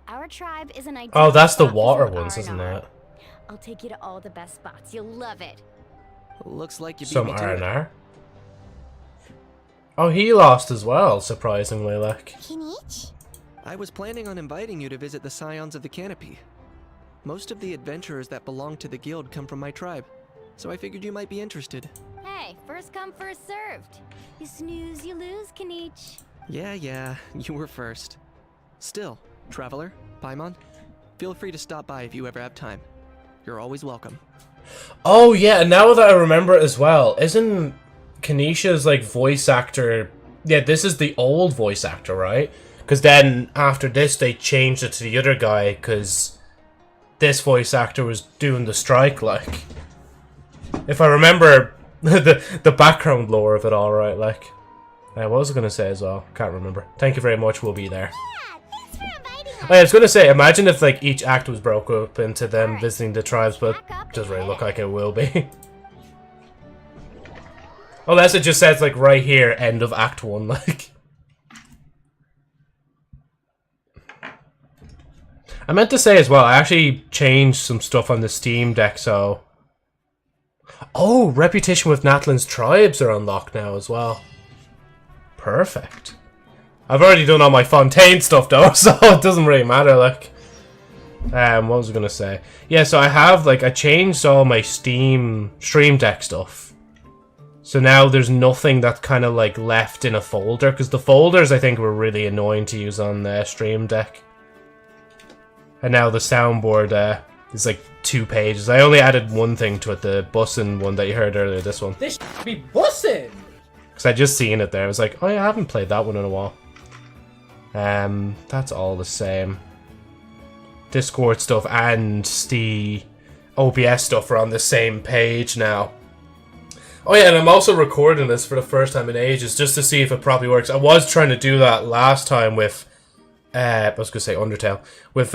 Our tribe is an ideal. Oh, that's the spot for water some ones, isn't R&R. it? I'll take you to all the best spots. You'll love it. Looks like you beat Some me to it. R&R. Oh, he lost as well, surprisingly, like. Kinich? I was planning on inviting you to visit the Scions of the Canopy. Most of the adventurers that belong to the guild come from my tribe, so I figured you might be interested. Hey, first come, first served. You snooze, you lose, Kinich. Yeah, you were first. Still, Traveler, Paimon, feel free to stop by if you ever have time. You're always welcome. Oh, yeah, and now that I remember it as well, isn't Kanisha's, like, voice actor... Yeah, this is the old voice actor, right? Because then after this they changed it to the other guy because this voice actor was doing the strike, like. If I remember the background lore of it all right, like. What was I going to say as well? Can't remember. Thank you very much, we'll be there. I was going to say, imagine if like each act was broke up into them visiting the tribes, but it doesn't really look like it will be. Unless it just says like right here, end of Act 1, like. I meant to say as well, I actually changed some stuff on the Steam Deck, so... Oh, Reputation with Natlan's tribes are unlocked now as well. Perfect. I've already done all my Fontaine stuff though, so it doesn't really matter, like. What was I gonna say? Yeah, so I have, like, I changed all my Stream Deck stuff. So now there's nothing that's kind of, like, left in a folder, because the folders, I think, were really annoying to use on the Stream Deck. And now the soundboard, is, like, 2 pages. I only added one thing to it, the bussin' one that you heard earlier, this one. This should be bussin'! Because I just seen it there. I was like, oh yeah, I haven't played that one in a while. That's all the same. Discord stuff and the OBS stuff are on the same page now. Oh yeah, and I'm also recording this for the first time in ages just to see if it probably works. I was trying to do that last time with, I was going to say Undertale, with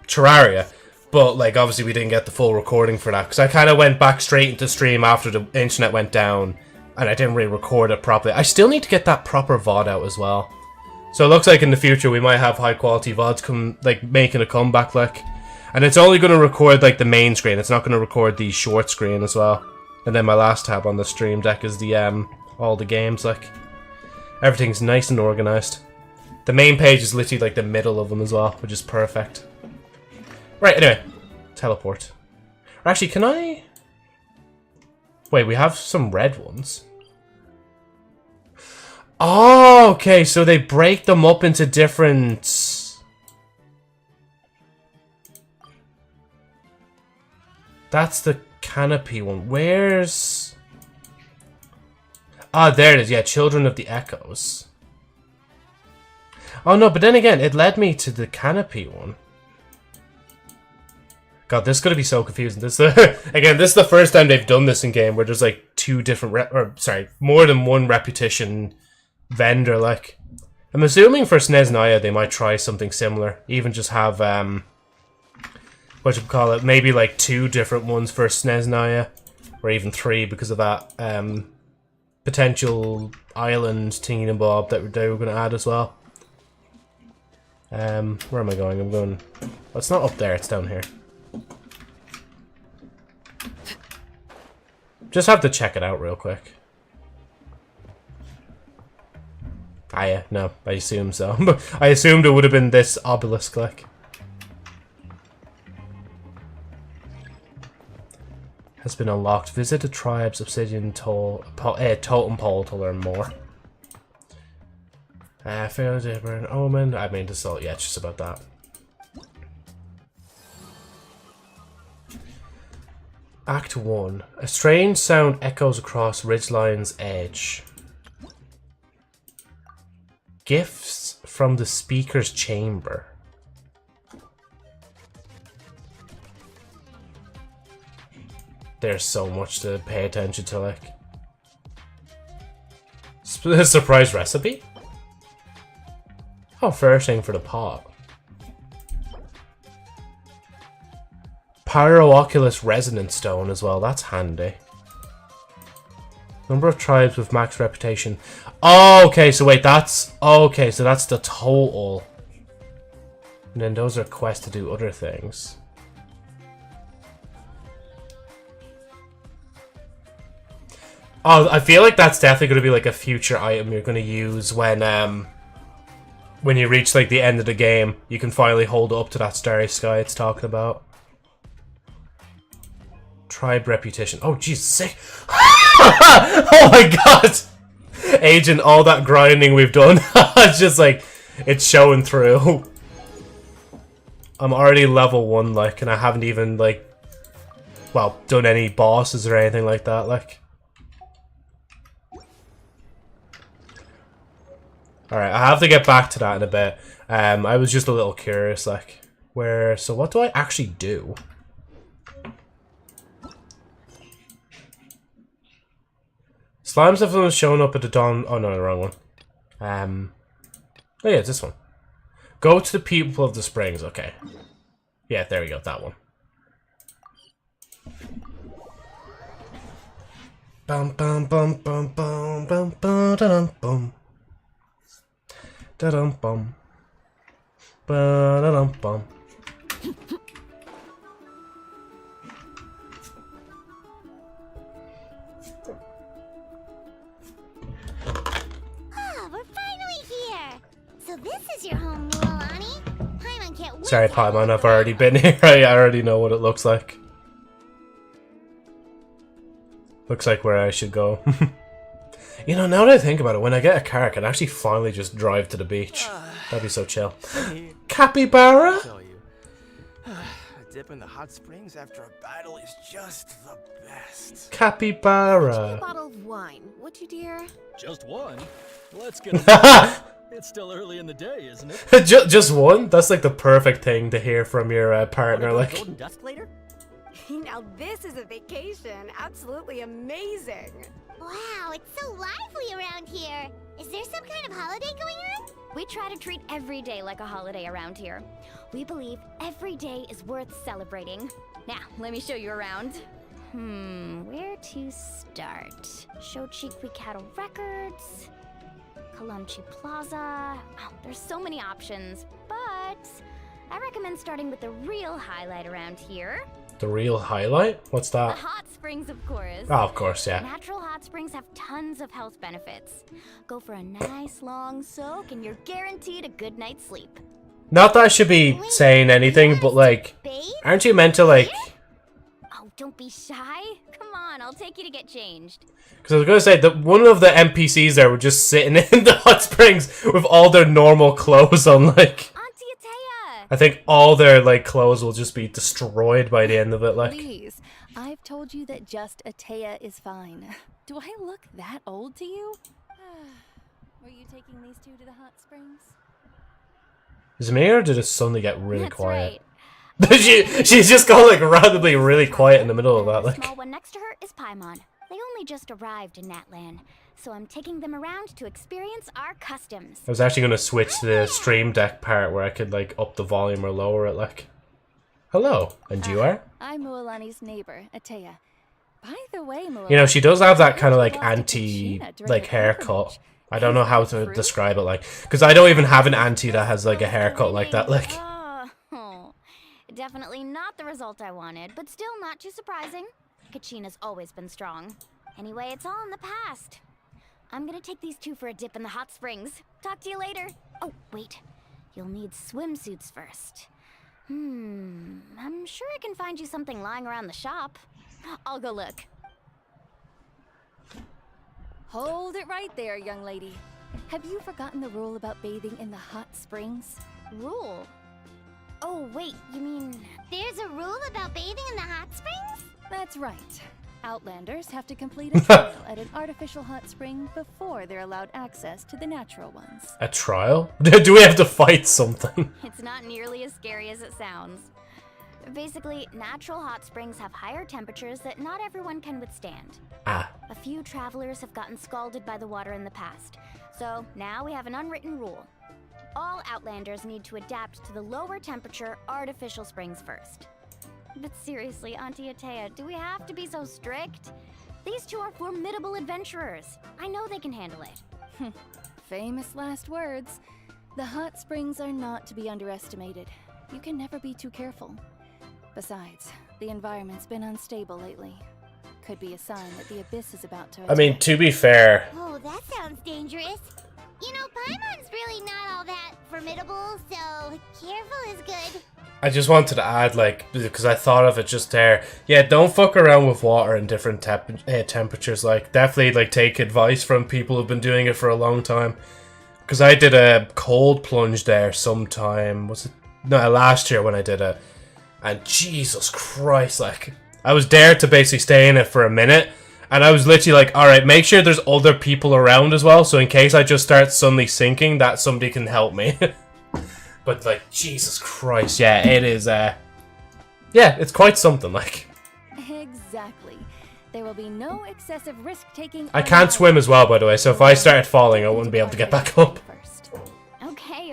Terraria. But, like, obviously we didn't get the full recording for that. Because I kind of went back straight into stream after the internet went down. And I didn't really record it properly. I still need to get that proper VOD out as well. So it looks like in the future we might have high quality VODs making a comeback, like. And it's only going to record, like, the main screen. It's not going to record the short screen as well. And then my last tab on the Stream Deck is the, all the games, like. Everything's nice and organized. The main page is literally, like, the middle of them as well, which is perfect. Right, anyway. Teleport. Actually, can I... Wait, we have some red ones. Oh, okay, so they break them up into different... That's the canopy one. Where's... Ah, there it is. Yeah, Children of the Echoes. Oh, no, but then again, it led me to the canopy one. God, this is going to be so confusing. This again, this is the first time they've done this in game where there's like 2 different more than one repetition vendor. Like, I'm assuming for SNES Naya they might try something similar. Even just have what you call it? Maybe like 2 different ones for SNES Naya, or even 3 because of that potential island thingy and bob that they were going to add as well. Where am I going? I'm going. Oh, it's not up there. It's down here. Just have to check it out real quick. Ah yeah, no, I assume so. I assumed it would have been this obelisk, like. Has been unlocked. Visit the tribe's obsidian totem pole to learn more. Fail to burn omen. I mean, this all, yeah, it's just about that. Act 1. A strange sound echoes across Ridgeline's edge. Gifts from the speaker's chamber. There's so much to pay attention to, like. Surprise recipe? Oh, fair thing for the pot. Pyro-Oculus Resonance Stone as well, that's handy. Number of tribes with max reputation. Oh, okay, so wait, that's... Okay, so that's the total. And then those are quests to do other things. Oh, I feel like that's definitely going to be like a future item you're going to use when you reach like the end of the game. You can finally hold up to that starry sky it's talking about. Tribe reputation. Oh, jeez, sick. Oh my god! Agent, all that grinding we've done. It's just like, it's showing through. I'm already level 1, like, and I haven't even, like, well, done any bosses or anything like that, like. Alright, I have to get back to that in a bit. I was just a little curious, like, where... So what do I actually do? Slimes have shown up at the dawn... Oh, no, the wrong one. Oh, yeah, it's this one. Go to the people of the springs. Okay. Yeah, there we go, that one. Bum bum bum bum bum bum bum da dum bum. Da dum bum. Ba da dum bum. Ah, we're finally here. So this is your home, Mualani. Paimon can't wait. Sorry, Paimon, I've already been here. I already know what it looks like. Looks like where I should go. You know, now that I think about it, when I get a car, I can actually finally just drive to the beach. That'd be so chill. Capybara? A dip in the hot springs after a battle is just the best. Capybara. A bottle of wine, would you, dear? Just one? Let's get it. It's still early in the day, isn't it? Just one? That's like the perfect thing to hear from your partner. Like, Golden Dusk later? Now this is a vacation. Absolutely amazing. Wow, it's so lively around here. Is there some kind of holiday going on? We try to treat every day like a holiday around here. We believe every day is worth celebrating. Now, let me show you around. Where to start? Shochiqui Cattle Records, Kalamchi Plaza. Oh, there's so many options, but I recommend starting with the real highlight around here. the real highlight? What's that? The hot springs, of course. Oh, of course, yeah. Natural hot springs have tons of health benefits. Go for a nice long soak and you're guaranteed a good night's sleep. Not that I should be saying anything, but like, aren't you meant to like... Oh, don't be shy. Come on, I'll take you to get changed. Because I was going to say that one of the NPCs there were just sitting in the hot springs with all their normal clothes on, like... I think all their, like, clothes will just be destroyed by the end of it, like... Please, I've told you that just Atea is fine. Do I look that old to you? Were you taking these two to the hot springs? Is it me, or did it suddenly get really That's quiet? She's just gone, like, randomly really quiet in the middle of that, The like... small one next to her is Paimon. They only just arrived in Natlan, so I'm taking them around to experience our customs. I was actually going to switch to the stream deck part where I could, like, up the volume or lower it, like... Hello, and you are? I'm Mualani's neighbor, Atea. By the way, Mualani... You know, she does have that kind of, like, auntie, like, haircut. I don't know how to describe it, like... Because I don't even have an auntie that has, like, a haircut like that, like... Oh, definitely not the result I wanted, but still not too surprising. Kachina's always been strong. Anyway, it's all in the past. I'm gonna take these two for a dip in the hot springs. Talk to you later. Oh, wait. You'll need swimsuits first. I'm sure I can find you something lying around the shop. I'll go look. Hold it right there, young lady. Have you forgotten the rule about bathing in the hot springs? Rule? Oh, wait, you mean... There's a rule about bathing in the hot springs? That's right. Outlanders have to complete a trial at an artificial hot spring before they're allowed access to the natural ones. A trial? Do we have to fight something? It's not nearly as scary as it sounds. Basically, natural hot springs have higher temperatures that not everyone can withstand. Ah. A few travelers have gotten scalded by the water in the past, so now we have an unwritten rule. All Outlanders need to adapt to the lower temperature artificial springs first. But seriously, Auntie Atea, do we have to be so strict? These two are formidable adventurers. I know they can handle it. Famous last words. The hot springs are not to be underestimated. You can never be too careful. Besides, the environment's been unstable lately. Could be a sign that the abyss is about to attack. I mean, to be fair... Oh, that sounds dangerous. You know, Paimon's really not all that formidable, so careful is good. I just wanted to add, like, because I thought of it just there. Yeah, don't fuck around with water in different temperatures. Like, definitely, like, take advice from people who've been doing it for a long time. Because I did a cold plunge there sometime. Was it? No, last year when I did it. And Jesus Christ, like, I was dared to basically stay in it for a minute. And I was literally like, alright, make sure there's other people around as well, so in case I just start suddenly sinking, that somebody can help me. But, like, Jesus Christ, yeah, it is, yeah, it's quite something, like. Exactly. There will be no excessive risk-taking. I can't swim as well, by the way, so if I started falling, I wouldn't be able to get back up.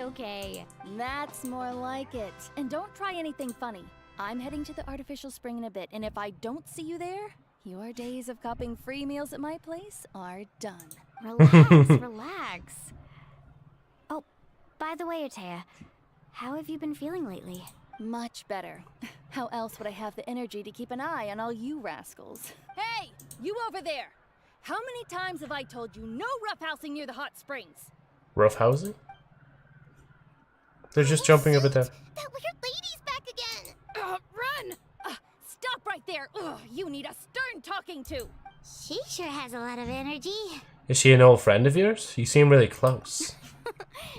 Okay. That's more like it. And don't try anything funny. I'm heading to the artificial spring in a bit, and if I don't see you there, your days of copping free meals at my place are done. Relax. Oh, by the way, Atea, how have you been feeling lately? Much better. How else would I have the energy to keep an eye on all you rascals? Hey, you over there! How many times have I told you no roughhousing near the hot springs? Roughhousing? They're just jumping over there. That weird lady's back again! Run! Stop right there! Ugh, you need a stern talking to! She sure has a lot of energy. Is she an old friend of yours? You seem really close.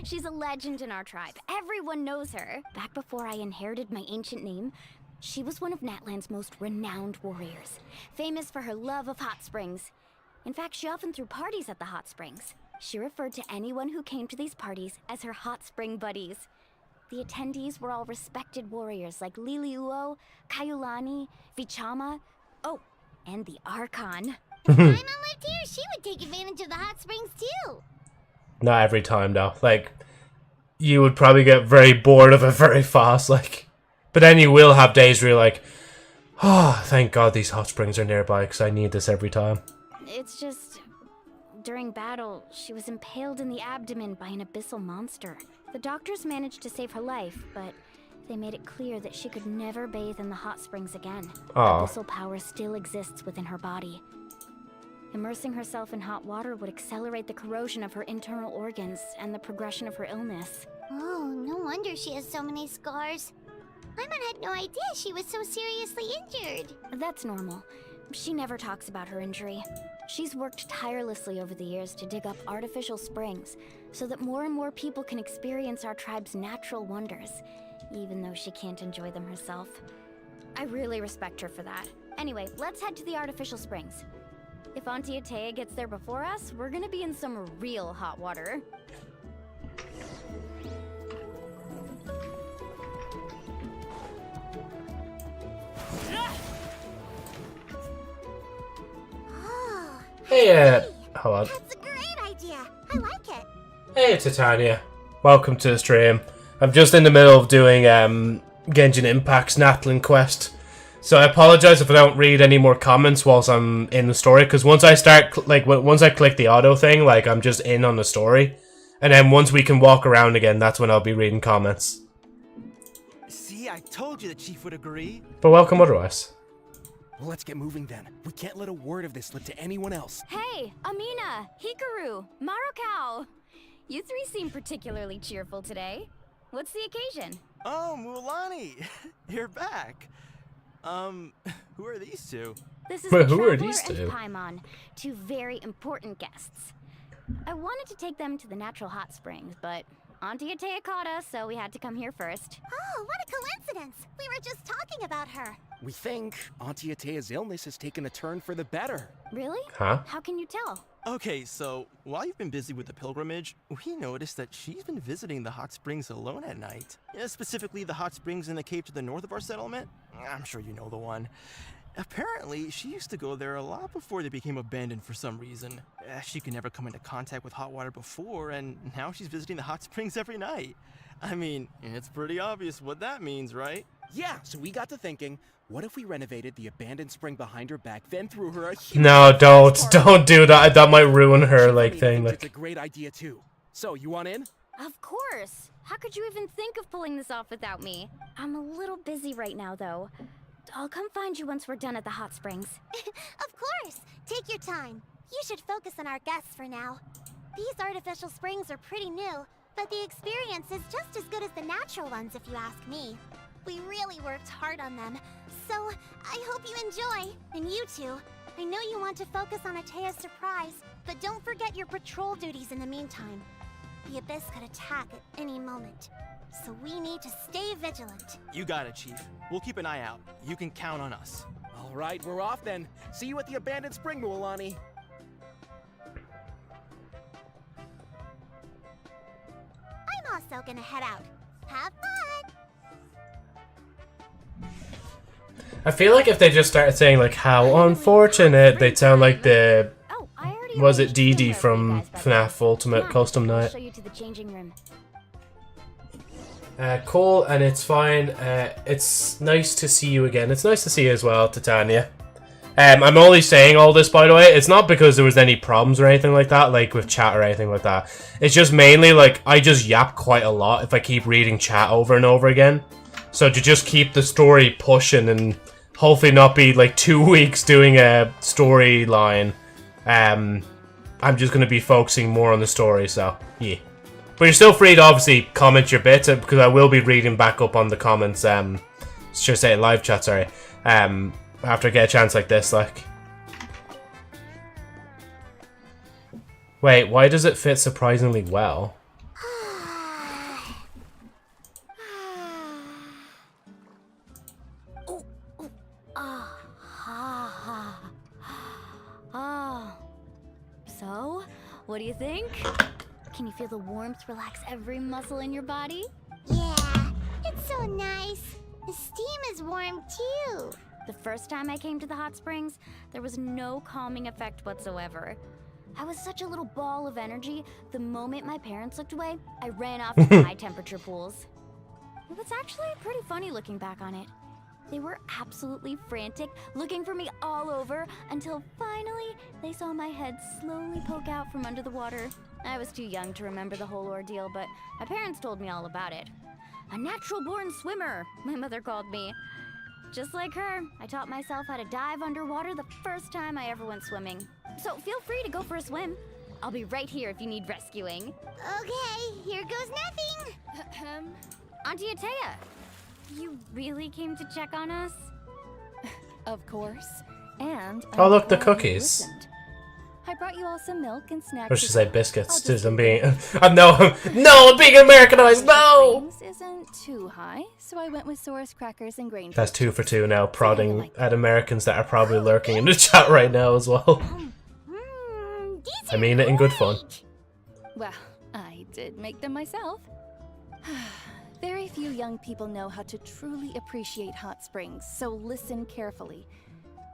She's a legend in our tribe. Everyone knows her. Back before I inherited my ancient name, she was one of Natlan's most renowned warriors, famous for her love of hot springs. In fact, she often threw parties at the hot springs. She referred to anyone who came to these parties as her hot spring buddies. The attendees were all respected warriors like Liliuo, Kaiulani, Vichama, oh, and the Archon. If Paimon lived here, she would take advantage of the hot springs too. Not every time, though. Like, you would probably get very bored of it very fast, like. But then you will have days where you're like, oh, thank God these hot springs are nearby, because I need this every time. It's just, during battle, she was impaled in the abdomen by an abyssal monster. The doctors managed to save her life, but they made it clear that she could never bathe in the hot springs again. Aww. Abyssal power still exists within her body. Immersing herself in hot water would accelerate the corrosion of her internal organs and the progression of her illness. Oh, no wonder she has so many scars. Paimon had no idea she was so seriously injured. That's normal. She never talks about her injury. She's worked tirelessly over the years to dig up artificial springs so that more and more people can experience our tribe's natural wonders, even though she can't enjoy them herself. I really respect her for that. Anyway, let's head to the artificial springs. If Auntie Atea gets there before us, we're gonna be in some real hot water. Hey, hold on. That's a great idea. I like it. Hey, Titania. Welcome to the stream. I'm just in the middle of doing Genshin Impact's Natlan quest. So I apologize if I don't read any more comments whilst I'm in the story, because once I start, once I click the auto thing, I'm just in on the story. And then once we can walk around again, that's when I'll be reading comments. See, I told you the chief would agree. But welcome otherwise. Well, let's get moving then. We can't let a word of this slip to anyone else. Hey, Amina, Hikaru, Marukao. You three seem particularly cheerful today. What's the occasion? Oh, Mulan, you're back. Who are these two? This is Wait, the who are Traveler these two? and Paimon, two very important guests. I wanted to take them to the natural hot springs, but Auntie Atea caught us, so we had to come here first. Oh, what a coincidence. We were just talking about her. We think Auntie Atea's illness has taken a turn for the better. Really? Huh? How can you tell? Okay, so while you've been busy with the pilgrimage, we noticed that she's been visiting the hot springs alone at night. Specifically the hot springs in the cave to the north of our settlement. I'm sure you know the one. Apparently, she used to go there a lot before they became abandoned for some reason. She could never come into contact with hot water before, and now she's visiting the hot springs every night. I mean, it's pretty obvious what that means, right? Yeah, so we got to thinking, what if we renovated the abandoned spring behind her back, then threw her a huge... No, don't do that. That might ruin her, thing. It's a great idea, too. So, you want in? Of course. How could you even think of pulling this off without me? I'm a little busy right now, though. I'll come find you once we're done at the hot springs. Of course. Take your time. You should focus on our guests for now. These artificial springs are pretty new, but the experience is just as good as the natural ones if you ask me. We really worked hard on them, so I hope you enjoy. And you two, I know you want to focus on Atea's surprise, but don't forget your patrol duties in the meantime. The Abyss could attack at any moment, so we need to stay vigilant. You got it, Chief. We'll keep an eye out. You can count on us. All Alright, we're off then. See you at the abandoned spring, Mualani. I'm also gonna head out. Have fun! I feel like if they just started saying like how unfortunate, they'd sound like the was it Dee Dee from FNAF Ultimate Custom Night. Show you to the changing room. Cool, and it's fine. It's nice to see you again. It's nice to see you as well, Titania. I'm only saying all this, by the way. It's not because there was any problems or anything like that, like with chat or anything like that. It's just mainly like I just yap quite a lot if I keep reading chat over and over again. So to just keep the story pushing and hopefully not be like 2 weeks doing a storyline, I'm just going to be focusing more on the story, so yeah. But you're still free to obviously comment your bits, because I will be reading back up on the comments, should I say live chat, sorry, after I get a chance like this, like. Wait, why does it fit surprisingly well? So, what do you think? Can you feel the warmth relax every muscle in your body? Yeah, it's so nice. The steam is warm too. The first time I came to the hot springs, there was no calming effect whatsoever. I was such a little ball of energy, the moment my parents looked away, I ran off to the high temperature pools. It was actually pretty funny looking back on it. They were absolutely frantic, looking for me all over, until finally they saw my head slowly poke out from under the water. I was too young to remember the whole ordeal, but my parents told me all about it. A natural-born swimmer, my mother called me. Just like her, I taught myself how to dive underwater the first time I ever went swimming. So feel free to go for a swim. I'll be right here if you need rescuing. Okay, here goes nothing. Auntie Atea, you really came to check on us? Of course. And Oh, look, the cookies. I brought you all some milk and snacks. Or should I say biscuits? Just I'm being, I'm I'm being Americanized. No. Isn't too high, so I went with Saurus crackers and grain. That's 2 for 2 now, prodding at Americans that are probably lurking in the chat right now as well. I mean it in good fun. Well, I did make them myself. Very few young people know how to truly appreciate hot springs, so listen carefully.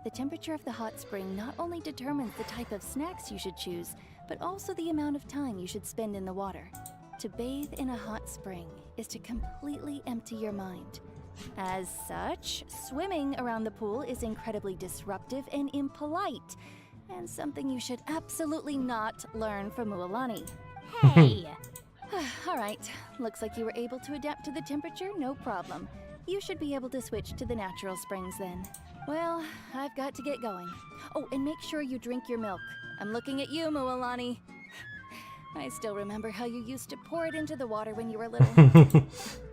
The temperature of the hot spring not only determines the type of snacks you should choose, but also the amount of time you should spend in the water. To bathe in a hot spring is to completely empty your mind. As such, swimming around the pool is incredibly disruptive and impolite, and something you should absolutely not learn from Mualani. Hey! Alright, looks like you were able to adapt to the temperature, no problem. You should be able to switch to the natural springs then. Well, I've got to get going. Oh, and make sure you drink your milk. I'm looking at you, Mualani. I still remember how you used to pour it into the water when you were little.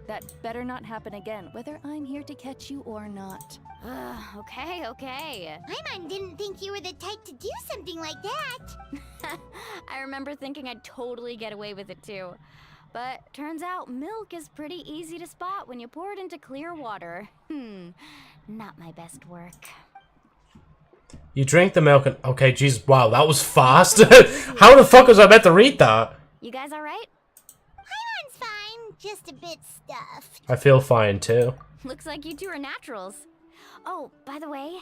That better not happen again, whether I'm here to catch you or not. Okay. Paimon didn't think you were the type to do something like that. I remember thinking I'd totally get away with it too. But turns out milk is pretty easy to spot when you pour it into clear water. Not my best work. You drink the milk and... Okay, jeez, wow, that was fast. How the fuck was I meant to read that? You guys alright? Paimon's fine, just a bit stuffed. I feel fine, too. Looks like you two are naturals. Oh, by the way,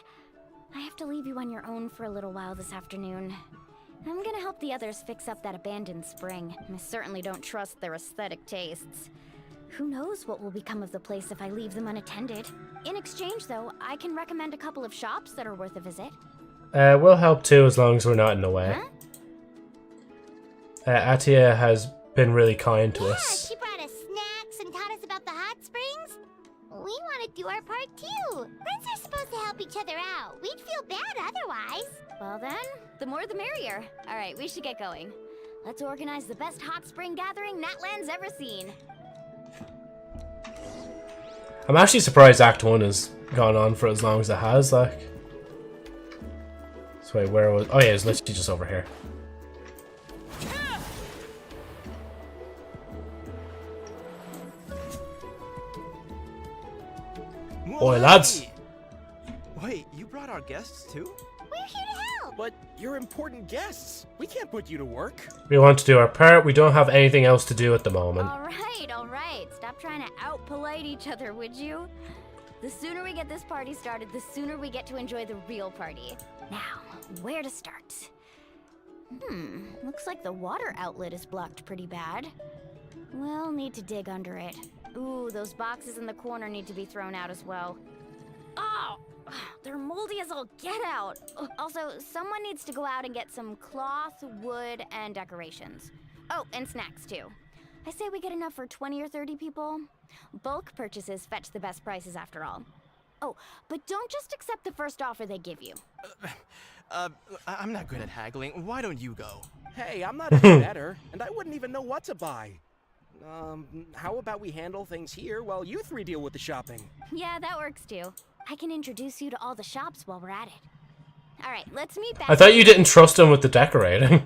I have to leave you on your own for a little while this afternoon. I'm gonna help the others fix up that abandoned spring. I certainly don't trust their aesthetic tastes. Who knows what will become of the place if I leave them unattended. In exchange, though, I can recommend a couple of shops that are worth a visit. We'll help too, as long as we're not in the way. Huh? Atia has been really kind to us. She brought us snacks and taught us about the hot springs. We want to do our part too. Friends are supposed to help each other out. We'd feel bad otherwise. Well then, the more the merrier. Alright, we should get going. Let's organize the best hot spring gathering Natland's ever seen. I'm actually surprised Act 1 has gone on for as long as it has, like. So wait, where was... Oh yeah, it's literally just over here. Boy, lads! Wait, you brought our guests too. We're here to help. But you're important guests. We can't put you to work. We want to do our part. We don't have anything else to do at the moment. All right. Stop trying to out-polite each other, would you? The sooner we get this party started, the sooner we get to enjoy the real party. Now, where to start? Looks like the water outlet is blocked pretty bad. We'll need to dig under it. Ooh, those boxes in the corner need to be thrown out as well. Oh, they're moldy as all get out. Also, someone needs to go out and get some cloth, wood, and decorations. Oh, and snacks too. I say we get enough for 20 or 30 people. Bulk purchases fetch the best prices after all. Oh, but don't just accept the first offer they give you. I'm not good at haggling. Why don't you go? Hey, I'm not any better, and I wouldn't even know what to buy. How about we handle things here while you three deal with the shopping? Yeah, that works too. I can introduce you to all the shops while we're at it. All right, let's meet back. I thought you didn't trust him with the decorating.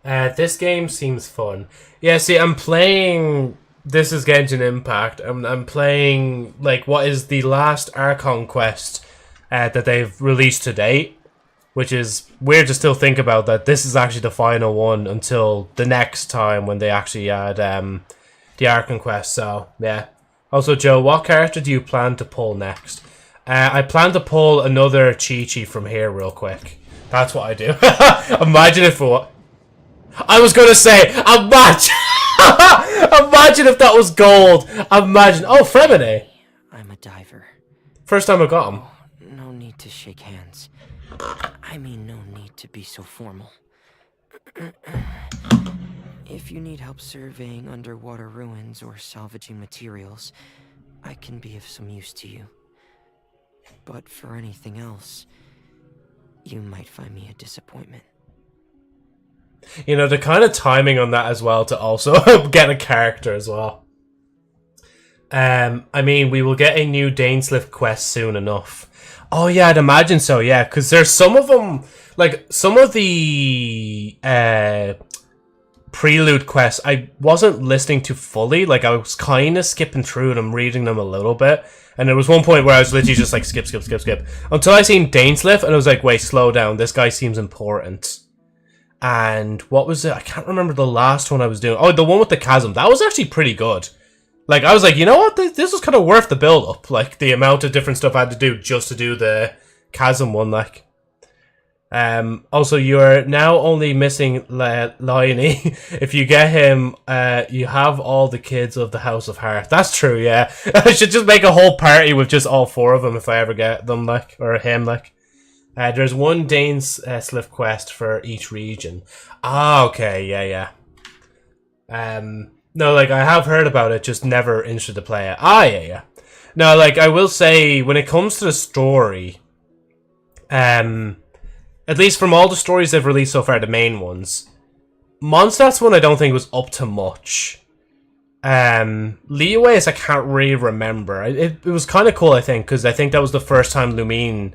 This game seems fun. Yeah, see, I'm playing... This is Genshin Impact. I'm playing, like, what is the last Archon quest that they've released to date. Which is weird to still think about, that this is actually the final one until the next time when they actually add the Archon quest. So, yeah. Also, Joe, what character do you plan to pull next? I plan to pull another Chi-Chi from here real quick. That's what I do. Imagine if what... I was going to say, imagine... imagine if that was gold. Imagine... Oh, Fremine. I'm a diver. First time I got him. Oh, no need to shake hands. I mean, no need to be so formal. If you need help surveying underwater ruins or salvaging materials, I can be of some use to you. But for anything else, you might find me a disappointment. You know, the kind of timing on that as well to also get a character as well. I mean, we will get a new Dainslift quest soon enough. Oh yeah, I'd imagine so, yeah, because there's some of them, like, some of the prelude quests I wasn't listening to fully, like, I was kind of skipping through them, reading them a little bit, and there was one point where I was literally just like, skip, until I seen Dainslift, and I was like, wait, slow down, this guy seems important. And what was it? I can't remember the last one I was doing. Oh, the one with the chasm. That was actually pretty good. Like, I was like, you know what? This was kind of worth the build-up. Like, the amount of different stuff I had to do just to do the chasm one, like. Also, you're now only missing Liony. If you get him, you have all the kids of the House of Heart. That's true, yeah. I should just make a whole party with just all four of them if I ever get them, like. Or him, like. There's one Dainslift quest for each region. Ah, okay, yeah. No, like, I have heard about it, just never interested to play it. Ah, yeah. No, like, I will say, when it comes to the story, at least from all the stories they've released so far, the main ones, Mondstadt's one I don't think was up to much. Liyue's I can't really remember. It was kind of cool, I think, because I think that was the first time Lumine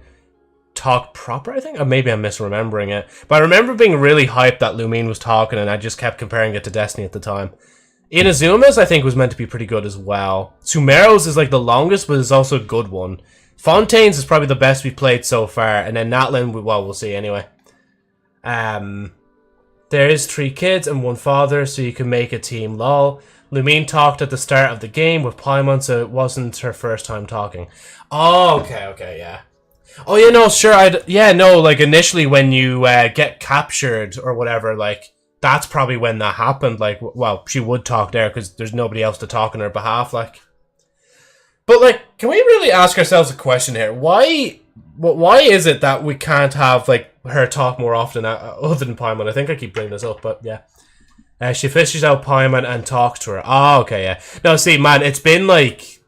talked proper, I think? Or maybe I'm misremembering it. But I remember being really hyped that Lumine was talking, and I just kept comparing it to Destiny at the time. Inazuma's, I think, was meant to be pretty good as well. Sumero's is like the longest, but it's also a good one. Fontaine's is probably the best we've played so far, and then Natlin, well, we'll see anyway. There is 3 kids and 1 father, so you can make a team, lol. Lumine talked at the start of the game with Paimon, so it wasn't her first time talking. Oh, okay, yeah. Oh, yeah, no, sure, like, initially when you get captured or whatever, like, that's probably when that happened, like, well, she would talk there, because there's nobody else to talk on her behalf, like. But, like, can we really ask ourselves a question here? Why is it that we can't have, like, her talk more often, other than Paimon? I think I keep bringing this up, but, yeah. She fishes out Paimon and talks to her. Oh, okay, yeah. No, see, man, it's been, like,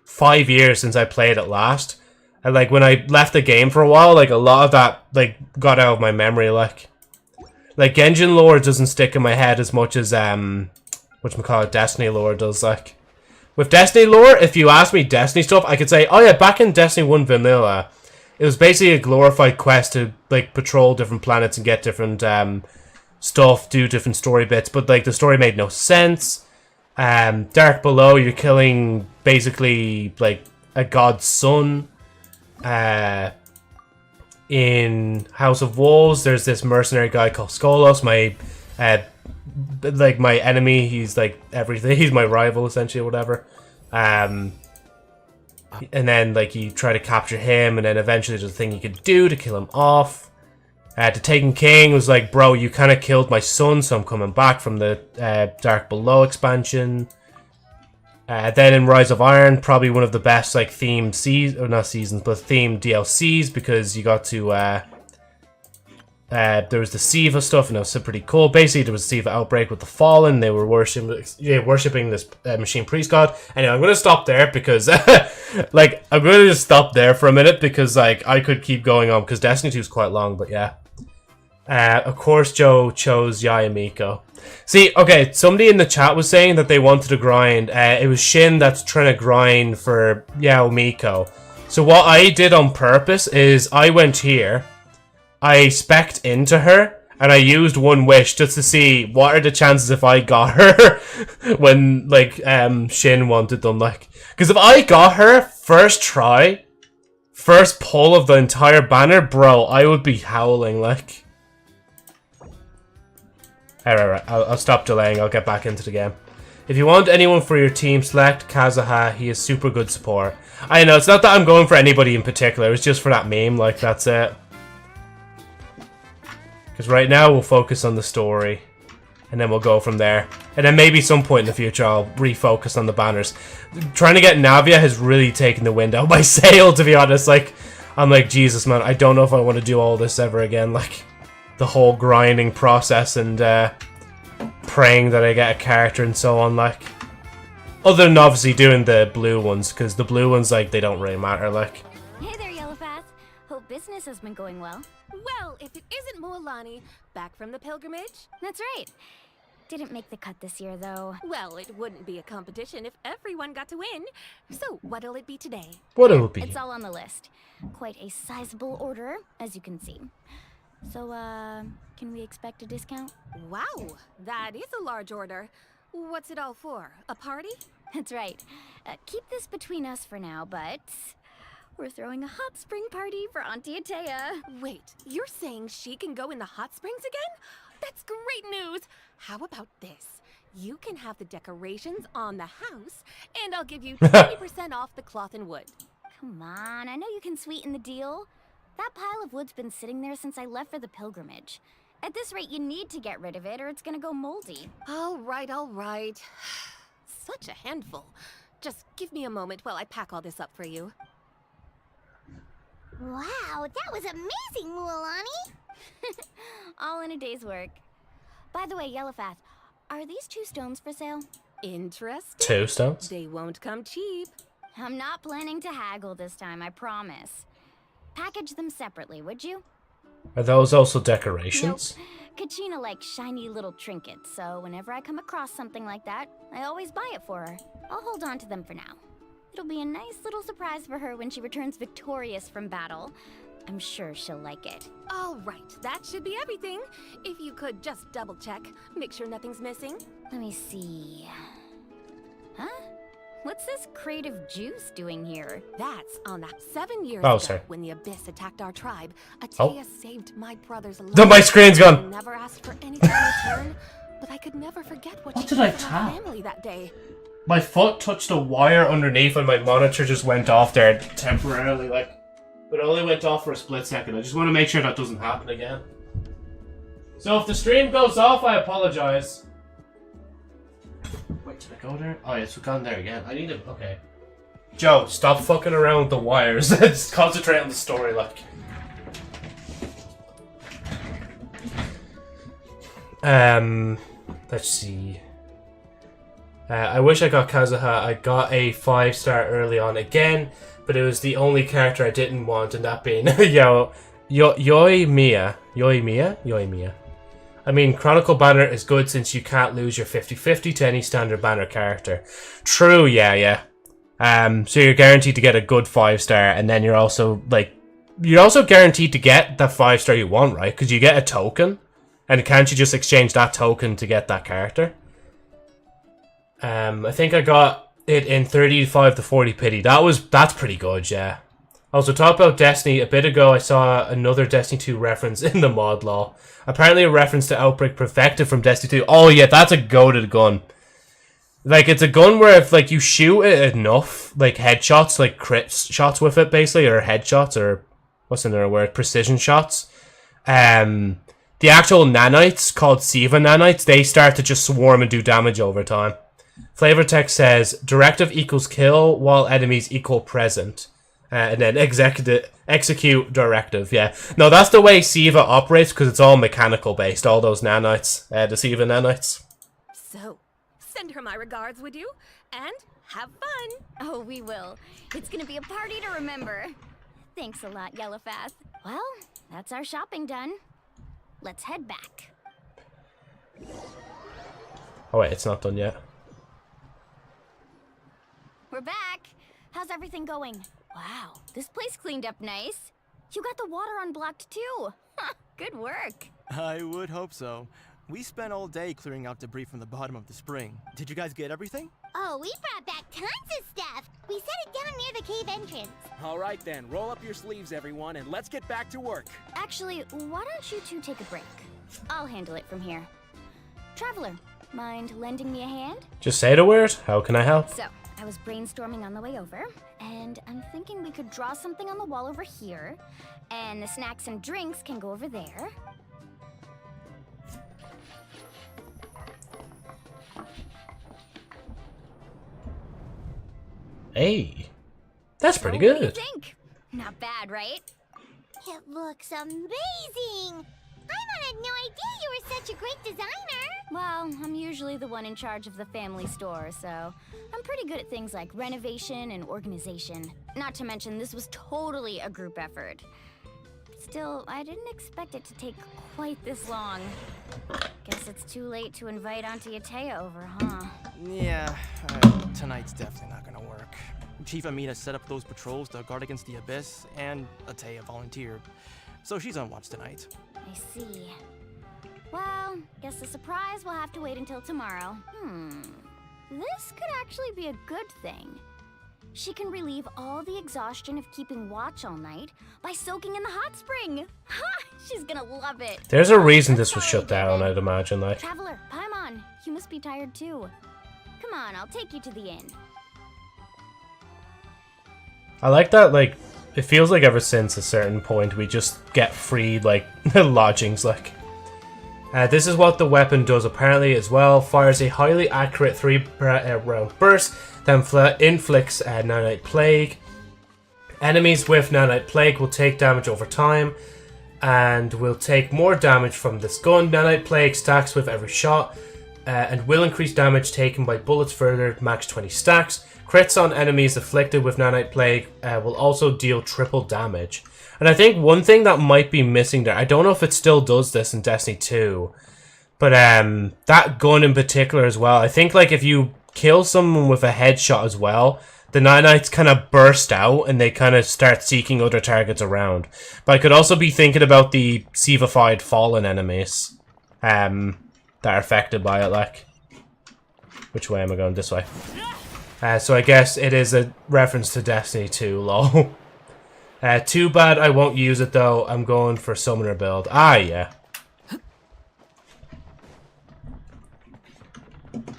5 years since I played it last. And, like, when I left the game for a while, like, a lot of that, like, got out of my memory, like. Like, Genshin lore doesn't stick in my head as much as, whatchamacallit, Destiny lore does, like. With Destiny lore, if you ask me Destiny stuff, I could say, oh yeah, back in Destiny 1 Vanilla, it was basically a glorified quest to, like, patrol different planets and get different, stuff, do different story bits, but, like, the story made no sense. Dark Below, you're killing, basically, like, a god's son. in House of Wolves, there's this mercenary guy called Skolos, my enemy. He's like everything. He's my rival essentially, or whatever. And then like you try to capture him, and then eventually there's a thing you could do to kill him off. The Taken King was like, bro, you kind of killed my son, so I'm coming back from the Dark Below expansion. Then in Rise of Iron, probably one of the best like themed themed DLCs, because you got to there was the Siva stuff, and it was pretty cool. Basically, there was a Siva outbreak with the Fallen. They were worshipping this machine priest god. Anyway, I'm gonna stop there because like I'm gonna just stop there for a minute because like I could keep going on because Destiny 2 is quite long, but yeah. Of course, Joe chose Yaya Miko. See, okay, somebody in the chat was saying that they wanted to grind. It was Shin that's trying to grind for Yao Miko. So what I did on purpose is I went here, I spec'd into her, and I used one wish just to see what are the chances if I got her when, like, Shin wanted them, like. Because if I got her first try, first pull of the entire banner, bro, I would be howling, like. Alright, I'll stop delaying, I'll get back into the game. If you want anyone for your team, select Kazuha, he is super good support. I know, it's not that I'm going for anybody in particular, it's just for that meme, like, that's it. Because right now we'll focus on the story, and then we'll go from there. And then maybe some point in the future I'll refocus on the banners. Trying to get Navia has really taken the wind out of my sail, to be honest. Like, I'm like, Jesus, man, I don't know if I want to do all this ever again. Like, the whole grinding process and praying that I get a character and so on, like. Other than obviously doing the blue ones, because the blue ones, like, they don't really matter, like. Hey there, Yellowpath. Hope business has been going well. Well, if it isn't Moalani, back from the pilgrimage? That's right. Didn't make the cut this year, though. Well, it wouldn't be a competition if everyone got to win. So, what'll it be today? What'll it be? It's all on the list. Quite a sizable order, as you can see. So, can we expect a discount? Wow, that is a large order. What's it all for? A party? That's right. Keep this between us for now, but we're throwing a hot spring party for Auntie Atea. Wait, you're saying she can go in the hot springs again? That's great news! How about this? You can have the decorations on the house, and I'll give you 20% off the cloth and wood. Come on, I know you can sweeten the deal. That pile of wood's been sitting there since I left for the pilgrimage. At this rate, you need to get rid of it or it's gonna go moldy. All right, all right. Such a handful. Just give me a moment while I pack all this up for you. Wow, that was amazing, Mualani! All in a day's work. By the way, Yellowpath, are these 2 stones for sale? Interesting. 2 stones? They won't come cheap. I'm not planning to haggle this time, I promise. Package them separately, would you? Are those also decorations? Nope. Kachina likes shiny little trinkets, so whenever I come across something like that, I always buy it for her. I'll hold on to them for now. It'll be a nice little surprise for her when she returns victorious from battle. I'm sure she'll like it. All right, that should be everything. If you could just double check, make sure nothing's missing. Let me see. Huh? What's this crate of juice doing here? That's on that 7 years ago sorry. when the Abyss attacked our tribe. Atea saved my brother's life. No, my screen's gone. I never asked for anything in return, but I could never forget what she did did I for our tap? family that day. My foot touched a wire underneath and my monitor just went off there temporarily, like. But it only went off for a split second. I just want to make sure that doesn't happen again. So if the stream goes off, I apologize. Wait, did I go there? Oh, it's gone there again. I need to... Okay. Joe, stop fucking around with the wires. Just concentrate on the story, like. Let's see. I wish I got Kazuha. I got a 5-star early on again, but it was the only character I didn't want, and that being Yoimiya. I mean, Chronicle Banner is good since you can't lose your 50-50 to any standard banner character. True, yeah. So you're guaranteed to get a good 5-star, and then you're also guaranteed to get that 5-star you want, right? Because you get a token, and can't you just exchange that token to get that character? I think I got it in 35 to 40 pity. That's pretty good, yeah. Also, talk about Destiny. A bit ago, I saw another Destiny 2 reference in the mod law. Apparently a reference to Outbreak Perfected from Destiny 2. Oh yeah, that's a goated gun. Like, it's a gun where if, like, you shoot it enough, like, headshots, like, crit shots with it, basically, or headshots, or, what's another word, precision shots, the actual nanites, called Siva nanites, they start to just swarm and do damage over time. Flavor text says, directive equals kill, while enemies equal present. And then execute directive, yeah. No, that's the way Siva operates, because it's all mechanical based, all those nanites, the Siva nanites. So, send her my regards, would you? And have fun. Oh, we will. It's gonna be a party to remember. Thanks a lot, Yellowfast. Well, that's our shopping done. Let's head back. Oh wait, it's not done yet. We're back. How's everything going? Wow, this place cleaned up nice. You got the water unblocked too. Good work. I would hope so. We spent all day clearing out debris from the bottom of the spring. Did you guys get everything? Oh, we brought back tons of stuff. We set it down near the cave entrance. All right then, roll up your sleeves, everyone, and let's get back to work. Actually, why don't you two take a break? I'll handle it from here. Traveler, mind lending me a hand? Just say the word. How can I help? So, I was brainstorming on the way over, and I'm thinking we could draw something on the wall over here, and the snacks and drinks can go over there. Hey, that's pretty What do you good. think? Not bad, right? It looks amazing. I had no idea you were such a great designer. Well, I'm usually the one in charge of the family store, so I'm pretty good at things like renovation and organization. Not to mention, this was totally a group effort. Still, I didn't expect it to take quite this long. Guess it's too late to invite Auntie Atea over, huh? Yeah, tonight's definitely not gonna work. Chief Amina set up those patrols to guard against the Abyss, and Atea volunteered. So she's on watch tonight. I see. Well, guess the surprise will have to wait until tomorrow. This could actually be a good thing. She can relieve all the exhaustion of keeping watch all night by soaking in the hot spring. Ha! She's gonna love it. There's a reason this was shut down, I'd imagine, like. Traveler, Paimon, you must be tired too. Come on, I'll take you to the inn. I like that, like, it feels like ever since a certain point we just get free, like, lodgings, like. This is what the weapon does apparently as well. Fires a highly accurate 3-round burst that inflicts Nanite Plague. Enemies with Nanite Plague will take damage over time and will take more damage from this gun. Nanite Plague stacks with every shot and will increase damage taken by bullets further, max 20 stacks. Crits on enemies afflicted with Nanite Plague will also deal triple damage. And I think one thing that might be missing there, I don't know if it still does this in Destiny 2, but that gun in particular as well, I think like if you kill someone with a headshot as well, the nanites kind of burst out and they kind of start seeking other targets around. But I could also be thinking about the Sivified Fallen enemies that are affected by it, like. Which way am I going? This way. So I guess it is a reference to Destiny 2, lol. Too bad I won't use it though. I'm going for Summoner build. Ah, yeah.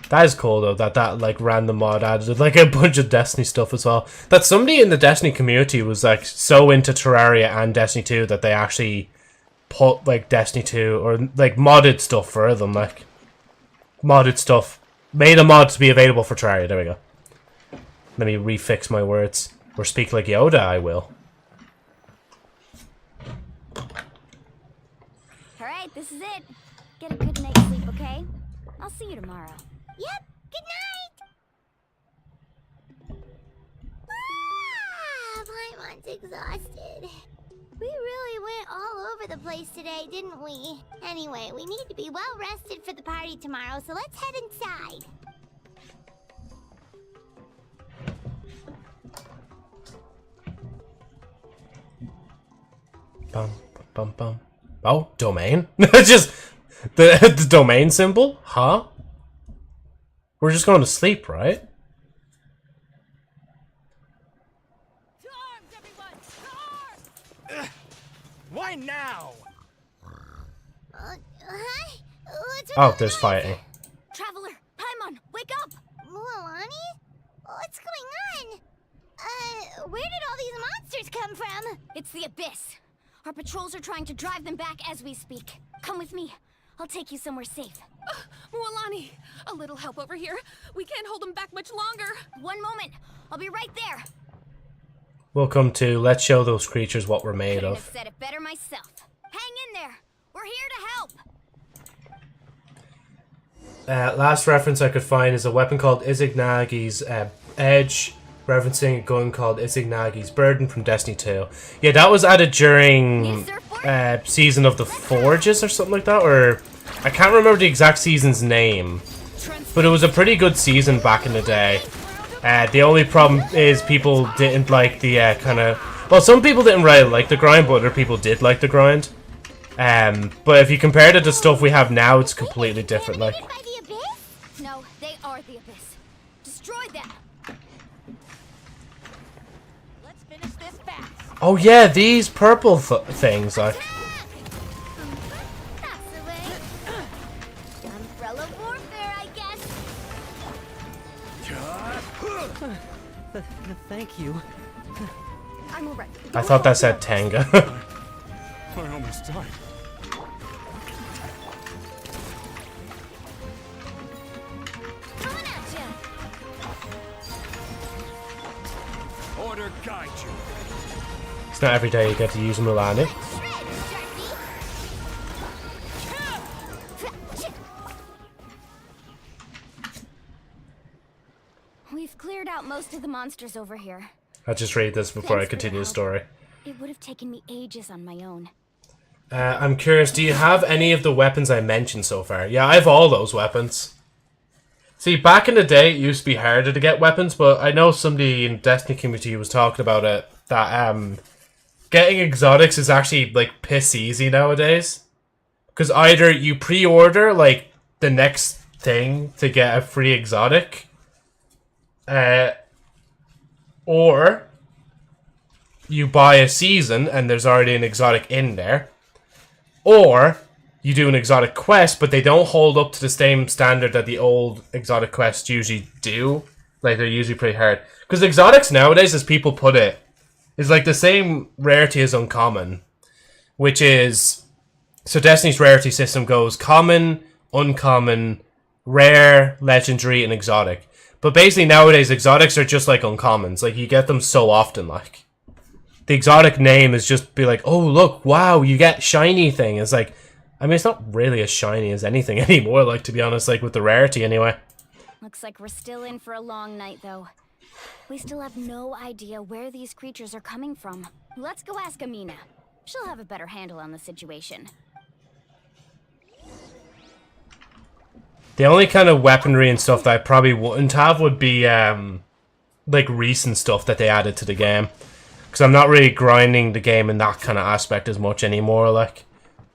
That is cool though, that like random mod added like a bunch of Destiny stuff as well. That somebody in the Destiny community was like so into Terraria and Destiny 2 that they actually put like Destiny 2 or like modded stuff for them, like modded stuff. Made a mod to be available for Terraria. There we go. Let me refix my words. Or speak like Yoda, I will. Alright, this is it. Get a good night's sleep, okay? I'll see you tomorrow. Yep, good night! Paimon's exhausted. We really went all over the place today, didn't we? Anyway, we need to be well rested for the party tomorrow, so let's head inside. Bum, bum, bum. Oh, domain? Just the domain symbol? Huh? We're just going to sleep, right? To arms, everyone! mine now! Huh? What's Oh, there's fighting. Traveler, Paimon, wake up! Mualani? What's going on? Where did all these monsters come from? It's the Abyss. Our patrols are trying to drive them back as we speak. Come with me. I'll take you somewhere safe. Mualani, a little help over here. We can't hold them back much longer. One moment. I'll be right there. Welcome to Let's Show Those Creatures What We're Made Couldn't Of. have said it better myself. Hang in there. We're here to help. Last reference I could find is a weapon called Izignagi's Edge, referencing a gun called Izignagi's Burden from Destiny 2. Yeah, that was added during Season of the Forges or something like that, or I can't remember the exact season's name, but it was a pretty good season back in the day. The only problem is people didn't like the kind of... Well, some people didn't really like the grind, but other people did like the grind. But if you compare it to stuff we have now, it's completely different. Like, No, they are the Abyss. Destroy them. Let's finish this fast. oh yeah, these purple things. Like, Umbrella warfare, I guess. Thank you. I'm alright. I thought that said Tanga. I almost died. Order guide you. It's not every day you get to use Mualani. We've cleared out most of the monsters over here. I'll just read this before I continue the story. It would have taken me ages on my own. I'm curious, do you have any of the weapons I mentioned so far? Yeah, I have all those weapons. See, back in the day, it used to be harder to get weapons, but I know somebody in Destiny community was talking about it, that getting exotics is actually, like, piss easy nowadays. Because either you pre-order, like, the next thing to get a free exotic, or you buy a season and there's already an exotic in there, or you do an exotic quest, but they don't hold up to the same standard that the old exotic quests usually do. Like, they're usually pretty hard. Because exotics nowadays, as people put it, is like the same rarity as uncommon. Which is... So Destiny's rarity system goes common, uncommon, rare, legendary, and exotic. But basically nowadays, exotics are just like uncommons. Like, you get them so often, like... The exotic name is just be like, oh, look, wow, you get shiny thing. It's like... I mean, it's not really as shiny as anything anymore, like, to be honest, like, with the rarity anyway. Looks like we're still in for a long night, though. We still have no idea where these creatures are coming from. Let's go ask Amina. She'll have a better handle on the situation. The only kind of weaponry and stuff that I probably wouldn't have would be, like, recent stuff that they added to the game. Because I'm not really grinding the game in that kind of aspect as much anymore, like.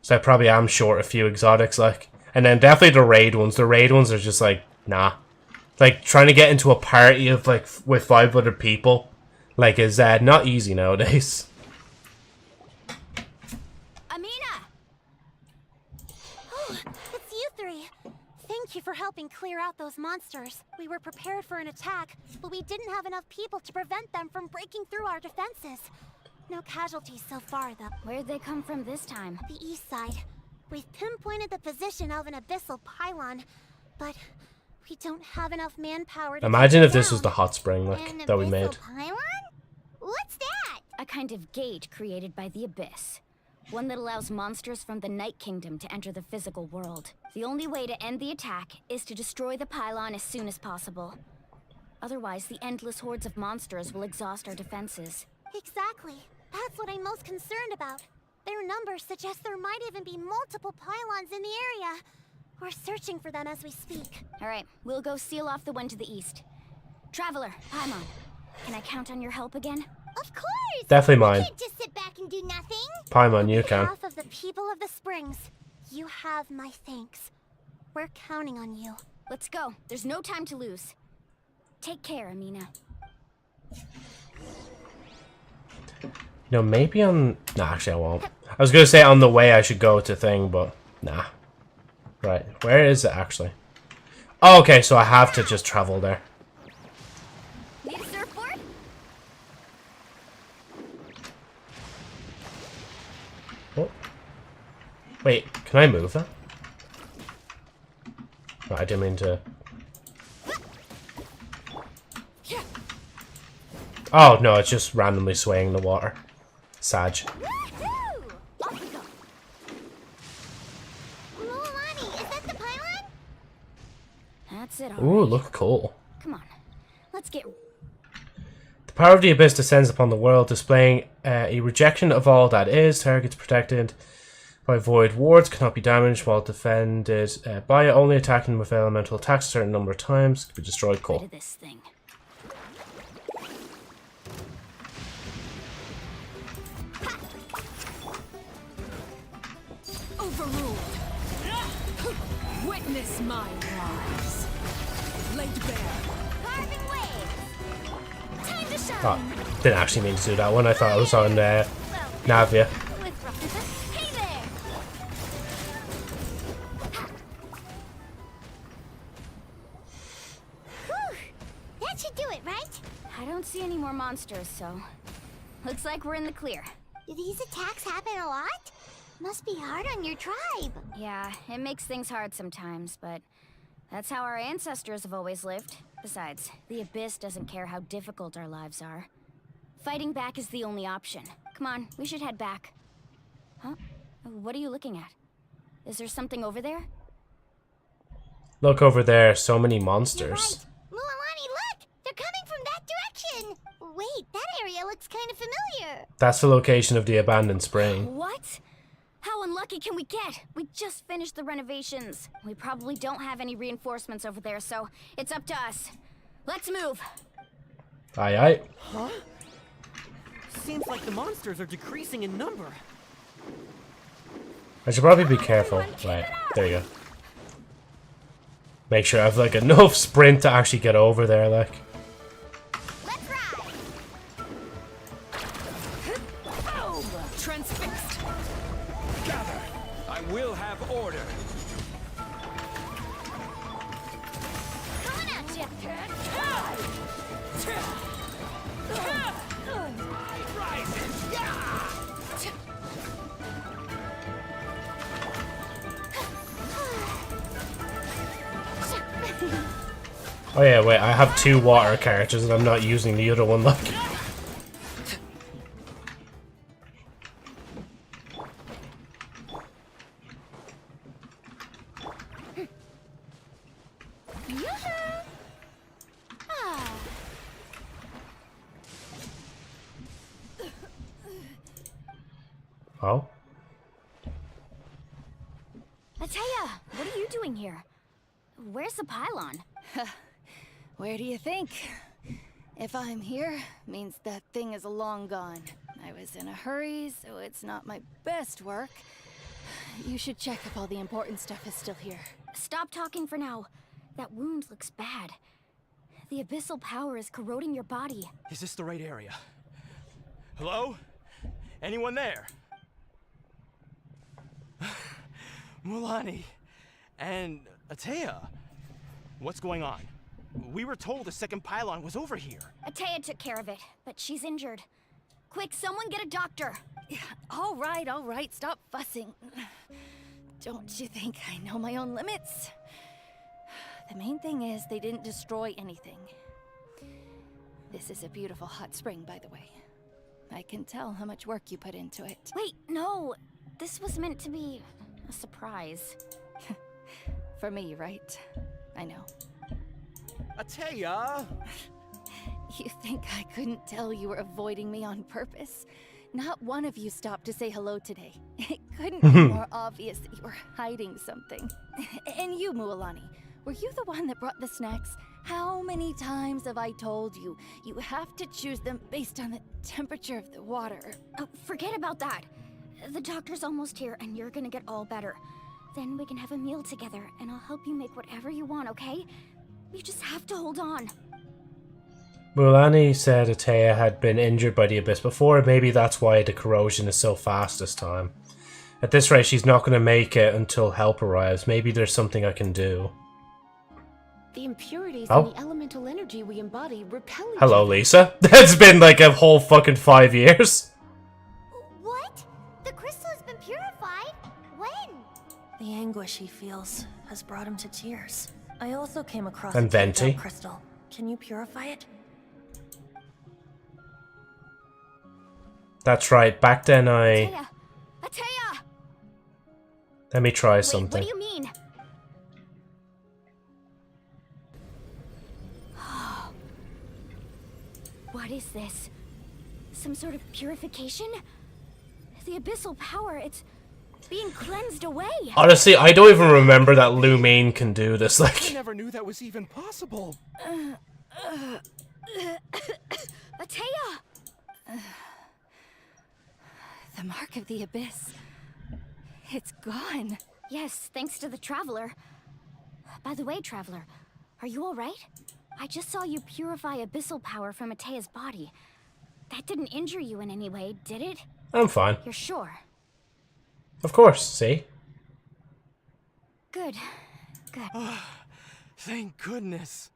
So I probably am short a few exotics, like. And then definitely the raid ones. The raid ones are just like, nah. Like, trying to get into a party of, like, with 5 other people, like, is not easy nowadays. Amina! Oh, it's you three. Thank you for helping clear out those monsters. We were prepared for an attack, but we didn't have enough people to prevent them from breaking through our defenses. No casualties so far, though. Where'd they come from this time? The east side. We've pinpointed the position of an abyssal pylon, but we don't have enough manpower to Imagine take if it this down. was the hot spring, like, that we made. Pylon? What's that? A kind of gate created by the Abyss. One that allows monsters from the Night Kingdom to enter the physical world. The only way to end the attack is to destroy the pylon as soon as possible. Otherwise, the endless hordes of monsters will exhaust our defenses. Exactly. That's what I'm most concerned about. Their numbers suggest there might even be multiple pylons in the area. We're searching for them as we speak. Alright, we'll go seal off the one to the east. Traveler, Paimon, can I count on your help again? Of course! Definitely mine. You can't just sit back and do nothing. Paimon, you On can. behalf of the people of the Springs, you have my thanks. We're counting on you. Let's go. There's no time to lose. Take care, Amina. You know, maybe I'm... No, actually I won't. I was gonna say on the way I should go to thing, but nah. Right, where is it actually? Oh, okay, so I have to just travel there. Need a surfboard? Oh. Wait, can I move that? Right, I didn't mean to. Oh no, it's just randomly swaying the water. Sag. That's it. Ooh, look cool. Come on, let's get. The power of the abyss descends upon the world, displaying a rejection of all that is. Targets protected by void wards cannot be damaged, while defended by it. Only attacking with elemental attacks a certain number of times can be destroyed. Cool. Rid of this thing. Overruled. Witness my rise. Laid bare. Carving waves. Time to shine. Oh, didn't actually mean to do that one. I thought it was on Navia. Hey there. Whew. That should do it, right? I don't see any more monsters, so looks like we're in the clear. Do these attacks happen a lot? Must be hard on your tribe. Yeah, it makes things hard sometimes, but that's how our ancestors have always lived. Besides, the Abyss doesn't care how difficult our lives are. Fighting back is the only option. Come on, we should head back. Huh? What are you looking at? Is there something over there? Look over there, so many monsters. Mualani, look! They're coming from that direction! Wait, that area looks kind of familiar. That's the location of the abandoned spring. What? How unlucky can we get? We just finished the renovations. We probably don't have any reinforcements over there, so it's up to us. Let's move. Aye aye. Huh? Seems like the monsters are decreasing in number. I should probably be careful. Right, there you go. Make sure I have like enough sprint to actually get over there, like. Transfixed. Gather. I will have order. Coming at you. Oh yeah, wait, I have 2 water characters and I'm not using the other one, like. Oh? Ataya, what are you doing here? Where's the pylon? Where do you think? If I'm here, means that thing is long gone. I was in a hurry, so it's not my best work. You should check if all the important stuff is still here. Stop talking for now. That wound looks bad. The abyssal power is corroding your body. Is this the right area? Hello? Anyone there? Mulani and Ataya. What's going on? We were told the second pylon was over here. Ataya took care of it, but she's injured. Quick, someone get a doctor. All right, stop fussing. Don't you think I know my own limits? The main thing is they didn't destroy anything. This is a beautiful hot spring, by the way. I can tell how much work you put into it. Wait, no. This was meant to be a surprise. For me, right? I know. Ataya! You think I couldn't tell you were avoiding me on purpose? Not one of you stopped to say hello today. It couldn't be more obvious that you were hiding something. And you, Mualani, were you the one that brought the snacks? How many times have I told you, you have to choose them based on the temperature of the water? Oh, forget about that. The doctor's almost here, and you're gonna get all better. Then we can have a meal together, and I'll help you make whatever you want, okay? You just have to hold on. Mulani said Atea had been injured by the Abyss before. Maybe that's why the corrosion is so fast this time. At this rate, she's not going to make it until help arrives. Maybe there's something I can do. The impurities Oh. in the elemental energy we embody repel each Hello, other. Lisa. It's been like a whole fucking 5 years. What? The crystal has been purified? When? The anguish he feels has brought him to tears. I also came across And a Timeout Venti. crystal. Can you purify it? That's right. Back then Atea! Atea! Let me try Wait, something. what do you mean? What is this? Some sort of purification? The abyssal power, it's being cleansed away. Honestly, I don't even remember that Lumine can do this. I Like, never knew that was even possible. Atea! The mark of the abyss. It's gone. Yes, thanks to the Traveler. By the way, Traveler, are you alright? I just saw you purify abyssal power from Atea's body. That didn't injure you in any way, did it? I'm fine. You're sure? Of course, see? Good. Good. Thank goodness.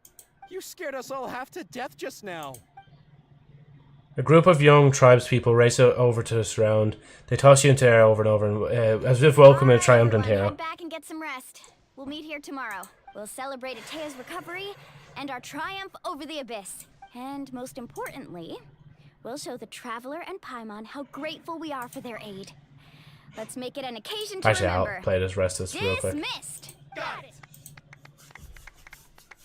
You scared us all half to death just now. A group of young tribespeople race over to the surround. They toss you into air over and over, as if welcoming a triumphant hero. Head back and get some rest. We'll meet here tomorrow. We'll celebrate Atea's recovery and our triumph over the Abyss. And most importantly, we'll show the Traveler and Paimon how grateful we are for their aid. Let's make it an occasion to Actually, remember. I'll play this rest of this real quick. Dismissed. Got it.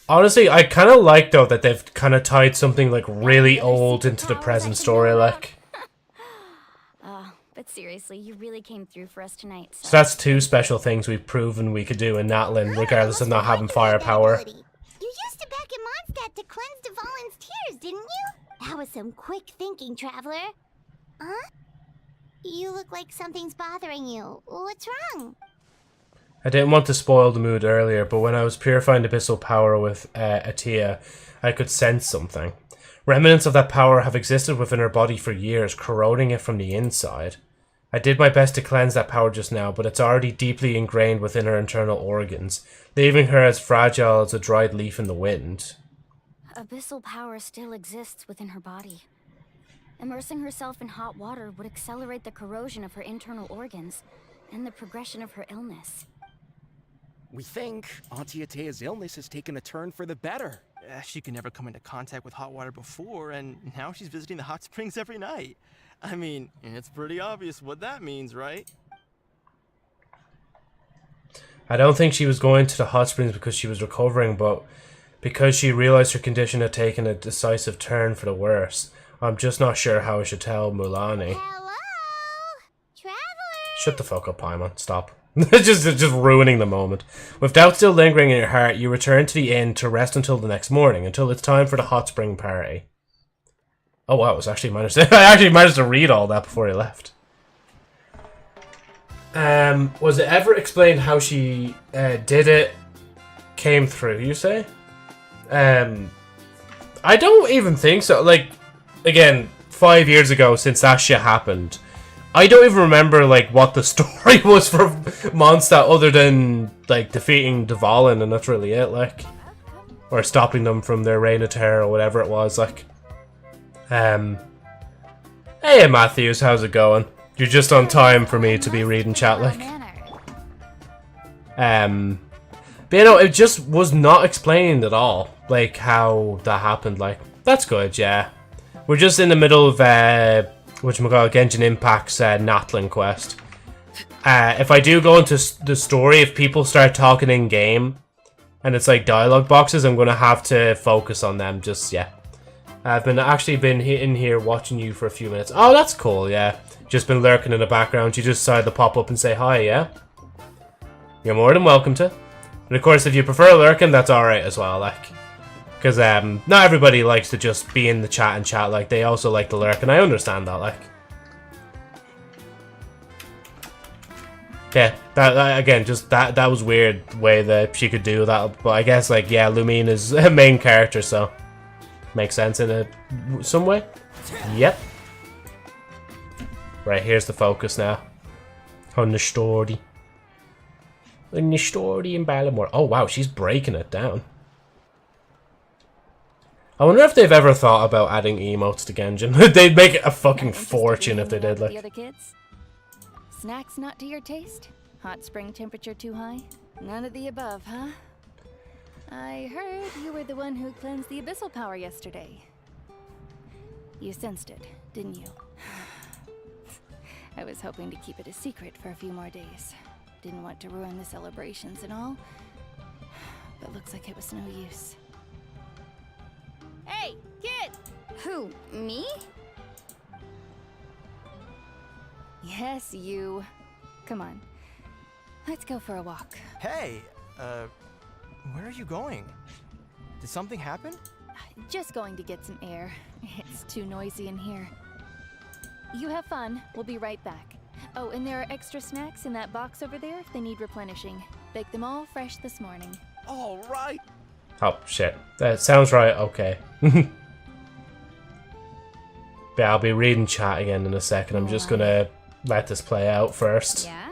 Honestly, I kind of like, though, that they've kind of tied something, like, really old into the present story, like. Oh, but seriously, you really came through for us tonight. So that's two special things we've proven we could do in Natlin, regardless of not having firepower. You used it back in Mondstadt to cleanse Dvalin's tears, didn't you? That was some quick thinking, Traveler. Huh? You look like something's bothering you. What's wrong? I didn't want to spoil the mood earlier, but when I was purifying abyssal power with Atea, I could sense something. Remnants of that power have existed within her body for years, corroding it from the inside. I did my best to cleanse that power just now, but it's already deeply ingrained within her internal organs, leaving her as fragile as a dried leaf in the wind. Abyssal power still exists within her body. Immersing herself in hot water would accelerate the corrosion of her internal organs and the progression of her illness. We think Auntie Atea's illness has taken a turn for the better. She could never come into contact with hot water before, and now she's visiting the hot springs every night. I mean, it's pretty obvious what that means, right? I don't think she was going to the hot springs because she was recovering, but because she realized her condition had taken a decisive turn for the worse. I'm just not sure how I should tell Mulani. Hello? Traveler? Shut the fuck up, Paimon. Stop. just ruining the moment. With doubt still lingering in your heart, you return to the inn to rest until the next morning, until it's time for the hot spring party. Oh wow, I actually managed to read all that before I left. Was it ever explained how she did it? Came through, you say? I don't even think so. Like, again, 5 years ago since that shit happened, I don't even remember like what the story was for Mondstadt other than like defeating Dvalin, and that's really it. Like, or stopping them from their reign of terror or whatever it was. Like, hey Matthews, how's it going? You're just on time for me to be reading chat. Like, but you know, it just was not explained at all. Like how that happened. Like, that's good. Yeah, we're just in the middle of whatchamacallit, Genshin Impact's Natlin quest. If I do go into the story, if people start talking in game and it's like dialogue boxes, I'm gonna have to focus on them. Just yeah, I've been in here watching you for a few minutes. Oh, that's cool. Yeah, just been lurking in the background. You just decided to pop up and say hi. Yeah, you're more than welcome to. And of course, if you prefer lurking, that's alright as well. Like, because not everybody likes to just be in the chat and chat. Like, they also like to lurk, and I understand that. Like, yeah, that again, just that was weird way that she could do that. But I guess like yeah, Lumine is a main character, so Makes sense in some way. Yep. Right, here's the focus now. On the story. On the story in Ballimore. Oh wow, she's breaking it down. I wonder if they've ever thought about adding emotes to Genshin. They'd make a fucking fortune if they did, The like. other kids? Snacks not to your taste? Hot spring temperature too high? None of the above, huh? I heard you were the one who cleansed the abyssal power yesterday. You sensed it, didn't you? I was hoping to keep it a secret for a few more days. Didn't want to ruin the celebrations and all. But looks like it was no use. Hey, kid! Who, me? Yes, you. Come on. Let's go for a walk. Hey, where are you going? Did something happen? Just going to get some air. It's too noisy in here. You have fun. We'll be right back. Oh, and there are extra snacks in that box over there if they need replenishing. Baked them all fresh this morning. All right. Oh shit. That sounds right, okay. But I'll be reading chat again in a second. I'm just gonna let this play out first. Yeah?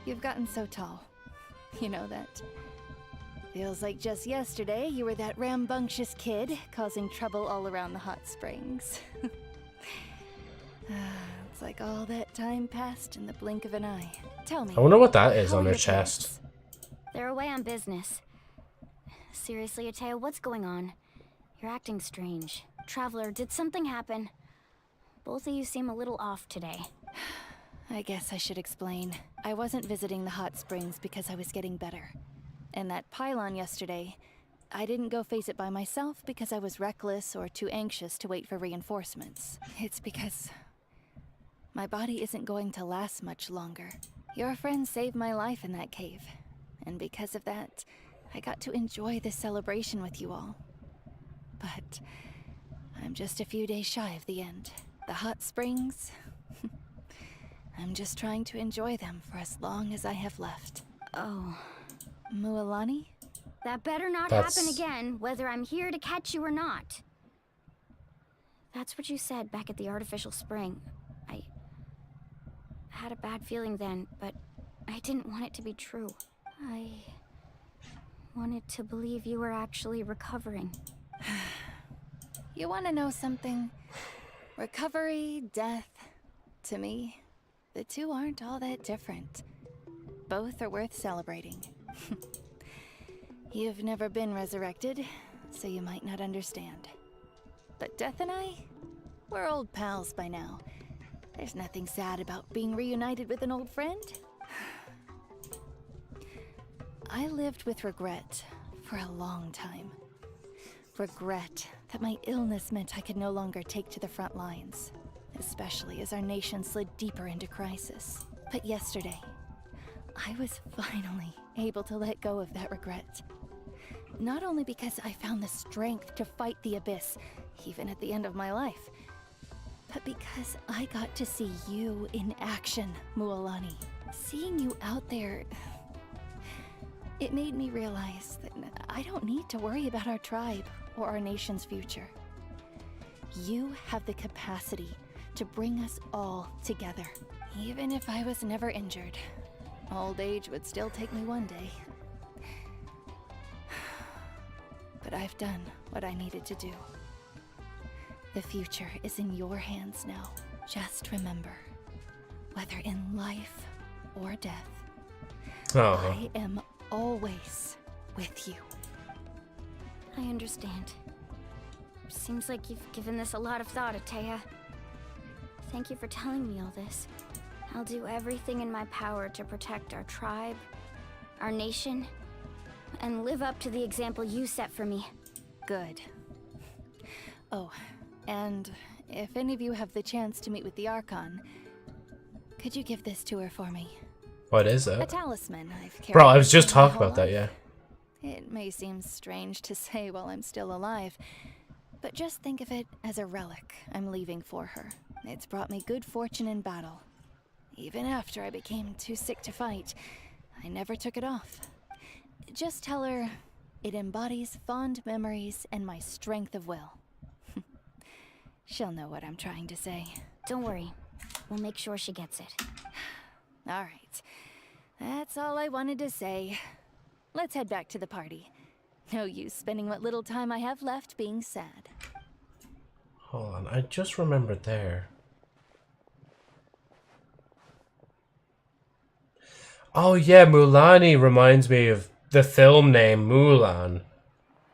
You've gotten so tall. You know that. Feels like just yesterday you were that rambunctious kid causing trouble all around the hot springs. It's like all that time passed in the blink of an eye. Tell me. I wonder what that is how on are her your chest. They're away on business. Seriously, Ateo, what's going on? You're acting strange. Traveler, did something happen? Both of you seem a little off today. I guess I should explain. I wasn't visiting the hot springs because I was getting better. And that pylon yesterday, I didn't go face it by myself because I was reckless or too anxious to wait for reinforcements. It's because my body isn't going to last much longer. Your friend saved my life in that cave. And because of that, I got to enjoy this celebration with you all. But I'm just a few days shy of the end. The hot springs, I'm just trying to enjoy them for as long as I have left. Oh. Mualani? That better not That's- happen again, whether I'm here to catch you or not. That's what you said back at the artificial spring. I had a bad feeling then, but I didn't want it to be true. I wanted to believe you were actually recovering. You want to know something? Recovery, death, to me, the two aren't all that different. Both are worth celebrating. You've never been resurrected, so you might not understand. But Death and I, we're old pals by now. There's nothing sad about being reunited with an old friend. I lived with regret for a long time. Regret that my illness meant I could no longer take to the front lines, especially as our nation slid deeper into crisis. But yesterday, I was finally able to let go of that regret. Not only because I found the strength to fight the abyss, even at the end of my life, but because I got to see you in action, Mualani. Seeing you out there, it made me realize that I don't need to worry about our tribe or our nation's future. You have the capacity to bring us all together. Even if I was never injured, old age would still take me one day. But I've done what I needed to do. The future is in your hands now. Just remember, whether in life or death, I am always with you. I understand. Seems like you've given this a lot of thought, Ataya. Thank you for telling me all this. I'll do everything in my power to protect our tribe, our nation, and live up to the example you set for me. Good. Oh, and if any of you have the chance to meet with the Archon, could you give this to her for me? What is A it? talisman I've carried. Bro, I was just my talking whole about that, life. yeah. It may seem strange to say while I'm still alive, but just think of it as a relic I'm leaving for her. It's brought me good fortune in battle. Even after I became too sick to fight, I never took it off. Just tell her It embodies fond memories and my strength of will. She'll know what I'm trying to say. Don't worry. We'll make sure she gets it. All right. That's all I wanted to say. Let's head back to the party. No use spending what little time I have left being sad. Hold on, I just remembered there. Oh yeah, Mulani reminds me of the film name Mulan,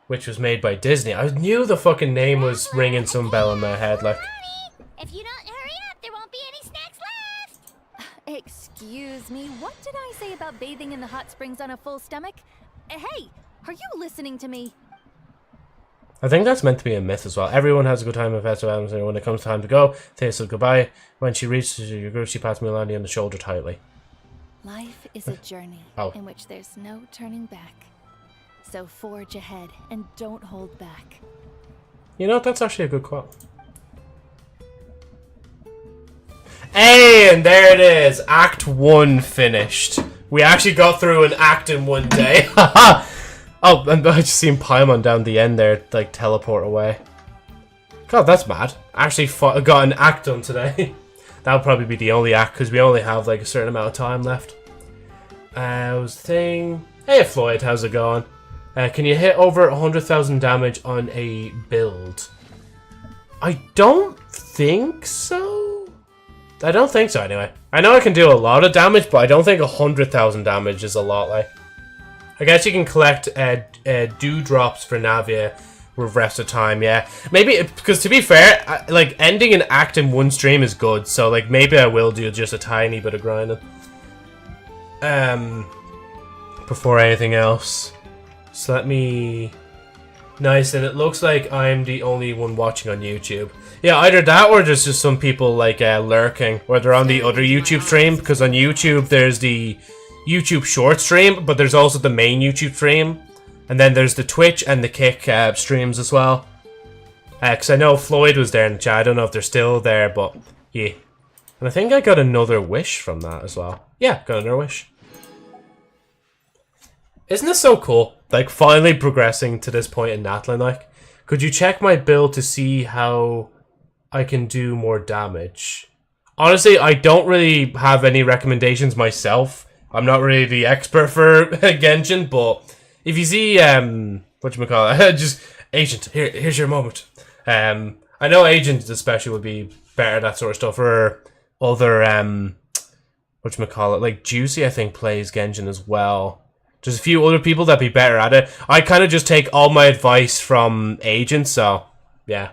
which was made by Disney. I knew the fucking name was ringing some bell in my head, like. If you don't hurry up, there won't be any snacks left! Excuse me, what did I say about bathing in the hot springs on a full stomach? Hey, are you listening to me? I think that's meant to be a myth as well. Everyone has a good time at festival, and when it comes time to go, Thea said goodbye. When she reaches your group, she pats Mulani on the shoulder tightly. Life is a journey in which there's no turning back. So forge ahead and don't hold back. You know, that's actually a good quote. Hey, and there it is. Act 1 finished. We actually got through an act in one day. Haha! Oh, and I just seen Paimon down the end there, like, teleport away. God, that's mad. I actually got an act done today. That'll probably be the only act, because we only have, like, a certain amount of time left. I was thinking... Hey, Floyd, how's it going? Can you hit over 100,000 damage on a build? I don't think so. I don't think so, anyway. I know I can do a lot of damage, but I don't think 100,000 damage is a lot, like... I guess you can collect dewdrops for Navia with rest of time, yeah. Maybe, because to be fair, like, ending an act in one stream is good, so, like, maybe I will do just a tiny bit of grinding. Before anything else. So let me... Nice, and it looks like I'm the only one watching on YouTube. Yeah, either that or there's just some people, like, lurking, or they're on the other YouTube stream, because on YouTube there's the YouTube short stream, but there's also the main YouTube stream, and then there's the Twitch and the Kick streams as well. Because I know Floyd was there in the chat. I don't know if they're still there, but yeah. And I think I got another wish from that as well. Yeah, got another wish. Isn't this so cool? Like, finally progressing to this point in Natlin, like. Could you check my build to see how I can do more damage? Honestly, I don't really have any recommendations myself. I'm not really the expert for Genshin, but if you see, whatchamacallit, just, Agent, here's your moment. I know Agent especially would be better at that sort of stuff, or other, whatchamacallit, like Juicy, I think, plays Genshin as well. There's a few other people that'd be better at it. I kind of just take all my advice from Agent, so, yeah.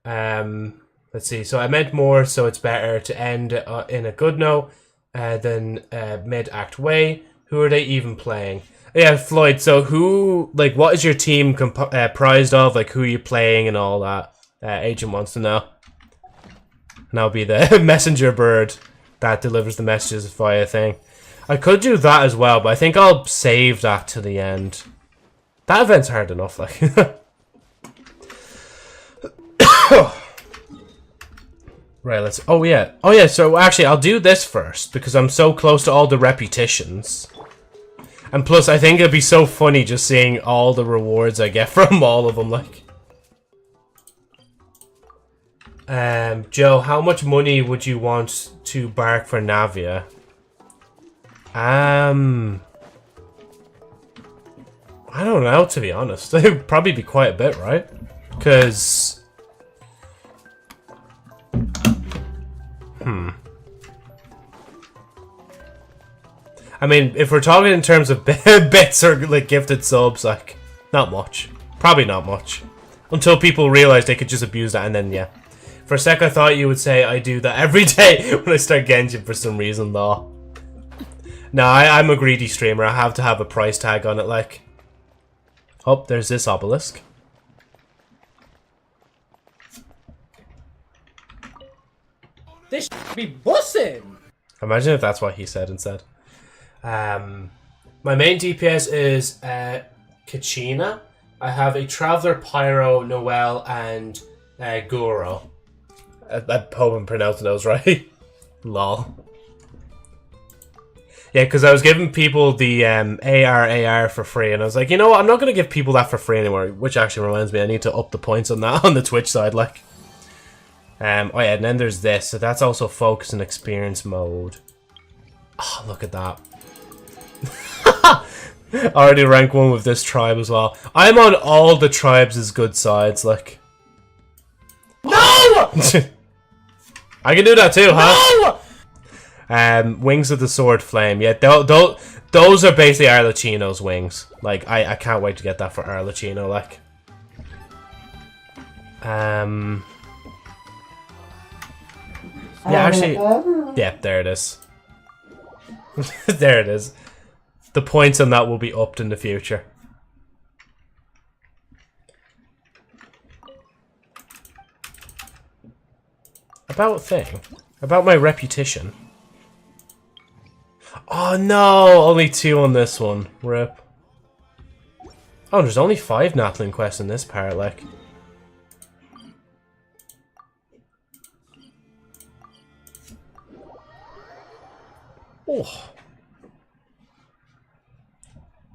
Let's see, so I meant more, so it's better to end in a good note. Then mid-act way. Who are they even playing? Yeah, Floyd, so who, like, what is your team comprised of? Like, who are you playing and all that? Agent wants to know. And I'll be the messenger bird that delivers the messages via thing. I could do that as well, but I think I'll save that to the end. That event's hard enough, like. Right, let's... Oh, yeah. Oh, yeah, so actually, I'll do this first, because I'm so close to all the repetitions. And plus, I think it'd be so funny just seeing all the rewards I get from all of them, like. Joe, how much money would you want to bark for Navia? I don't know, to be honest. It would probably be quite a bit, right? Because... I mean, if we're talking in terms of bits or like gifted subs, like, not much. Probably not much. Until people realize they could just abuse that, and then, yeah. For a sec, I thought you would say I do that every day when I start Genshin for some reason, though. No, I'm a greedy streamer. I have to have a price tag on it, like. Oh, there's this obelisk. This should be bussin'! Imagine if that's what he said instead. My main DPS is Kachina. I have a Traveler, Pyro, Noelle, and Goro. I hope I'm pronouncing those right. Lol. Yeah, because I was giving people the AR for free, and I was like, you know what, I'm not going to give people that for free anymore, which actually reminds me, I need to up the points on that on the Twitch side, like. Oh yeah, and then there's this, so that's also focus and experience mode. Oh, look at that. Already rank 1 with this tribe as well. I'm on all the tribes' good sides, like. No! I can do that too, huh? No! Wings of the Sword Flame. Yeah, those are basically Arlecchino's wings. Like, I can't wait to get that for Arlecchino, like. Yeah, actually, yeah, there it is. There it is. The points on that will be upped in the future. About my reputation. Oh no, only 2 on this one. Rip. Oh, there's only 5 Natlan quests in this part, like. Oh.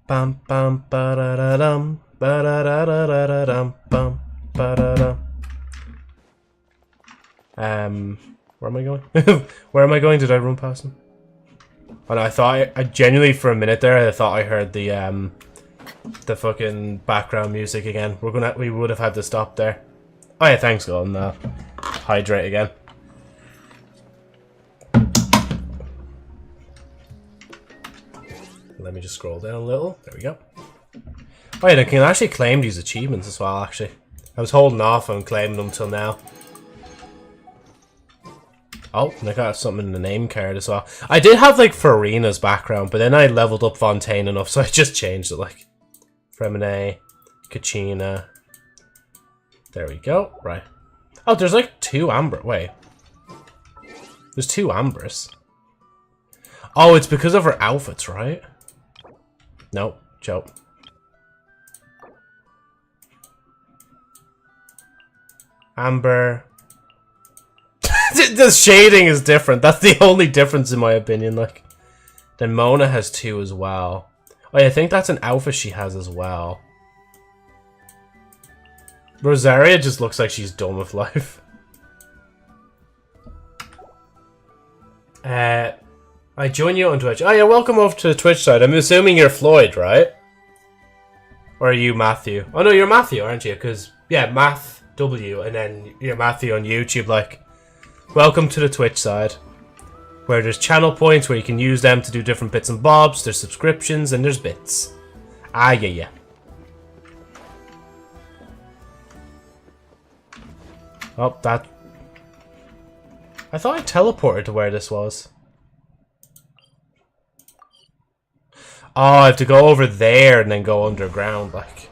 Bam bam ba da da dum ba da da da da da dum bam ba da dum. Where am I going? Where am I going? Did I run past him? Oh no, I genuinely for a minute there I thought I heard the fucking background music again. We would have had to stop there. Oh yeah, thanks, Golden. Hydrate again. Let me just scroll down a little. There we go. Oh yeah, I can actually claim these achievements as well, actually. I was holding off on claiming them till now. Oh, and I got something in the name card as well. I did have, like, Farina's background, but then I leveled up Fontaine enough, so I just changed it, like. Fremine, Kachina. There we go. Right. Oh, there's, like, 2 amber. Wait. There's 2 ambers. Oh, it's because of her outfits, right? Nope. Joke. Amber. The shading is different. That's the only difference in my opinion. Like, then Mona has 2 as well. Oh, yeah, I think that's an outfit she has as well. Rosaria just looks like she's done with life. I join you on Twitch. Oh yeah, welcome over to the Twitch side. I'm assuming you're Floyd, right? Or are you Matthew? Oh no, you're Matthew, aren't you? Because, yeah, Math W, and then you're Matthew on YouTube, like. Welcome to the Twitch side, where there's channel points where you can use them to do different bits and bobs, there's subscriptions, and there's bits. Ah, yeah. Oh, that... I thought I teleported to where this was. Oh, I have to go over there and then go underground, like.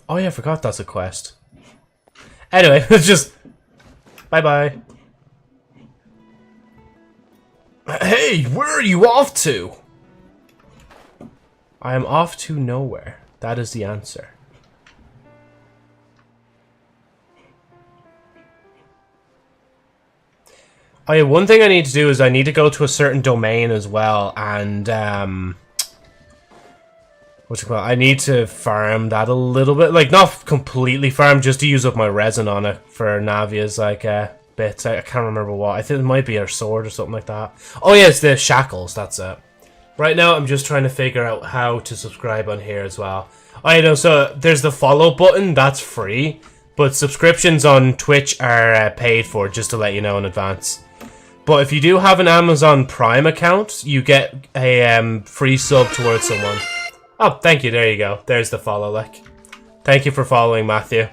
Oh yeah, I forgot that's a quest. Anyway, it's just... Bye-bye. Hey, where are you off to? I am off to nowhere. That is the answer. Oh yeah, one thing I need to do is I need to go to a certain domain as well, and what's it called? I need to farm that a little bit, like not completely farm, just to use up my resin on it for Navia's like bits. I can't remember what. I think it might be her sword or something like that. Oh yeah, it's the shackles. That's it. Right now, I'm just trying to figure out how to subscribe on here as well. I know. So there's the follow button. That's free, but subscriptions on Twitch are paid for. Just to let you know in advance. But if you do have an Amazon Prime account, you get a free sub towards someone. Oh, thank you. There you go. There's the follow, like. Thank you for following, Matthew.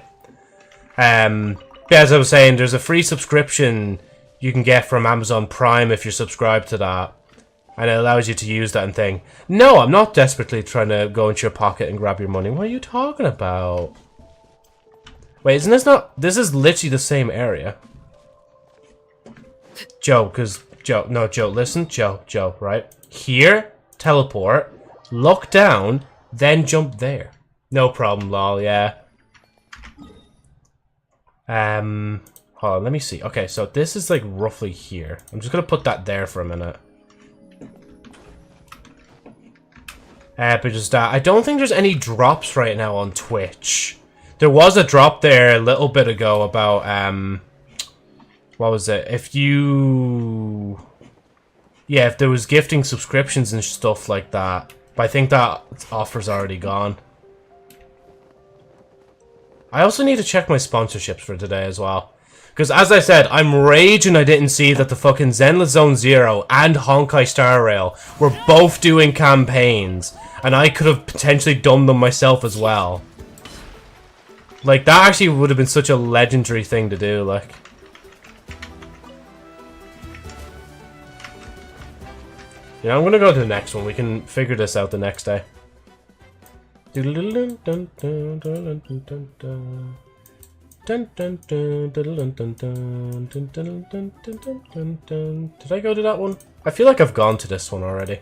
Yeah, as I was saying, there's a free subscription you can get from Amazon Prime if you're subscribed to that. And it allows you to use that and thing. No, I'm not desperately trying to go into your pocket and grab your money. What are you talking about? Wait, isn't this not... This is literally the same area. Joe, listen. Joe, right? Here, teleport, look down, then jump there. No problem, lol, yeah. Hold on, let me see. Okay, so this is like roughly here. I'm just gonna put that there for a minute. But just I don't think there's any drops right now on Twitch. There was a drop there a little bit ago about what was it? If there was gifting subscriptions and stuff like that. But I think that offer's already gone. I also need to check my sponsorships for today as well. Because as I said, I'm raging I didn't see that the fucking Zenless Zone Zero and Honkai Star Rail were both doing campaigns. And I could have potentially done them myself as well. Like, that actually would have been such a legendary thing to do, like. Yeah, I'm gonna go to the next one. We can figure this out the next day. Did I go to that one? I feel like I've gone to this one already.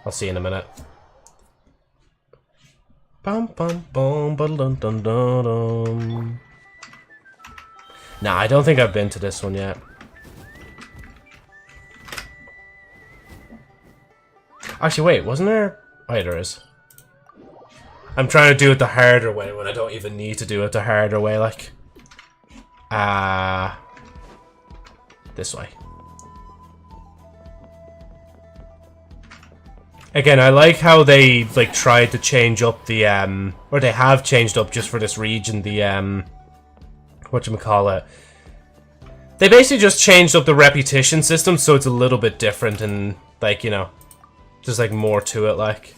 I'll see you in a minute. Bum bum bum ba dun dun dun dun. Nah, I don't think I've been to this one yet. Actually, wait, wasn't there? Oh, yeah, there is. I'm trying to do it the harder way when I don't even need to do it the harder way, like. This way. Again, I like how they, like, tried to change up the, or they have changed up just for this region, the, whatchamacallit. They basically just changed up the repetition system so it's a little bit different and, like, you know, there's, like, more to it, like.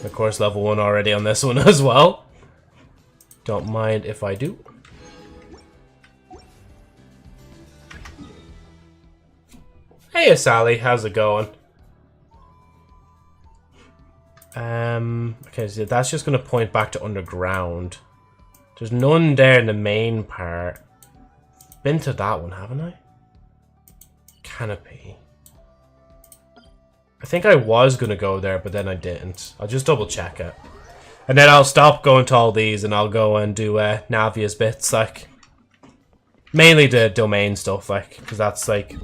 Of course, level 1 already on this one as well. Don't mind if I do. Hey, Sally, how's it going? Okay, so that's just going to point back to underground. There's none there in the main part. Been to that one, haven't I? Canopy. I think I was going to go there, but then I didn't. I'll just double check it. And then I'll stop going to all these and I'll go and do Navia's bits, like. Mainly the domain stuff, like, because that's, like...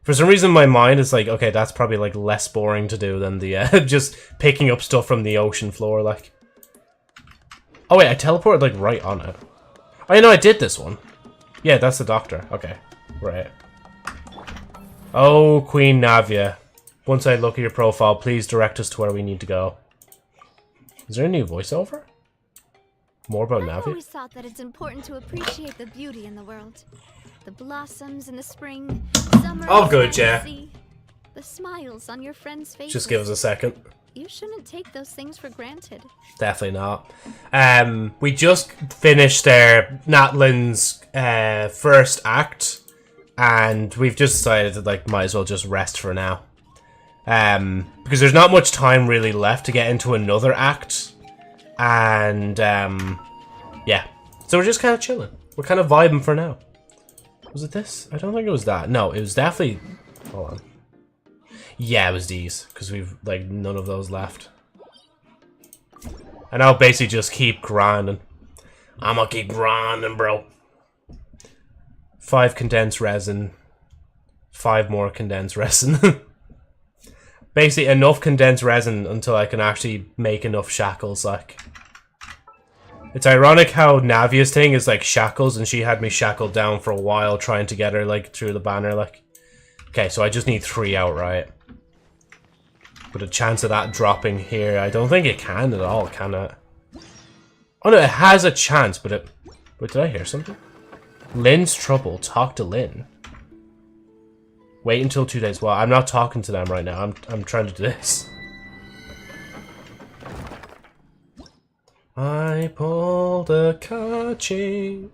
For some reason, my mind is like, okay, that's probably, like, less boring to do than the, just picking up stuff from the ocean floor, like. Oh, wait, I teleported, like, right on it. Oh, yeah, no, I did this one. Yeah, that's the doctor. Okay, right. Oh, Queen Navia. Once I look at your profile, please direct us to where we need to go. Is there a new voiceover? More about Navia? I've always thought that it's important to appreciate the beauty in the world. The blossoms in the spring, summer, all good, yeah. The smiles on your friends' faces. Just give us a second. You shouldn't take those things for granted. Definitely not. We just finished Natlin's first act, and we've just decided that, like, might as well just rest for now. Because there's not much time really left to get into another act, and yeah. So we're just kind of chilling. We're kind of vibing for now. Was it this? I don't think it was that. No, it was definitely... Hold on. Yeah, it was these. Because we've, like, none of those left. And I'll basically just keep grinding. I'm gonna keep grinding, bro. 5 condensed resin. 5 more condensed resin. Basically, enough condensed resin until I can actually make enough shackles, like... It's ironic how Navia's thing is like shackles, and she had me shackled down for a while trying to get her like through the banner, like. Okay, so I just need 3 outright. But a chance of that dropping here, I don't think it can at all, can it? Oh no, it has a chance, but it... Wait, did I hear something? Lynn's trouble, talk to Lynn. Wait until 2 days. Well, I'm not talking to them right now, I'm trying to do this. I pulled a catching.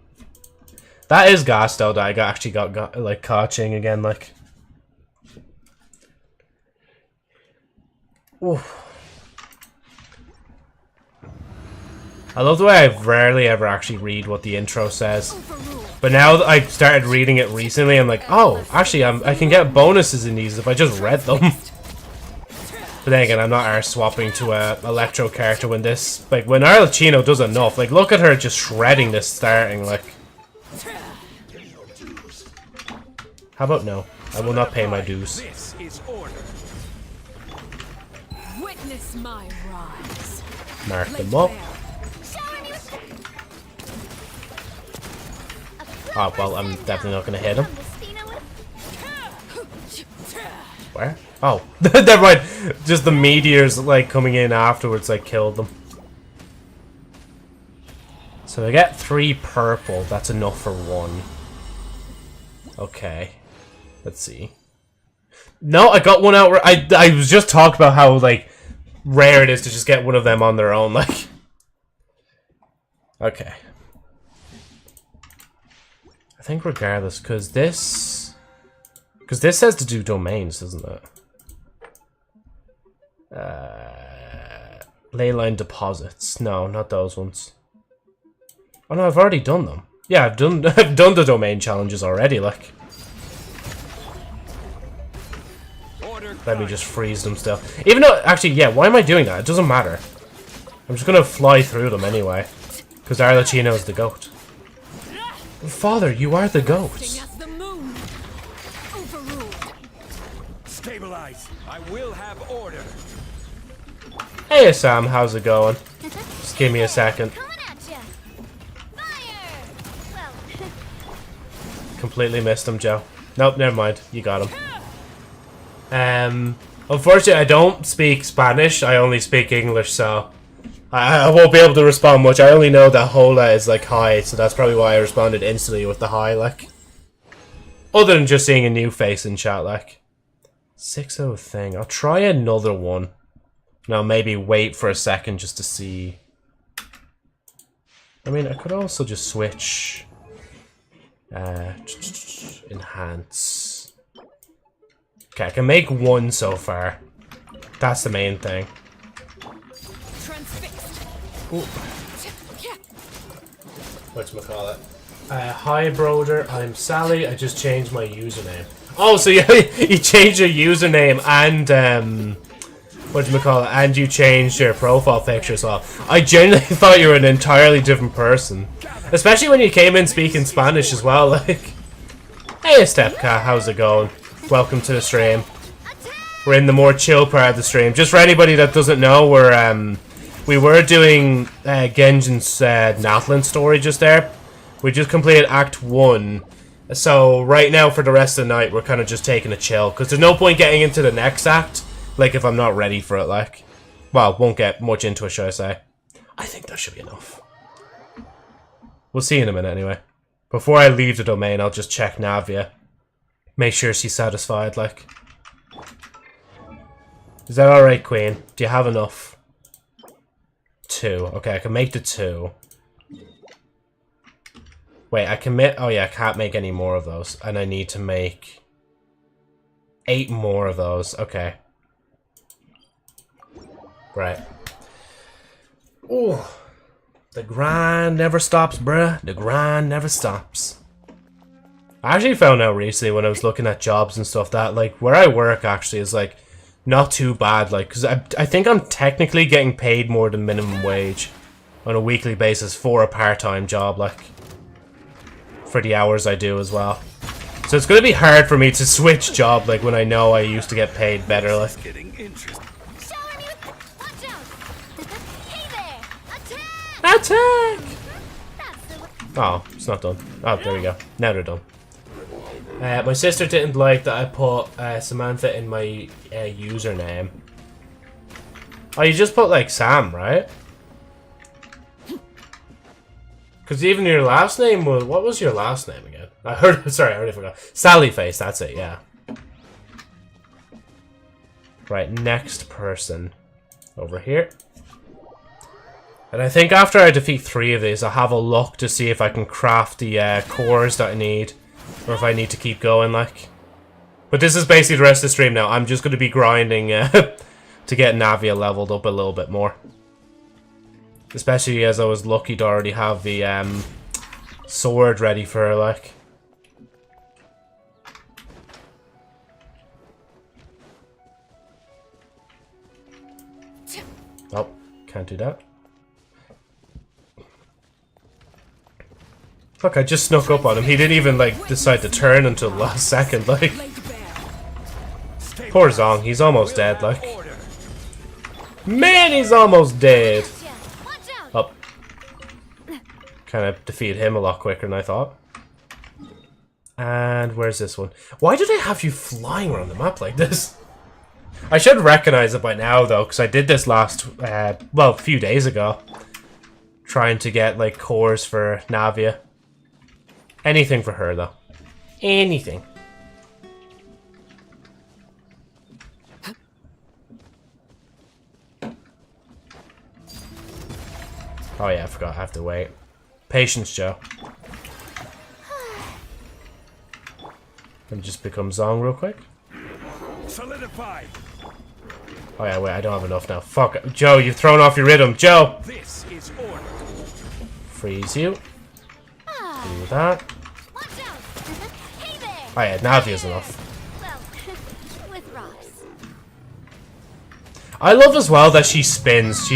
That is gas though, that I actually got like catching again, like. Oof. I love the way I rarely ever actually read what the intro says. But now that I've started reading it recently, I'm like, oh, actually I can get bonuses in these if I just read them. But then again, I'm not arse swapping to a Electro character when this... Like, when Arlecchino does enough. Like, look at her just shredding this starting, like... How about no? I will not pay my dues. This is order. Witness my rise. Mark them up. Oh, well, I'm definitely not going to hit him. Where? Oh, never mind. Just the meteors, like, coming in afterwards, like, killed them. So I get 3 purple. That's enough for 1. Okay. Let's see. No, I got one out. I was just talking about how, like, rare it is to just get one of them on their own, like. Okay. I think regardless, because this says to do domains, doesn't it? Leyline deposits. No, not those ones. Oh no, I've already done them. Yeah, I've done the domain challenges already, like. Let me just freeze them still. Even though, actually, yeah, why am I doing that? It doesn't matter. I'm just gonna fly through them anyway. Because Arlecchino is the goat. Father, you are the goat. Stabilize. I will have order. Hey Sam, how's it going? Just give me a second. Completely missed him, Joe. Nope, never mind. You got him. Unfortunately, I don't speak Spanish. I only speak English, so I won't be able to respond much. I only know that Hola is like hi, so that's probably why I responded instantly with the hi, like. Other than just seeing a new face in chat, like. 6-0 thing. I'll try another one. Now maybe wait for a second just to see. I mean, I could also just switch. Enhance. Okay, I can make 1 so far. That's the main thing. Whatchamacallit? Hi, Broder. I'm Sally. I just changed my username. Oh, so you changed your username and whatchamacallit, and you changed your profile picture as well. I genuinely thought you were an entirely different person, especially when you came in speaking Spanish as well. Like, hey, Stepcat, how's it going? Welcome to the stream. We're in the more chill part of the stream. Just for anybody that doesn't know, we were doing Genshin's Natlan story just there. We just completed Act 1. So right now for the rest of the night we're kind of just taking a chill. Because there's no point getting into the next act. Like if I'm not ready for it, like. Well, won't get much into it, should I say. I think that should be enough. We'll see in a minute anyway. Before I leave the domain, I'll just check Navia. Make sure she's satisfied, like. Is that alright, Queen? Do you have enough? 2. Okay, I can make the 2. Wait, I can make... Oh yeah, I can't make any more of those. And I need to make 8 more of those. Okay. Right. Ooh. The grind never stops, bruh. The grind never stops. I actually found out recently when I was looking at jobs and stuff that, like, where I work actually is, like, not too bad. Like, because I think I'm technically getting paid more than minimum wage on a weekly basis for a part-time job, like, for the hours I do as well. So it's going to be hard for me to switch job, like, when I know I used to get paid better, like. Attack! Oh, it's not done. Oh, there we go. Now they're done. My sister didn't like that I put Samantha in my username. Oh, you just put like Sam, right? Because even your last name was... What was your last name again? I heard... Sorry, I already forgot. Sallyface, that's it, yeah. Right, next person. Over here. And I think after I defeat 3 of these, I'll have a look to see if I can craft the cores that I need. Or if I need to keep going, like. But this is basically the rest of the stream now. I'm just going to be grinding to get Navia leveled up a little bit more. Especially as I was lucky to already have the sword ready for her, like. Oh, can't do that. Look, I just snuck up on him. He didn't even, like, decide to turn until the last second, like. Poor Zong, he's almost dead, like. Man, he's almost dead! Up. Kind of defeated him a lot quicker than I thought. And where's this one? Why do they have you flying around the map like this? I should recognize it by now, though, because I did this last, well, a few days ago. Trying to get, like, cores for Navia. Anything for her, though. Anything. Oh yeah, I forgot. I have to wait. Patience, Joe. Let me just become Zong real quick. Solidify. Oh yeah, wait. I don't have enough now. Fuck. Joe, you've thrown off your rhythm. Joe! This is order. Freeze you. Do that. Oh yeah, Navia's enough. With rocks. I love as well that she spins.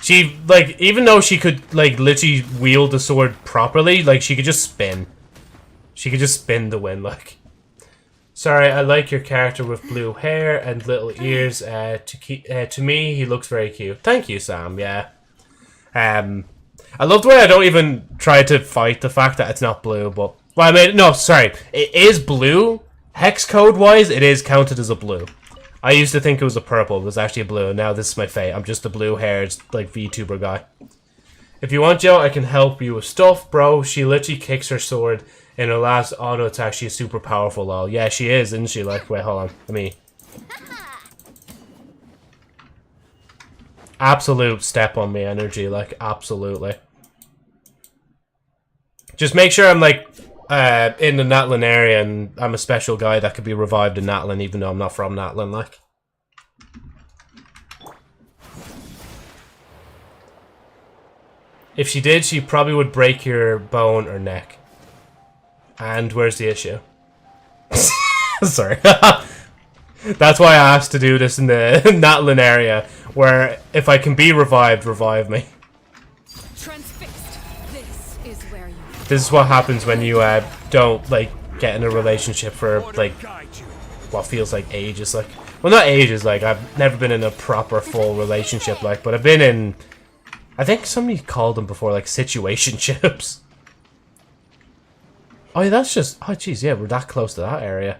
She, like, even though she could, like, literally wield the sword properly, like, she could just spin. She could just spin to win, like. Sorry, I like your character with blue hair and little ears. To me, he looks very cute. Thank you, Sam, yeah. I love the way I don't even try to fight the fact that it's not blue, but... Well, I mean, no, sorry. It is blue. Hex code-wise, it is counted as a blue. I used to think it was a purple, it was actually a blue, and now this is my fate. I'm just a blue-haired, like, VTuber guy. If you want, Joe, I can help you with stuff, bro. She literally kicks her sword in her last auto attack. She's super powerful, lol. Yeah, she is, isn't she? Like, wait, hold on. Let me... Absolute step on me energy, like, absolutely. Just make sure I'm, like, in the Natlin area, and I'm a special guy that could be revived in Natlin, even though I'm not from Natlin, like. If she did, she probably would break your bone or neck. And where's the issue? Sorry. That's why I asked to do this in the Natlin area, where if I can be revived, revive me. This is what happens when you don't, like, get in a relationship for, like, what feels like ages, like. Well, not ages, like, I've never been in a proper full relationship, like, but I've been in, I think somebody called them before, like, situationships. Oh, yeah, that's just, oh, jeez, yeah, we're that close to that area.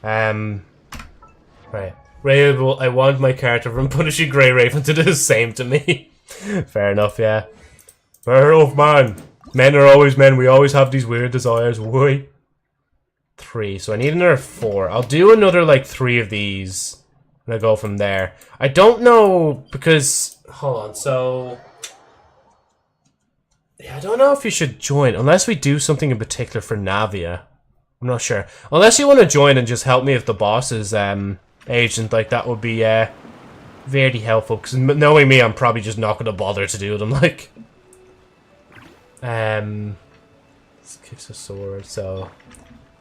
Right. Raven, I want my character from Punishing Grey Raven to do the same to me. Fair enough, yeah. Fair enough, man. Men are always men. We always have these weird desires. Why? 3. So I need another 4. I'll do another, like, 3 of these. And I'll go from there. I don't know, because... Hold on, so... Yeah, I don't know if you should join. Unless we do something in particular for Navia. I'm not sure. Unless you want to join and just help me with the boss's agent, like, that would be very helpful. Because knowing me, I'm probably just not going to bother to do them, like... Kicks a sword, so...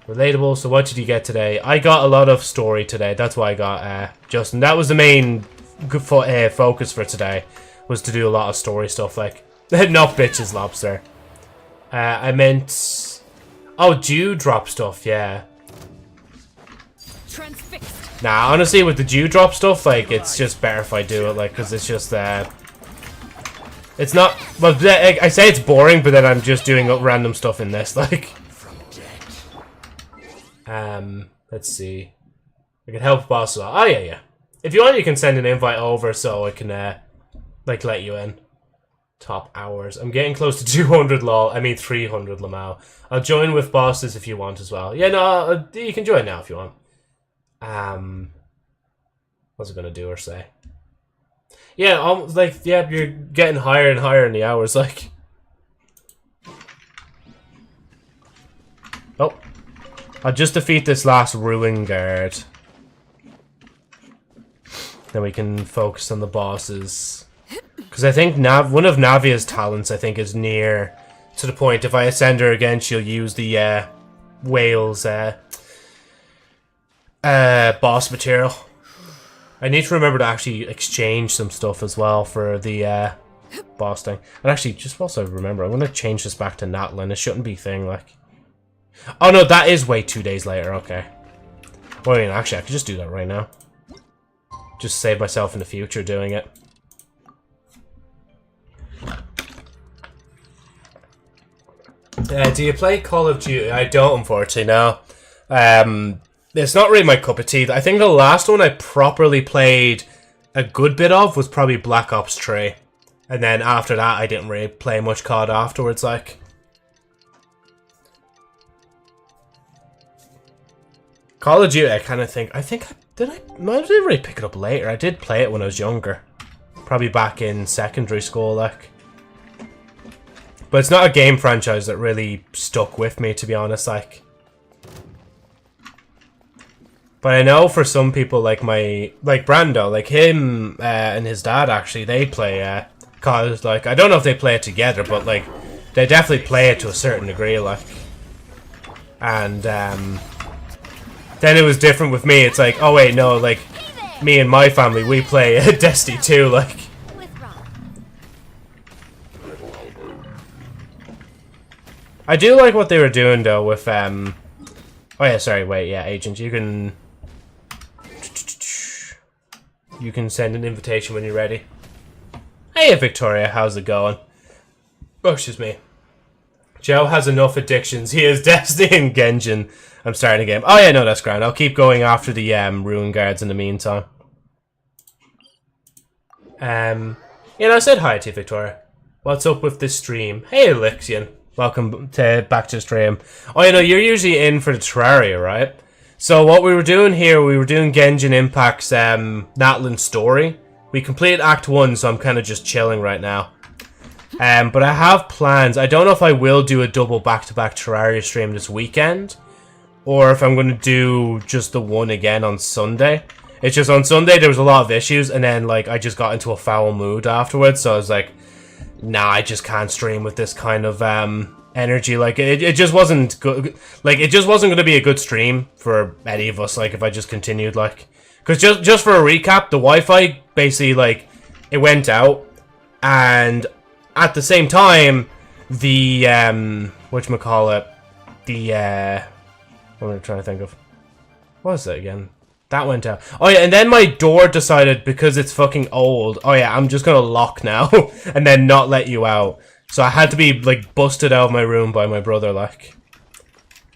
Relatable, so what did you get today? I got a lot of story today, that's why I got, Justin. That was the main focus for today, was to do a lot of story stuff, like... Not bitches, lobster. I meant... Oh, Dewdrop stuff, yeah. Nah, honestly, with the Dewdrop stuff, like, it's just better if I do it, like, because it's just, it's not... Well, I say it's boring, but then I'm just doing random stuff in this, like... Let's see. I can help boss. Oh, yeah, yeah. If you want, you can send an invite over so I can, like, let you in. Top hours. I'm getting close to 200 lol. I mean 300 lamau. I'll join with bosses if you want as well. Yeah, no, you can join now if you want. What's it gonna do or say? Yeah, like, yeah, you're getting higher and higher in the hours, like. Oh. I'll just defeat this last ruin guard. Then we can focus on the bosses. Because I think one of Navia's talents, I think, is near to the point. If I ascend her again, she'll use the whale's boss material. I need to remember to actually exchange some stuff as well for the boss thing. And actually, just whilst I remember, I'm going to change this back to Natlin. It shouldn't be thing, like... Oh no, that is wait 2 days later, okay. Well, I mean, actually, I could just do that right now. Just save myself in the future doing it. Do you play Call of Duty? I don't, unfortunately, no. It's not really my cup of tea. I think the last one I properly played a good bit of was probably Black Ops 3. And then after that, I didn't really play much COD afterwards, like. Call of Duty, I kind of think... I didn't really pick it up later. I did play it when I was younger. Probably back in secondary school, like. But it's not a game franchise that really stuck with me, to be honest, like. But I know for some people, like Brando, like him and his dad, actually, they play COD, like, I don't know if they play it together, but, like, they definitely play it to a certain degree, like. And, then it was different with me. It's like, oh wait, no, like, me and my family, we play Destiny 2, like. I do like what they were doing, though, with, oh yeah, sorry, wait, yeah, Agent, you can send an invitation when you're ready. Hey, Victoria, how's it going? Oh, excuse me. Joe has enough addictions. He is Destiny and Genshin. I'm starting a game. Oh yeah, no, that's grand. I'll keep going after the Ruin Guards in the meantime. You know, I said hi to you, Victoria. What's up with this stream? Hey, Elixion. Welcome back to the stream. Oh, you know, you're usually in for the Terraria, right? So what we were doing here, we were doing Genshin Impact's Natlin story. We completed Act 1, so I'm kind of just chilling right now. But I have plans. I don't know if I will do a double back-to-back Terraria stream this weekend, or if I'm going to do just the one again on Sunday. It's just on Sunday there was a lot of issues, and then like I just got into a foul mood afterwards, so I was like, nah, I just can't stream with this kind of energy. Like it just wasn't good. Like it just wasn't going to be a good stream for any of us. Like if I just continued, like, because just for a recap, the Wi-Fi basically like it went out, and at the same time the whatchamacallit, the what am I trying to think of? What was it again? That went out. Oh yeah, and then my door decided, because it's fucking old, oh yeah, I'm just gonna lock now and then not let you out. So I had to be like busted out of my room by my brother, like.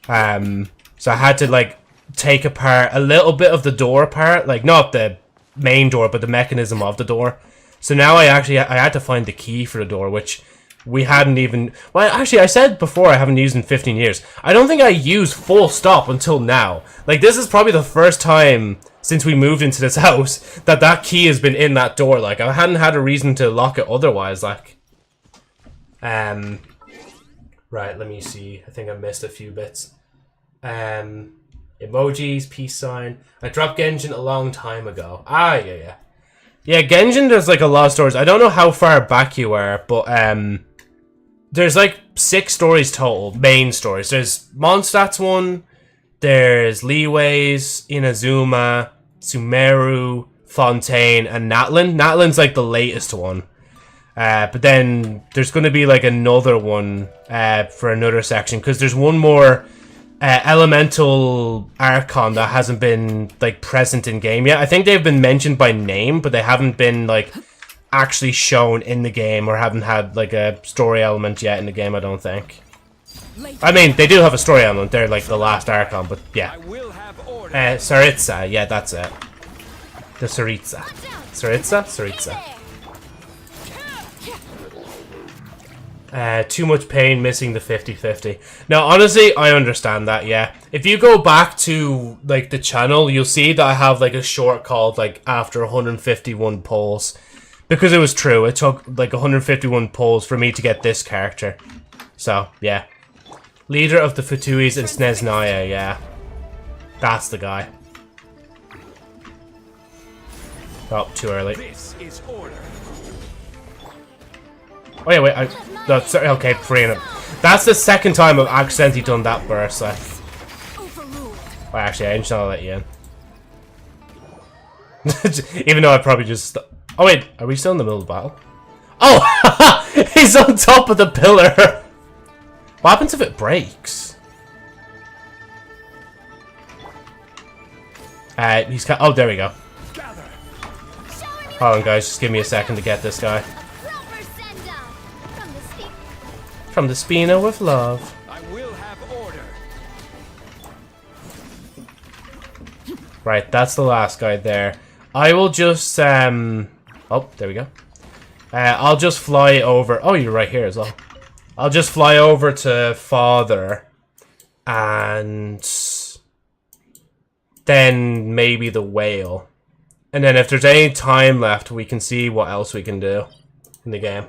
So I had to like take apart a little bit of the door apart, like not the main door, but the mechanism of the door. So now I had to find the key for the door, which we hadn't even... Well, actually, I said before I haven't used in 15 years. I don't think I used full stop until now. Like, this is probably the first time since we moved into this house that that key has been in that door. Like, I hadn't had a reason to lock it otherwise, like. Right, let me see. I think I missed a few bits. Emojis, peace sign. I dropped Genshin a long time ago. Ah, yeah. Yeah, Genshin, there's like a lot of stories. I don't know how far back you are, but there's like 6 stories total, main stories. There's Mondstadt's one, there's Leeway's, Inazuma, Sumeru, Fontaine, and Natlin. Natlin's like the latest one. But then there's going to be like another one for another section, because there's one more elemental Archon that hasn't been like present in game yet. I think they've been mentioned by name, but they haven't been like actually shown in the game, or haven't had like a story element yet in the game, I don't think. I mean, they do have a story element. They're like the last Archon, but yeah. Saritsa, yeah, that's it. The Saritsa. Saritsa. Too much pain missing the 50-50. Now, honestly, I understand that, yeah. If you go back to, like, the channel, you'll see that I have, like, a short called, like, after 151 polls. Because it was true. It took, like, 151 polls for me to get this character. So, yeah. Leader of the Fatuis and Sneznaya, yeah. That's the guy. Oh, too early. This is order. Oh yeah, wait, no, sorry, okay, freeing him. That's the second time I've accidentally done that burst, like. Oh, actually, I'm just gonna let you in. Even though I probably just... Oh wait, are we still in the middle of the battle? Oh! He's on top of the pillar! What happens if it breaks? Oh, there we go. Hold on, guys. Just give me a second to get this guy. From the Spina with love. I will have order. Right, that's the last guy there. I will just, oh, there we go. I'll just fly over... Oh, you're right here as well. I'll just fly over to Father. And... then maybe the whale. And then if there's any time left, we can see what else we can do in the game.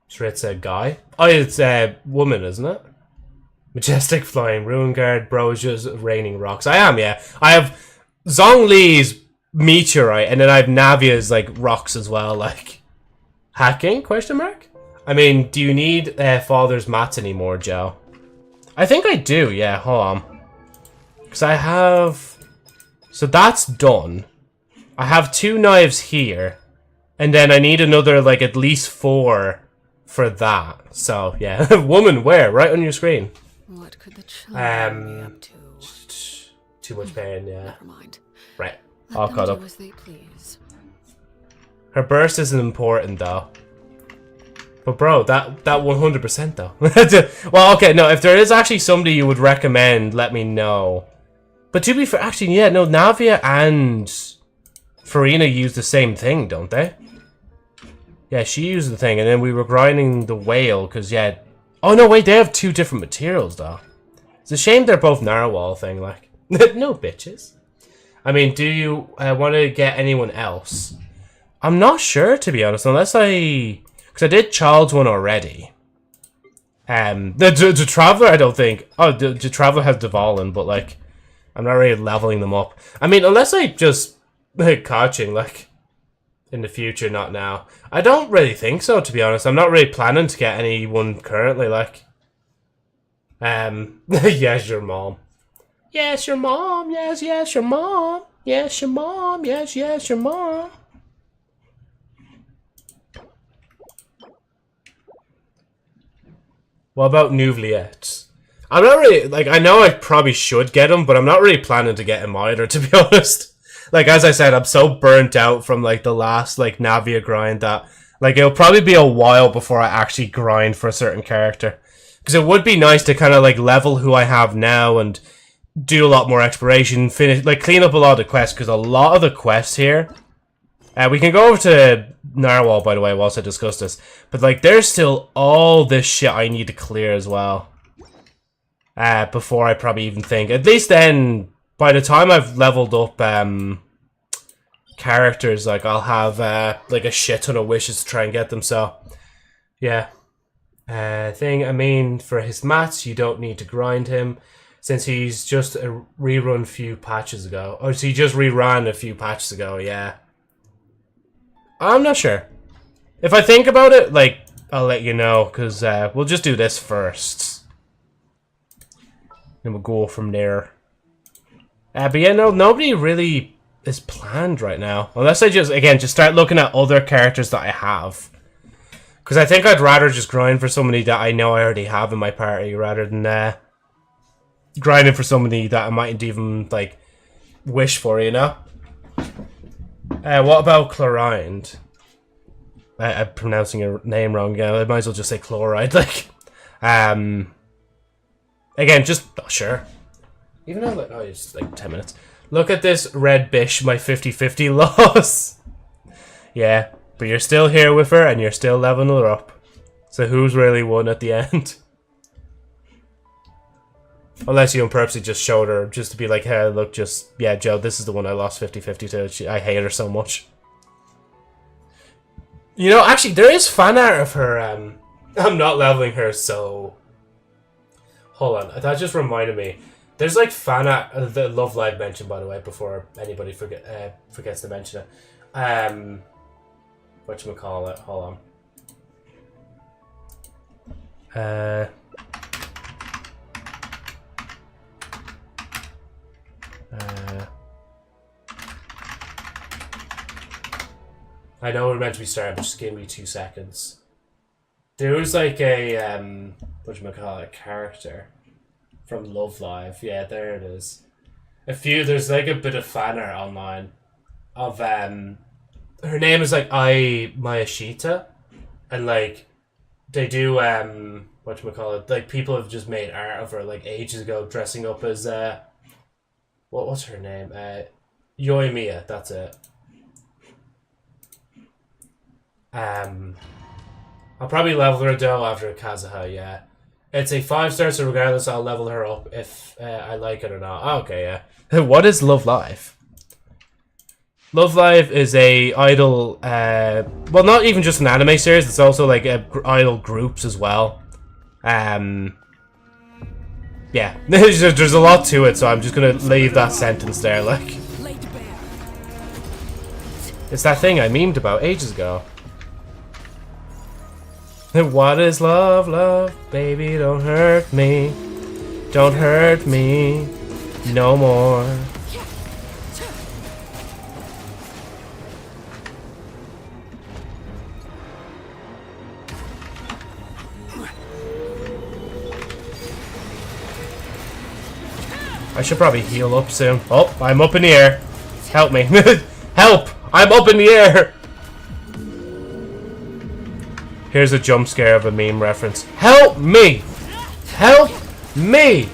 Sure, it's a guy. Oh, it's a woman, isn't it? Majestic flying, ruin guard, brosias, raining rocks. I am, yeah. I have Zhongli's meteorite, and then I have Navia's like rocks as well. Like hacking? Question mark. I mean, do you need Father's mats anymore, Joe? I think I do. Yeah, hold on. Because I have... So that's done. I have 2 knives here. And then I need another, like, at least 4 for that. So, yeah. Woman, where? Right on your screen. What could the children be up to? Too much pain, yeah. Never mind. Right. Let All them caught do up. as they please. Her burst isn't important, though. But, bro, that 100% though. Well, okay, no, if there is actually somebody you would recommend, let me know. But to be fair, actually, yeah, no, Navia and Farina use the same thing, don't they? Yeah, she used the thing, and then we were grinding the whale, because, yeah... Oh, no, wait, they have 2 different materials, though. It's a shame they're both narwhal thing, like. No, bitches. I mean, do you want to get anyone else? I'm not sure, to be honest, unless I... Because I did Child's one already. The Traveler, I don't think... Oh, the Traveler has Dvalin, but, like... I'm not really leveling them up. I mean, unless I just... Catching, like... In the future, not now. I don't really think so, to be honest. I'm not really planning to get anyone currently, like... Yes, your mom. Yes, your mom. Yes, yes, your mom. Yes, your mom. Yes, yes, your mom. What about Nouveliettes? I'm not really, like, I know I probably should get him, but I'm not really planning to get him either, to be honest. Like, as I said, I'm so burnt out from, like, the last, like, Navia grind that, like, it'll probably be a while before I actually grind for a certain character. Because it would be nice to kind of, like, level who I have now and do a lot more exploration, finish, like, clean up a lot of the quests, because a lot of the quests here... we can go over to Narwhal, by the way, whilst I discuss this. But, like, there's still all this shit I need to clear as well. Before I probably even think. At least then, by the time I've leveled up characters, like, I'll have, like, a shit ton of wishes to try and get them, so... Yeah. I mean, for his mats, you don't need to grind him, since he's just a rerun few patches ago. Or so he just reran a few patches ago, yeah. I'm not sure. If I think about it, like, I'll let you know, because we'll just do this first. Then we'll go from there. But yeah, no, nobody really is planned right now. Unless I just, again, just start looking at other characters that I have. Because I think I'd rather just grind for somebody that I know I already have in my party, rather than grinding for somebody that I mightn't even, like, wish for, you know? What about Chloride? I'm pronouncing your name wrong again. I might as well just say Chloride. Like, again, just not sure. Even though, like, oh, it's like 10 minutes. Look at this red bish, my 50-50 loss. Yeah, but you're still here with her, and you're still leveling her up. So who's really won at the end? Unless you purposely just showed her, just to be like, hey, look, just, yeah, Joe, this is the one I lost 50-50 to. I hate her so much. You know, actually, there is fan art of her. I'm not leveling her, so... Hold on, that just reminded me. There's, like, fan art, the Love Live mentioned, by the way, before anybody forgets to mention it. Whatchamacallit, hold on. I know we're meant to be starting, but just give me 2 seconds. There was like a whatchamacallit, character from Love Live. Yeah, there it is. There's like a bit of fan art online of her name is like Mayashita, and like they do whatchamacallit, like people have just made art of her like ages ago dressing up as what's her name? Yoimiya, that's it. I'll probably level her though after Kazuha, yeah. It's a 5-star, so regardless, I'll level her up if I like it or not. Oh, okay, yeah. What is Love Live? Love Live is a idol, well, not even just an anime series, it's also like idol groups as well. Yeah, there's a lot to it, so I'm just gonna leave that sentence there, like. It's that thing I memed about ages ago. What is love, love? Baby, don't hurt me. Don't hurt me no more. I should probably heal up soon. Oh, I'm up in the air. Help me. Help! I'm up in the air! Here's a jump scare of a meme reference. Help me! Help me!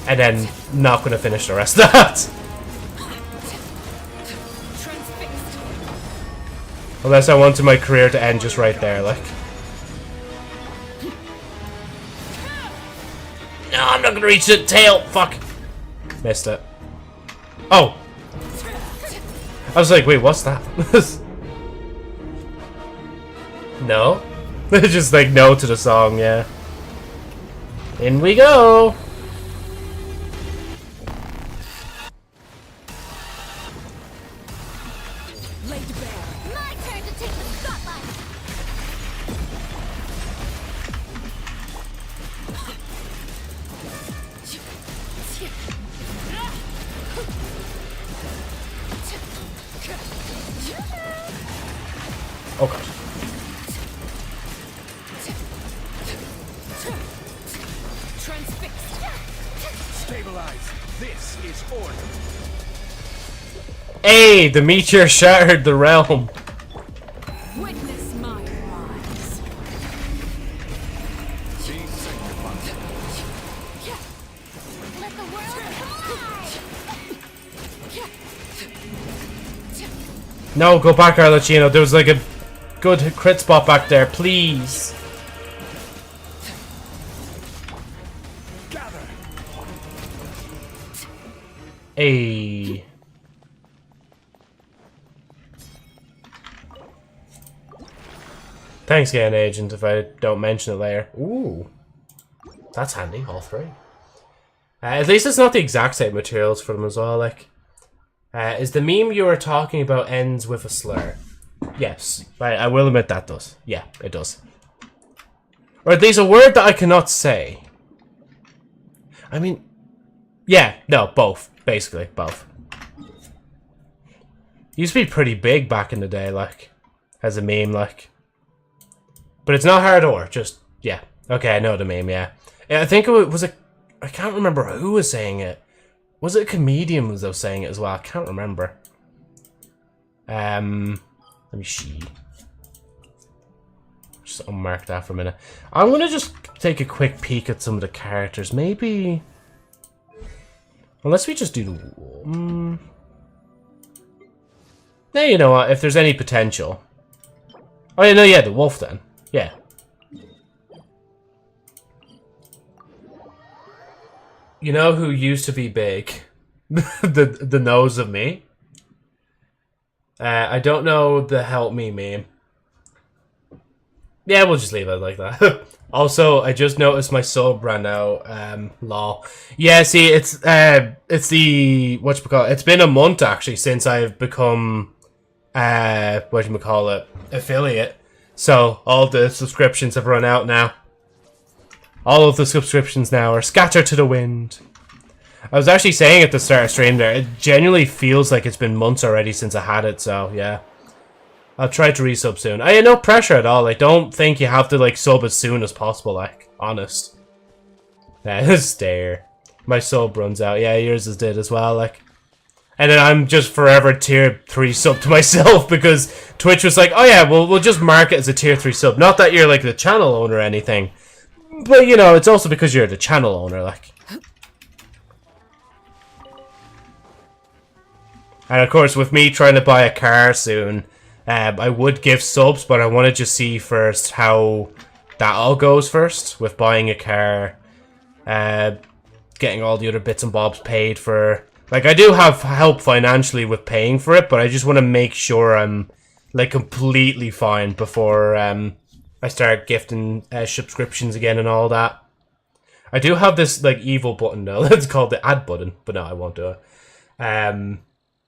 And then not gonna finish the rest of that. Unless I wanted my career to end just right there, like. No, I'm not gonna reach the tail. Fuck. Missed it. Oh! I was like, wait, what's that? No? Just like no to the song, yeah. In we go! My turn to take the spotlight. Oh god. Stabilize. This is order. Hey, the meteor shattered the realm. Witness my rise. Let the world collide. No, go back, Arlecchino. There was like a good crit spot back there, please. Hey. Thanks again, Agent, if I don't mention it later. Ooh. That's handy, all 3. At least it's not the exact same materials for them as well, like. Is the meme you were talking about ends with a slur? Yes. I will admit that does. Yeah, it does. Or at least a word that I cannot say. I mean... Yeah, no, both. Basically, both. Used to be pretty big back in the day, like. As a meme, like. But it's not hardcore, just... Yeah. Okay, I know the meme, yeah. I think it was a... I can't remember who was saying it. Was it a comedian that was saying it as well? I can't remember. Let me see. Just unmark that for a minute. I'm gonna just take a quick peek at some of the characters. Maybe... Unless we just do the... Now you know what, if there's any potential. Oh yeah, no, yeah, the wolf then. Yeah. You know who used to be big? the nose of me? I don't know the help me meme. Yeah, we'll just leave it like that. Also, I just noticed my sub ran out. Lol. Yeah, see, it's the whatchamacallit. It's been a month actually since I've become whatchamacallit, affiliate. So all the subscriptions have run out now. All of the subscriptions now are scattered to the wind. I was actually saying at the start of stream there, it genuinely feels like it's been months already since I had it. So yeah. I'll try to resub soon. I had no pressure at all. I don't think you have to like sub as soon as possible, like, honest. Yeah, stare. My sub runs out. Yeah, yours is did as well, like. And then I'm just forever tier 3 sub to myself because Twitch was like, oh yeah, we'll just mark it as a tier 3 sub. Not that you're like the channel owner or anything. But you know, it's also because you're the channel owner, like. And of course, with me trying to buy a car soon, I would give subs, but I want to just see first how that all goes first with buying a car, getting all the other bits and bobs paid for. Like, I do have help financially with paying for it, but I just want to make sure I'm like completely fine before I start gifting subscriptions again and all that. I do have this like evil button though. It's called the add button, but no, I won't do it.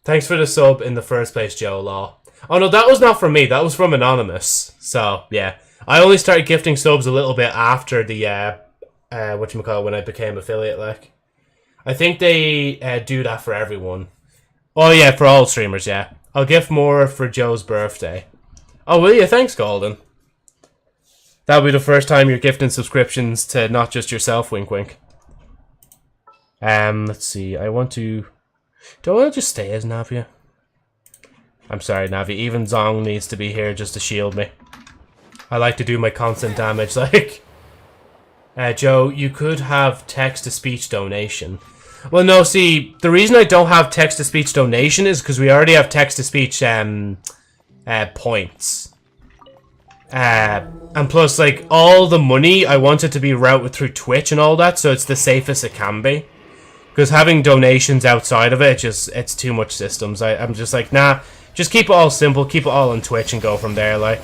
Thanks for the sub in the first place, Joe Law. Oh no, that was not from me. That was from Anonymous. So yeah, I only started gifting subs a little bit after the whatchamacallit, when I became affiliate. Like, I think they do that for everyone. Oh yeah, for all streamers. Yeah, I'll gift more for Joe's birthday. Oh, will you? Thanks, Golden. That'll be the first time you're gifting subscriptions to not just yourself. Wink, wink. Let's see. I want to. Do I want to just stay as Navia? I'm sorry, Navi. Even Zong needs to be here just to shield me. I like to do my constant damage, like. Joe, you could have text-to-speech donation. Well, no, see, the reason I don't have text-to-speech donation is because we already have text-to-speech points. And plus, like, all the money, I want it to be routed through Twitch and all that, so it's the safest it can be. Because having donations outside of it, it's too much systems. I'm just like, nah, just keep it all simple, keep it all on Twitch and go from there, like.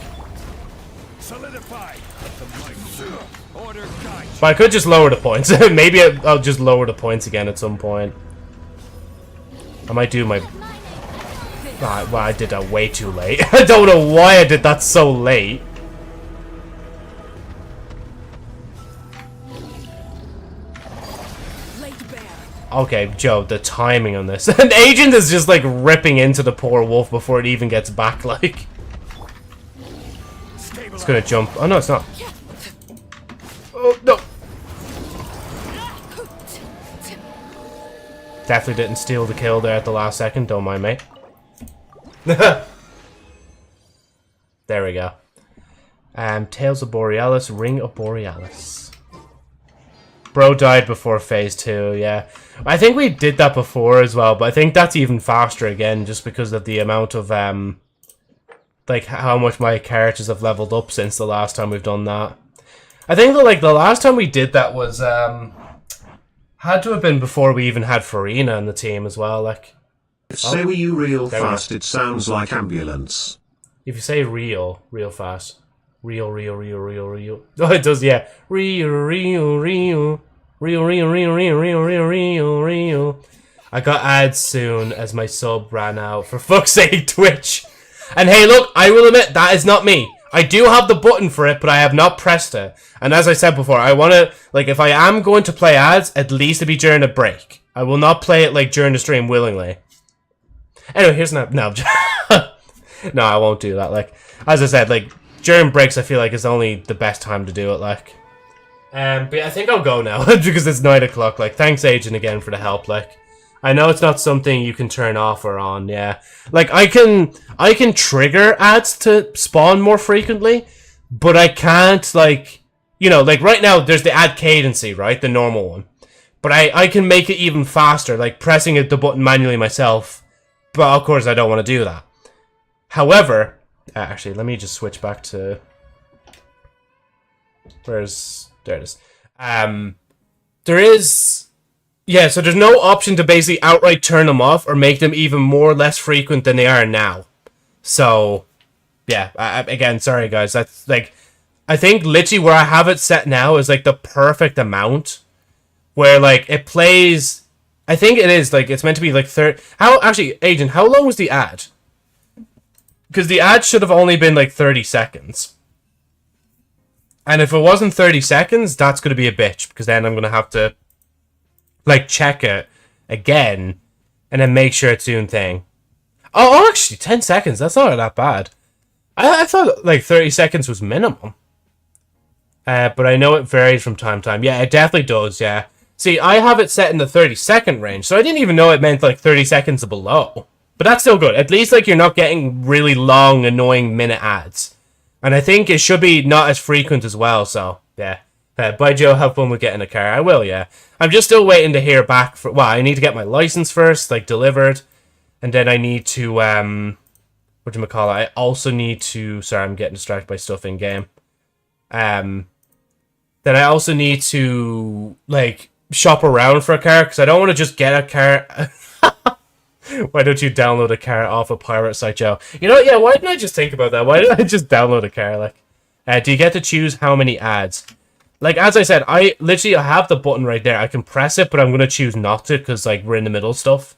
But I could just lower the points. Maybe I'll just lower the points again at some point. I might do my... well, I did that way too late. I don't know why I did that so late. Okay, Joe, the timing on this. An agent is just like ripping into the poor wolf before it even gets back, like. It's gonna jump. Oh no, it's not. Oh no. Definitely didn't steal the kill there at the last second, don't mind me. There we go. Tales of Borealis, Ring of Borealis. Bro died before phase 2, yeah. I think we did that before as well, but I think that's even faster again, just because of the amount of, like, how much my characters have leveled up since the last time we've done that. I think that, like, the last time we did that was, had to have been before we even had Farina in the team as well, like. Say were you real fast, it sounds like ambulance. If you say real fast. Real. Oh, it does, yeah. Real. I got ads soon as my sub ran out. For fuck's sake, Twitch. And hey, look, I will admit, that is not me. I do have the button for it, but I have not pressed it. And as I said before, I want to, like, if I am going to play ads, at least to be during a break. I will not play it, like, during the stream willingly. Anyway, here's no, no, I won't do that. Like, as I said, like, during breaks, I feel like it's only the best time to do it, like. But yeah, I think I'll go now, because it's 9 o'clock. Like, thanks, Agent, again, for the help, like. I know it's not something you can turn off or on, yeah. Like, I can trigger ads to spawn more frequently, but I can't, like, you know, like, right now, there's the ad cadency, right? The normal one. But I can make it even faster, like, pressing the button manually myself. But, of course, I don't want to do that. However, actually, let me just switch back to... There it is. There is... Yeah, so there's no option to basically outright turn them off or make them even more or less frequent than they are now. So, yeah, again, sorry guys. That's like, I think literally where I have it set now is like the perfect amount where like it plays. I think it is like it's meant to be like 30. Actually, Agent, how long was the ad? Because the ad should have only been like 30 seconds. And if it wasn't 30 seconds, that's going to be a bitch because then I'm going to have to like check it again and then make sure it's doing thing. Oh, actually 10 seconds. That's not that bad. I thought like 30 seconds was minimum. But I know it varies from time to time. Yeah, it definitely does, yeah. See, I have it set in the 30-second range, so I didn't even know it meant like 30 seconds or below. But that's still good. At least like you're not getting really long, annoying minute ads. And I think it should be not as frequent as well, so yeah. Bye Joe, have fun with getting a car. I will, yeah. I'm just still waiting to hear back for, well, I need to get my license first, like delivered. And then I need to, whatchamacallit, I also need to, sorry, I'm getting distracted by stuff in game. Then I also need to, like, shop around for a car, because I don't want to just get a car. Why don't you download a car off a pirate site, Joe? You know what, yeah, why didn't I just think about that? Why didn't I just download a car, like? Do you get to choose how many ads? Like, as I said, I have the button right there. I can press it, but I'm going to choose not to, because, like, we're in the middle of stuff.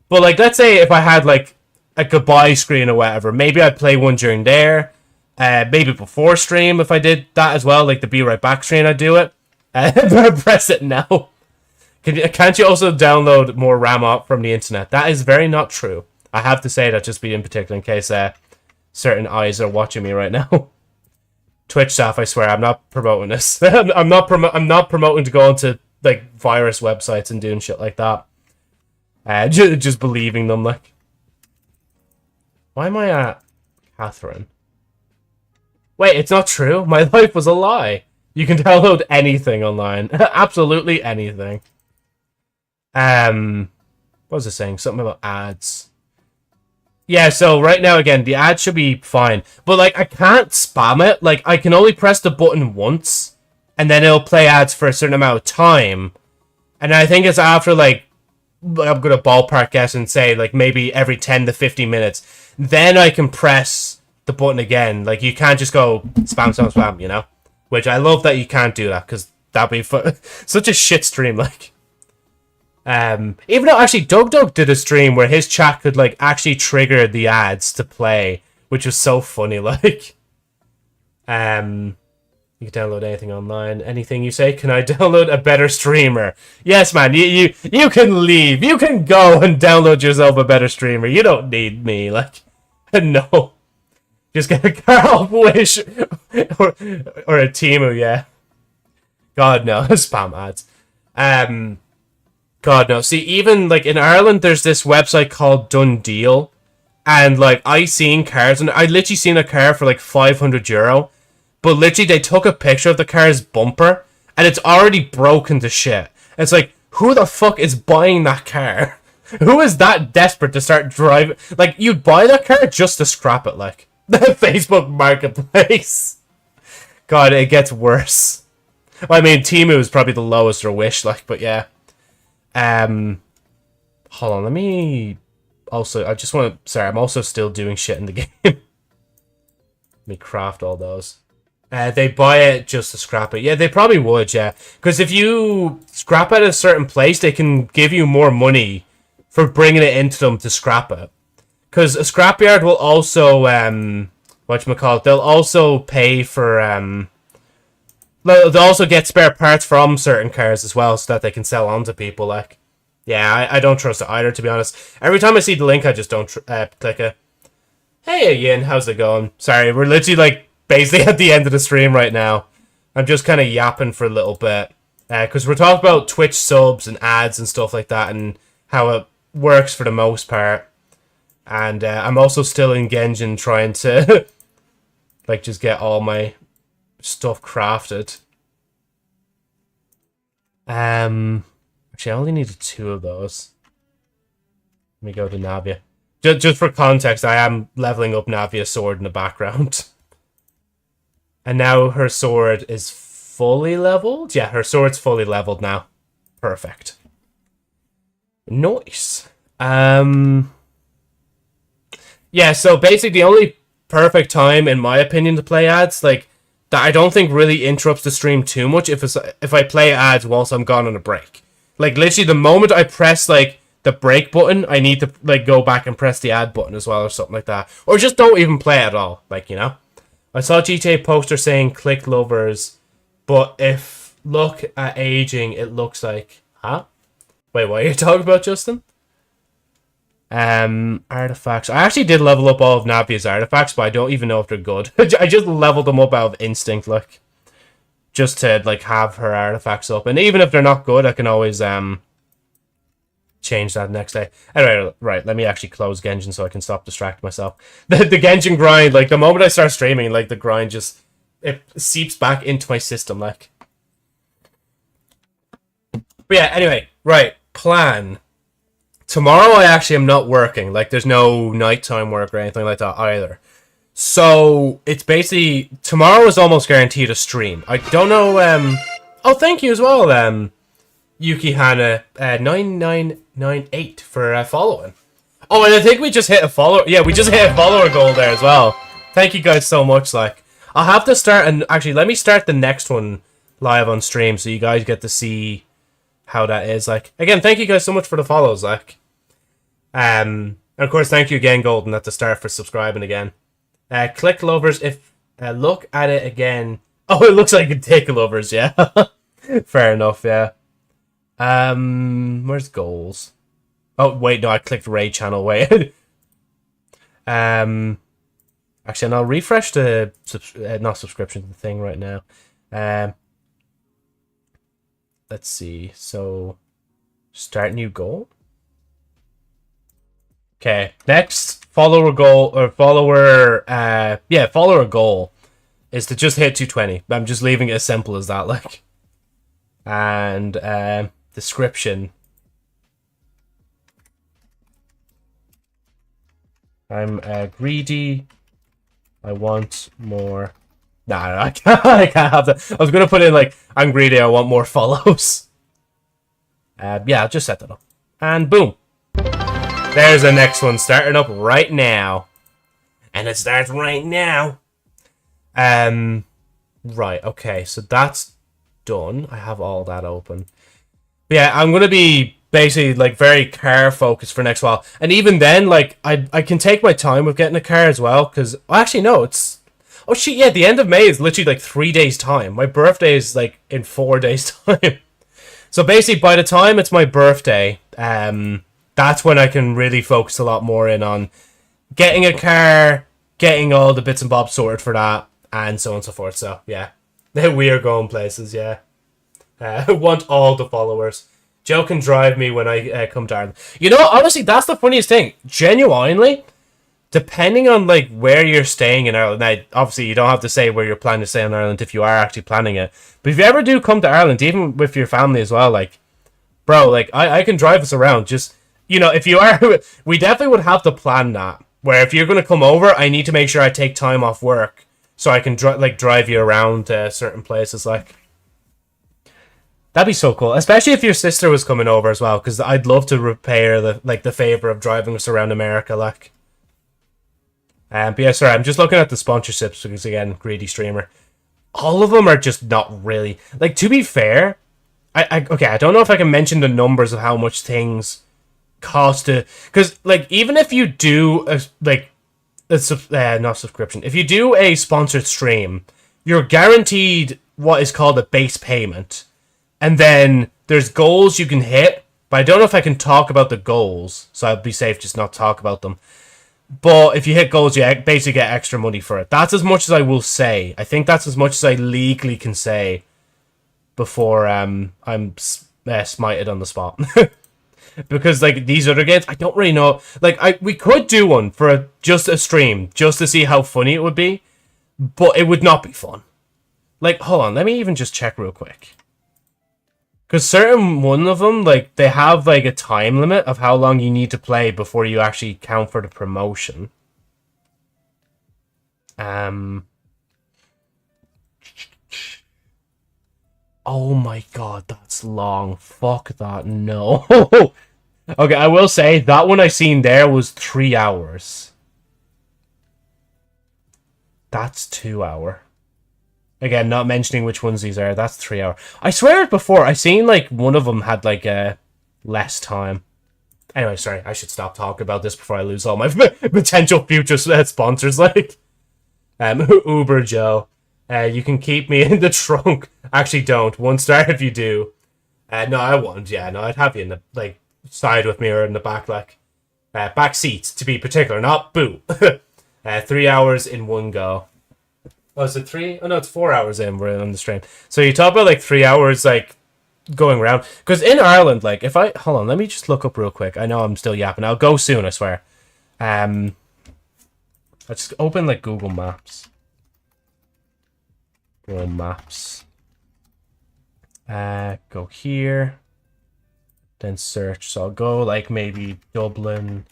But, like, let's say if I had, like, a goodbye screen or whatever, maybe I'd play one during there. Maybe before stream, if I did that as well, like the be right back screen, I'd do it. Press it now. Can't you also download more RAM up from the internet? That is very not true. I have to say that just be in particular in case certain eyes are watching me right now. Twitch staff, I swear, I'm not promoting this. I'm not promoting to go onto like virus websites and doing shit like that. Just believing them, like. Why am I at Catherine? Wait, it's not true. My life was a lie. You can download anything online. Absolutely anything. What was I saying? Something about ads. Yeah, so right now, again, the ad should be fine. But, like, I can't spam it. Like, I can only press the button once, and then it'll play ads for a certain amount of time. And I think it's after, like, I'm going to ballpark guess and say, like, maybe every 10 to 15 minutes. Then I can press the button again. Like, you can't just go spam, spam, spam, you know? Which I love that you can't do that, because that'd be such a shit stream, like. Even though actually Doug did a stream where his chat could like actually trigger the ads to play, which was so funny. Like, you can download anything online. Anything you say. Can I download a better streamer? Yes, man. You can leave. You can go and download yourself a better streamer. You don't need me. Like, no. Just get a Carl Wish or a Timu. Yeah. God no. Spam ads. God no. See, even like in Ireland, there's this website called Done Deal, and like I seen cars, and I literally seen a car for like €500, but literally they took a picture of the car's bumper, and it's already broken to shit. It's like, who the fuck is buying that car? Who is that desperate to start driving? Like, you'd buy that car just to scrap it, like the Facebook Marketplace. God, it gets worse. Well, I mean, Timu is probably the lowest or Wish, like, but yeah. Hold on, let me also, I just want to, sorry, I'm also still doing shit in the game. Let me craft all those. They buy it just to scrap it. Yeah, they probably would, yeah. Because if you scrap it at a certain place, they can give you more money for bringing it into them to scrap it. Because a scrapyard will also, whatchamacallit, they'll also pay for, they'll also get spare parts from certain cars as well, so that they can sell on to people. Like, yeah, I don't trust it either, to be honest. Every time I see the link, I just don't click it. Hey, Yin, how's it going? Sorry, we're literally, like, basically at the end of the stream right now. I'm just kind of yapping for a little bit. Because we're talking about Twitch subs and ads and stuff like that, and how it works for the most part. And I'm also still in Genshin trying to, like, just get all my stuff crafted. Actually, I only needed 2 of those. Let me go to Navia. Just for context, I am leveling up Navia's sword in the background. And now her sword is fully leveled? Yeah, her sword's fully leveled now. Perfect. Nice. Yeah, so basically the only perfect time, in my opinion, to play ads, like, that I don't think really interrupts the stream too much if I play ads whilst I'm gone on a break. Like, literally, the moment I press, like, the break button, I need to, like, go back and press the ad button as well or something like that. Or just don't even play at all, like, you know? I saw a GTA poster saying click lovers, but if look at aging, it looks like... Huh? Wait, what are you talking about, Justin? Artifacts. I actually did level up all of Navia's artifacts, but I don't even know if they're good. I just leveled them up out of instinct, like, just to like have her artifacts up. And even if they're not good, I can always change that next day. Anyway, right, let me actually close Genshin so I can stop distracting myself. The Genshin grind, like, the moment I start streaming, like, the grind just, it seeps back into my system, like. But yeah, anyway, right, plan. Tomorrow I actually am not working. Like, there's no nighttime work or anything like that either. So, it's basically... Tomorrow is almost guaranteed a stream. I don't know, Oh, thank you as well, Yuki Hana 9998 for following. Oh, and I think we just hit a follower... Yeah, we just hit a follower goal there as well. Thank you guys so much, like. I'll have to start... And actually, let me start the next one live on stream so you guys get to see... how that is, like. Again, thank you guys so much for the follows, like. And of course, thank you again, Golden, at the start for subscribing again. Click lovers, if look at it again. Oh, it looks like a dick lovers, yeah. Fair enough, yeah. Where's goals? Oh, wait, no, I clicked raid channel, wait. Actually, and I'll refresh the not subscription thing right now. Let's see. So, start new goal. Okay, next follower goal or follower goal is to just hit 220. I'm just leaving it as simple as that, like. And description. I'm greedy. I want more. Nah, I can't have that. I was gonna put in like, I'm greedy, I want more follows. Yeah, I'll just set that up. And boom. There's the next one starting up right now. And it starts right now. Right, okay, so that's done. I have all that open. But yeah, I'm gonna be basically like very car focused for next while. And even then, like, I can take my time with getting a car as well, because actually no, it's oh shit, yeah, the end of May is literally like 3 days time. My birthday is like in 4 days time. So basically by the time it's my birthday, that's when I can really focus a lot more in on getting a car, getting all the bits and bobs sorted for that, and so on and so forth. So yeah, we are going places, yeah. I want all the followers. Joe can drive me when I come to Ireland. You know, honestly, that's the funniest thing. Genuinely, depending on like where you're staying in Ireland, now obviously you don't have to say where you're planning to stay in Ireland if you are actually planning it. But if you ever do come to Ireland, even with your family as well, like, bro, like I can drive us around. Just, you know, if you are, we definitely would have to plan that. Where if you're gonna come over, I need to make sure I take time off work so I can drive you around certain places. Like, that'd be so cool, especially if your sister was coming over as well, because I'd love to repay her the favor of driving us around America, like. But yeah, sorry, I'm just looking at the sponsorships because, again, greedy streamer. All of them are just not really... Like, to be fair, okay, I don't know if I can mention the numbers of how much things cost to... Because, like, even if you do, not subscription, if you do a sponsored stream, you're guaranteed what is called a base payment. And then there's goals you can hit, but I don't know if I can talk about the goals, so I'd be safe just not talk about them. But if you hit goals, you basically get extra money for it. That's as much as I will say. I think that's as much as I legally can say before I'm smited on the spot. Because, like, these other games, I don't really know. Like, we could do one for just a stream, just to see how funny it would be. But it would not be fun. Like, hold on, let me even just check real quick. Because certain one of them, like, they have, like, a time limit of how long you need to play before you actually count for the promotion. Oh my god, that's long. Fuck that, no. Okay, I will say, that one I seen there was 3 hours. That's 2 hour. Again, not mentioning which ones these are. That's 3 hour. I swear before, I seen like one of them had like less time. Anyway, sorry, I should stop talking about this before I lose all my potential future sponsors. Like, Uber Joe, you can keep me in the trunk. Actually, don't. 1 star if you do. No, I won't. Yeah, no, I'd have you in the like side with me or in the back. Like, Back seats, to be particular, not boo. 3 hours in one go. Oh, is it 3? Oh, no, it's 4 hours in. We're on the stream. So you talk about, like, 3 hours, like, going around. Because in Ireland, like, if I... Hold on, let me just look up real quick. I know I'm still yapping. I'll go soon, I swear. I'll just open, like, Google Maps. Google Maps. Go here. Then search. So I'll go, like, maybe Dublin.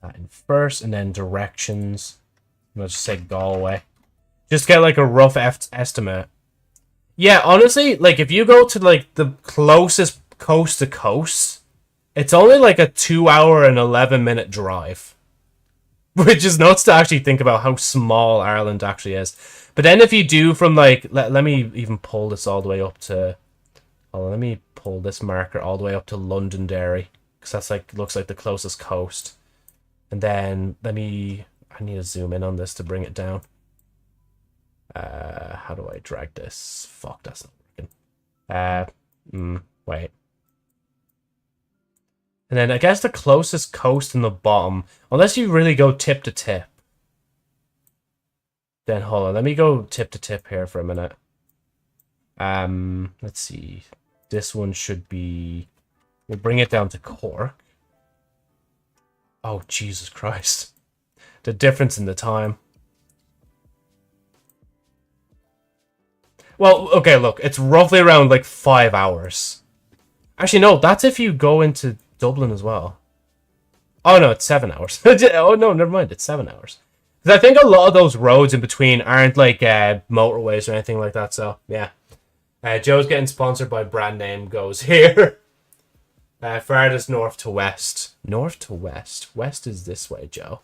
That in first, and then directions. Let's just say Galway. Just get like a rough estimate. Yeah, honestly, like if you go to like the closest coast to coast, it's only like a 2 hour and 11-minute drive. Which is nuts to actually think about how small Ireland actually is. But then if you do from like, let me even pull this all the way up to, let me pull this marker all the way up to Londonderry. Because that's like, looks like the closest coast. And then, I need to zoom in on this to bring it down. How do I drag this? Fuck, that's not working. Wait. And then I guess the closest coast in the bottom, unless you really go tip to tip. Then hold on, let me go tip to tip here for a minute. Let's see. This one should be, we'll bring it down to Cork. Oh, Jesus Christ. The difference in the time. Well, okay, look. It's roughly around, like, 5 hours. Actually, no. That's if you go into Dublin as well. Oh, no. It's 7 hours. Oh, no. Never mind. It's 7 hours. Because I think a lot of those roads in between aren't, like, motorways or anything like that. So, yeah. Joe's getting sponsored by brand name goes here. Farthest north to west. North to west. West is this way, Joe.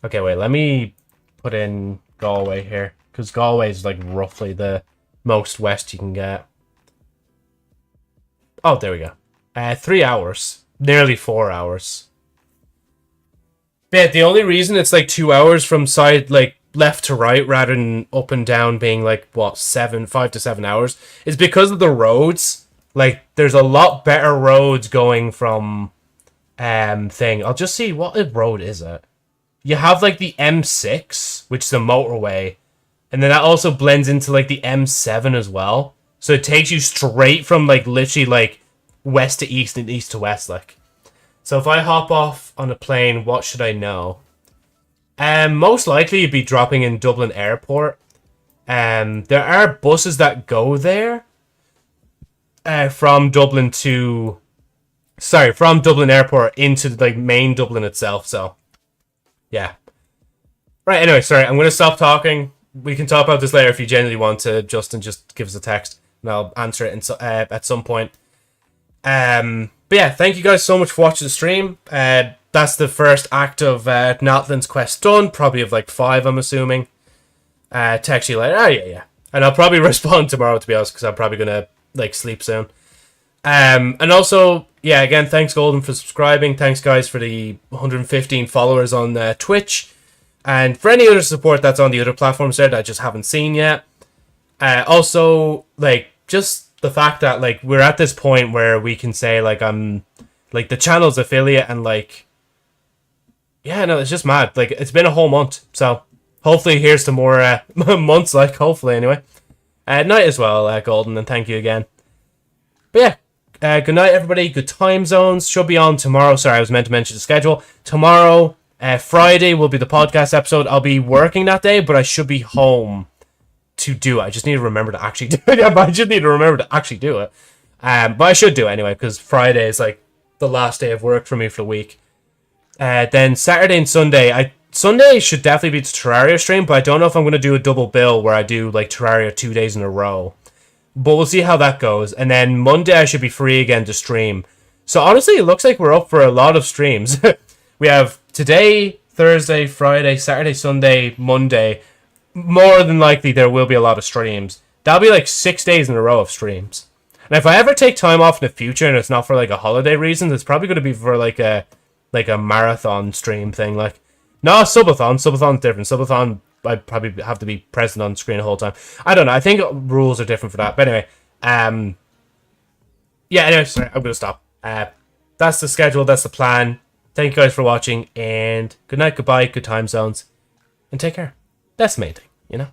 Okay, wait. Let me put in Galway here. Because Galway is like roughly the most west you can get. Oh, there we go. 3 hours. Nearly 4 hours. But the only reason it's like 2 hours from side, like, left to right rather than up and down being like, what, 5 to 7 hours is because of the roads. Like, there's a lot better roads going from, thing. I'll just see, what road is it? You have, like, the M6, which is a motorway. And then that also blends into, like, the M7 as well. So it takes you straight from, like, literally, like, west to east and east to west, like. So if I hop off on a plane, what should I know? Most likely you'd be dropping in Dublin Airport. There are buses that go there. From Dublin Airport into the like main Dublin itself. So, yeah. Right. Anyway, sorry. I'm gonna stop talking. We can talk about this later if you genuinely want to. Justin, just give us a text and I'll answer it at some point. But yeah, thank you guys so much for watching the stream. That's the first act of Natlin's quest done. Probably of like 5, I'm assuming. Text you later. Oh yeah. And I'll probably respond tomorrow, to be honest, because I'm probably gonna like sleep soon. And also, yeah, again, thanks Golden for subscribing. Thanks guys for the 115 followers on Twitch, and for any other support that's on the other platforms there that I just haven't seen yet. Also, like, just the fact that like we're at this point where we can say like I'm like the channel's affiliate, and like, yeah, no, it's just mad. Like, it's been a whole month, so hopefully here's some more months, like, hopefully anyway. Night as well, Golden, and thank you again. But yeah, good night, everybody. Good time zones. Should be on tomorrow. Sorry, I was meant to mention the schedule. Tomorrow, Friday, will be the podcast episode. I'll be working that day, but I should be home to do it. I just need to remember to actually do it. Yeah, but I just need to remember to actually do it. But I should do it anyway, because Friday is like the last day of work for me for the week. Then Saturday and Sunday, Sunday should definitely be the Terraria stream, but I don't know if I'm going to do a double bill where I do like Terraria 2 days in a row. But we'll see how that goes. And then Monday I should be free again to stream. So honestly, it looks like we're up for a lot of streams. We have today, Thursday, Friday, Saturday, Sunday, Monday. More than likely there will be a lot of streams. That'll be like 6 days in a row of streams. And if I ever take time off in the future and it's not for like a holiday reason, it's probably going to be for like a marathon stream thing. Like, no, subathon. Subathon's different. Subathon, I'd probably have to be present on screen the whole time. I don't know. I think rules are different for that. But anyway, yeah, anyway, sorry, I'm going to stop. That's the schedule. That's the plan. Thank you guys for watching. And good night, goodbye, good time zones. And take care. That's the main thing, you know?